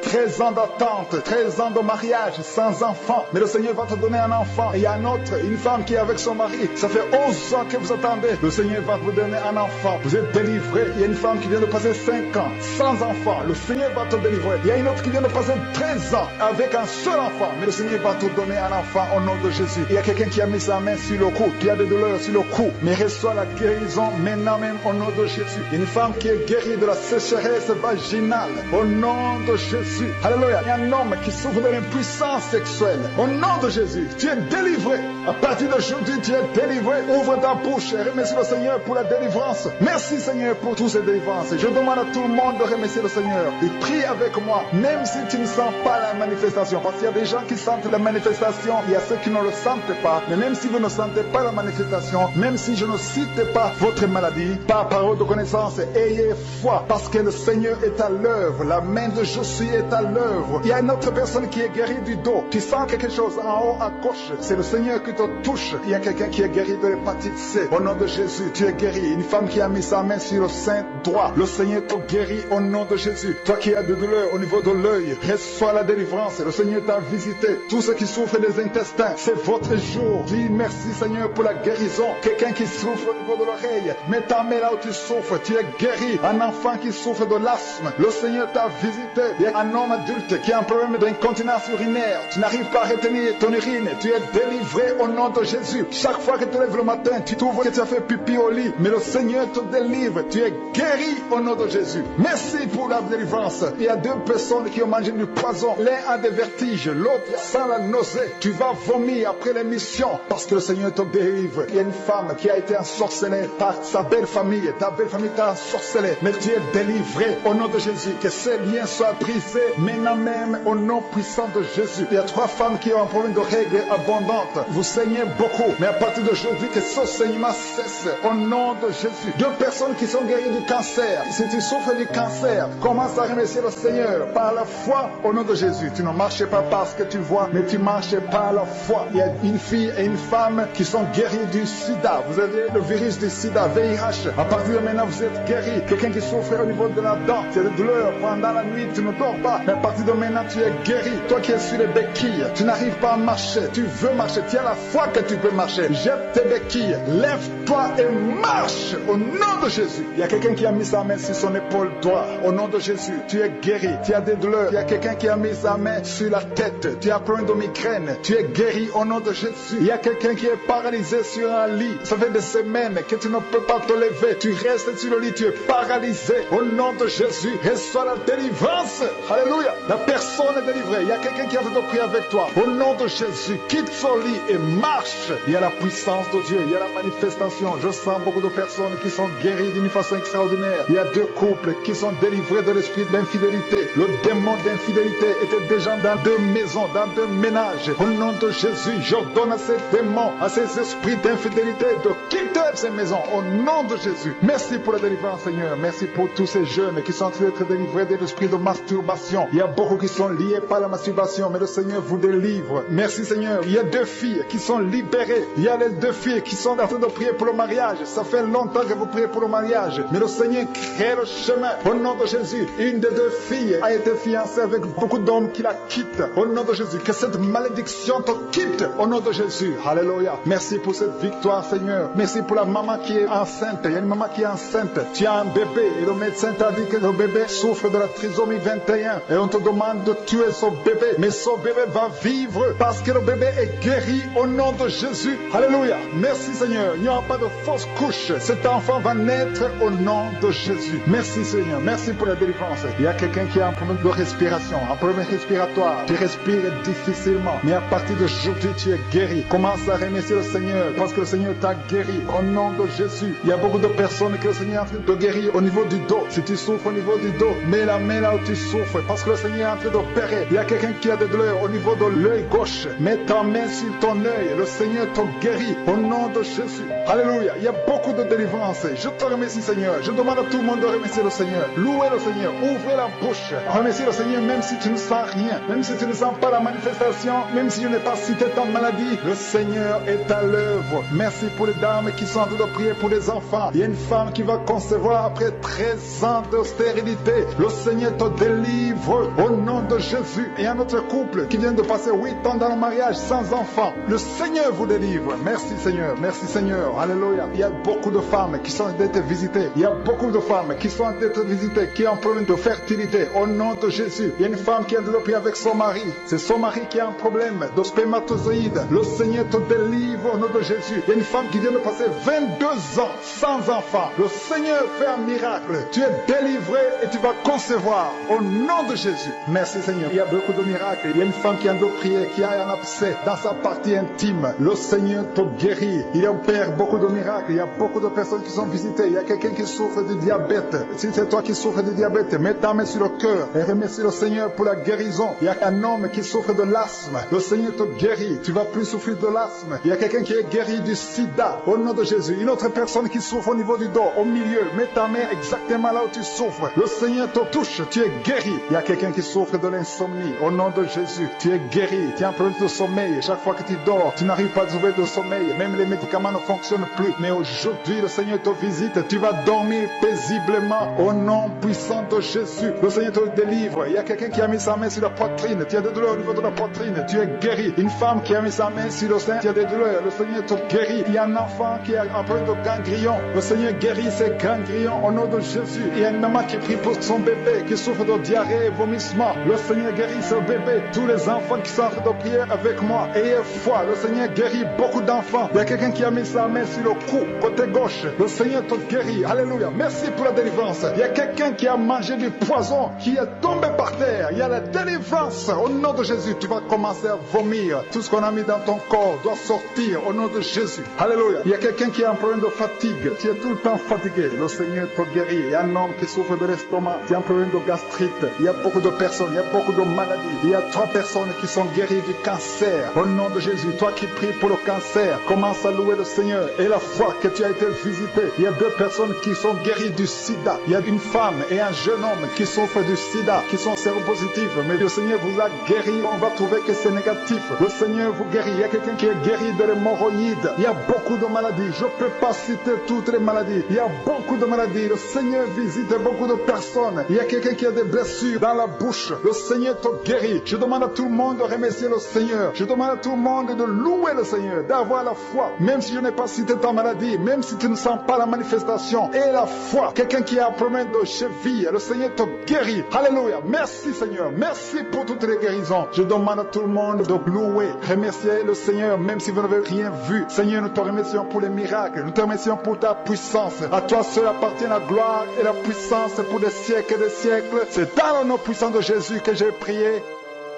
13 ans d'attente, 13 ans de mariage sans enfant. Mais le Seigneur va te donner un enfant. Et il y a une femme qui est avec son mari. Ça fait 11 ans que vous attendez. Le Seigneur va vous donner un enfant. Vous êtes délivré. Il y a une femme qui vient de passer 5 ans sans enfant. Le Seigneur va te délivrer. Il y a une autre qui vient de passer 13 ans avec un seul enfant. Mais le Seigneur va te donner un enfant au nom de Jésus. Il y a quelqu'un qui a mis sa main sur le cou, qui a des douleurs sur le cou. Mais reçoit la guérison maintenant même au nom de Jésus. Une femme qui est guérie de la sécheresse vaginale au nom de Jésus. Alléluia. Il y a un homme qui souffre de l'impuissance sexuelle au nom de Jésus. Tu es délivré. À partir d'aujourd'hui, tu es délivré. Ouvre ta bouche et remercie le Seigneur pour la délivrance. Merci Seigneur pour toutes ces délivrances. Je demande à tout le monde de remercier le Seigneur. Et prie avec moi, même si tu ne sens pas la manifestation. Parce qu'il y a des gens qui sentent la manifestation, il y a ceux qui ne le sentent pas. Mais même si vous ne sentez pas la manifestation, même si je ne cite pas votre maladie, par parole de connaissance, ayez foi. Parce que le Seigneur est à l'œuvre. La main de Jésus est à l'œuvre. Il y a une autre personne qui est guérie du dos. Tu sens quelque chose en haut à gauche. C'est le Seigneur qui te touche. Il y a quelqu'un qui est guéri de l'hépatite C. Au nom de Jésus, tu es guéri. Une femme qui a mis sa main sur le sein droit. Le Seigneur te guérit au nom de Jésus. Toi qui as des douleurs au niveau de l'œil, reçois la délivrance. Le Seigneur t'a visité. Tous ceux qui souffrent des intestins, c'est votre jour. Dis merci Seigneur pour la guérison. Quelqu'un qui souffre au niveau de l'oreille, mets ta main là où tu souffres. Tu es guéri. Un enfant qui souffre de l'asthme, le Seigneur t'a visité. Il y a un homme adulte qui a un problème d'incontinence urinaire. Tu n'arrives pas à retenir ton urine. Tu es délivré au nom de Jésus. Chaque fois que tu te lèves le matin, tu trouves que tu as fait pipi au lit. Mais le Seigneur te délivre. Tu es guéri au nom de Jésus. Merci pour la délivrance. Il y a 2 personnes qui ont mangé du poison. L'un a des vertiges, l'autre sent la nausée. Tu vas vomir après l'émission parce que le Seigneur te délivre. Il y a une femme qui a été ensorcelée par sa belle famille. Ta belle famille t'a ensorcelé. Mais tu es délivré au nom de Jésus. Jésus, que ces liens soient brisés maintenant même au nom puissant de Jésus. Il y a 3 femmes qui ont un problème de règles abondantes. Vous saignez beaucoup, mais à partir d'aujourd'hui, que ce saignement cesse au nom de Jésus. 2 personnes qui sont guéries du cancer. Si tu souffres du cancer, commence à remercier le Seigneur par la foi au nom de Jésus. Tu ne marches pas parce que tu vois, mais tu marches par la foi. Il y a une fille et une femme qui sont guéries du sida. Vous avez le virus du sida, VIH. À partir de maintenant, vous êtes guéris. Quelqu'un qui souffre au niveau de la dent, tu as des douleurs pendant la nuit, tu ne dors pas. Mais à partir de maintenant, tu es guéri. Toi qui es sur les béquilles, tu n'arrives pas à marcher. Tu veux marcher. Tu as la foi que tu peux marcher. Jette tes béquilles. Lève-toi et marche au nom de Jésus. Il y a quelqu'un qui a mis sa main sur son épaule droite. Au nom de Jésus, tu es guéri. Tu as des douleurs. Il y a quelqu'un qui a mis sa main sur la tête. Tu as plein de migraines. Tu es guéri au nom de Jésus. Il y a quelqu'un qui est paralysé sur un lit. Ça fait des semaines que tu ne peux pas te lever. Tu restes sur le lit. Tu es paralysé. Au nom de Jésus, reçois la délivrance. Alléluia. La personne est délivrée. Il y a quelqu'un qui a fait de prier avec toi. Au nom de Jésus, quitte son lit et marche. Il y a la puissance de Dieu. Il y a la manifestation. Je sens beaucoup de personnes qui sont guéries d'une façon extraordinaire. Il y a 2 couples qui sont délivrés de l'esprit d'infidélité. Le démon d'infidélité était déjà dans 2 maisons, dans 2 ménages. Au nom de Jésus, j'ordonne à ces démons, à ces esprits d'infidélité de quitter ces maisons. Au nom de Jésus. Merci pour la délivrance, Seigneur. Merci pour tous ces jeunes qui sont en train d'être délivrés de l'esprit de masturbation. Il y a beaucoup qui sont liés par la masturbation, mais le Seigneur vous délivre. Merci, Seigneur. Il y a 2 filles qui sont libérées. Il y a les 2 filles qui sont en train de prier pour le mariage. Ça fait longtemps que vous priez pour le mariage, mais le Seigneur crée le chemin. Au nom de Jésus, une des 2 filles a été fiancée avec beaucoup d'hommes qui la quittent. Au nom de Jésus, que cette malédiction te quitte. Au nom de Jésus. Alléluia. Merci pour cette victoire, Seigneur. Merci pour la maman qui est enceinte. Il y a une maman qui est enceinte. Tu as un bébé et le médecin t'a dit que le bébé souffre de la trisomie 21 et on te demande de tuer son bébé. Mais son bébé va vivre parce que le bébé est guéri au nom de Jésus. Alléluia. Merci, Seigneur. Il n'y aura pas de fausse couche. Cet enfant va naître au nom de Jésus. Merci, Seigneur. Merci pour la délivrance. Il y a quelqu'un qui a un problème de respiration, un problème respiratoire. Tu respires difficilement, mais à partir d'aujourd'hui, tu es guéri. Commence à remercier le Seigneur parce que le Seigneur t'a guéri au nom de Jésus. Il y a beaucoup de personnes que le Seigneur est en train de guérir au niveau du dos. Si tu souffres au niveau du dos, mets la main là où tu souffres parce que le Seigneur est en train d'opérer. Il y a quelqu'un qui a des douleurs au niveau de l'œil gauche. Mets ta main sur ton œil. Le Seigneur te guérit au nom de Jésus. Alléluia. Il y a beaucoup de délivrance. Je te remercie, Seigneur. Je demande à tout le monde de remercier le Seigneur. Louez le Seigneur. Ouvrez la bouche. Remerciez le Seigneur même si tu ne sens rien. Même si tu ne sens pas la manifestation. Même si je n'ai pas cité ta maladie. Le Seigneur est à l'œuvre. Merci pour les dames qui sont en train de prier pour les enfants. Il y a une femme qui va concevoir après 13 ans de stérilité. Le Seigneur te délivre au nom de Jésus. Et un autre couple qui vient de passer 8 ans dans le mariage sans enfant. Le Seigneur vous délivre. Merci, Seigneur. Merci, Seigneur. Alléluia. Il y a beaucoup de femmes qui sont en train d'être visitées. Il y a beaucoup de femmes qui sont en train d'être visitées, qui ont un problème de fertilité. Au nom de Jésus. Il y a une femme qui a développé avec son mari. C'est son mari qui a un problème de spermatozoïde. Le Seigneur te délivre au nom de Jésus. Il y a une femme qui vient de passer 22 ans sans enfant. Le Seigneur fait un miracle. Tu es délivré et tu vas concevoir au nom de Jésus. Merci, Seigneur. Il y a beaucoup de miracles. Il y a une femme qui a de prier, qui a un abcès dans sa partie intime. Le Seigneur te guérit. Il opère beaucoup de miracles. Il y a beaucoup de personnes qui sont visitées. Il y a quelqu'un qui souffre du diabète. Si c'est toi qui souffres du diabète, mets ta main sur le cœur et remercie le Seigneur pour la guérison. Il y a un homme qui souffre de l'asthme. Le Seigneur te guérit. Tu vas plus souffrir de l'asthme. Il y a quelqu'un qui est guéri du sida. Au nom de Jésus. Une autre personne qui souffre au niveau du dos, au milieu. Mets ta main exactement là où tu souffres. Le Seigneur te touche. Tu es guéri. Il y a quelqu'un qui souffre de l'insomnie. Au nom de Jésus. Tu es guéri. Tu as un problème de sommeil. Chaque fois que tu dors, tu n'arrives pas à trouver de sommeil. Même les médicaments ne fonctionnent plus. Mais aujourd'hui, le Seigneur te visite. Tu vas dormir paisiblement. Au nom puissant de Jésus. Le Seigneur te délivre. Il y a quelqu'un qui a mis sa main sur la poitrine. Tu as des douleurs au niveau de la poitrine. Tu es guéri. Une femme qui a mis sa main sur le sein. Tu as des douleurs. Le Seigneur te guérit. Il y a un enfant qui a un problème de ganglion. Le Seigneur guérit ses ganglions au nom de Jésus. Il y a une maman qui prie pour son bébé qui souffre de diarrhée et vomissement. Le Seigneur guérit ce bébé. Tous les enfants qui sont en train de prier avec moi, ayez foi. Le Seigneur guérit beaucoup d'enfants. Il y a quelqu'un qui a mis sa main sur le cou, côté gauche. Le Seigneur te guérit. Alléluia. Merci pour la délivrance. Il y a quelqu'un qui a mangé du poison, qui est tombé par terre. Il y a la délivrance. Au nom de Jésus, tu vas commencer à vomir. Tout ce qu'on a mis dans ton corps doit sortir au nom de Jésus. Alléluia. Il y a quelqu'un qui a un problème de fatigue. Tu es tout le temps fatigué. Le Seigneur te guérit. Il y a un homme qui souffre de l'estomac. Tu as un problème de gastrite. Il y a beaucoup de personnes. Il y a beaucoup de maladies. Il y a 3 personnes qui sont guéries du cancer. Au nom de Jésus, toi qui pries pour le cancer, commence à louer le Seigneur. Et la foi que tu as été visité. Il y a 2 personnes qui sont guéries du sida. Il y a une femme et un jeune homme qui souffrent du sida, qui sont séropositifs. Mais le Seigneur vous a guéri. On va trouver que c'est négatif. Le Seigneur vous guérit. Il y a quelqu'un qui est guéri de l'hémorroïde. Il y a beaucoup de maladies. Je ne peux pas citer toutes les maladies. Il y a beaucoup de maladies. Le Seigneur visite beaucoup de personnes. Il y a quelqu'un qui a des blessures dans la bouche. Le Seigneur te guérit. Je demande à tout le monde de remercier le Seigneur. Je demande à tout le monde de louer le Seigneur, d'avoir la foi. Même si je n'ai pas cité ta maladie, même si tu ne sens pas la manifestation, et la foi. Quelqu'un qui a un problème de cheville, le Seigneur te guérit. Alléluia. Merci Seigneur. Merci pour toutes les guérisons. Je demande à tout le monde de louer, remercier le Seigneur, même si vous n'avez rien vu. Seigneur, nous te remercions pour les miracles. Nous te remercions pour ta puissance. À toi seul appartient la gloire et la puissance pour des siècles et des siècles. C'est dans le nom puissant de Jésus que j'ai prié.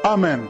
Amen.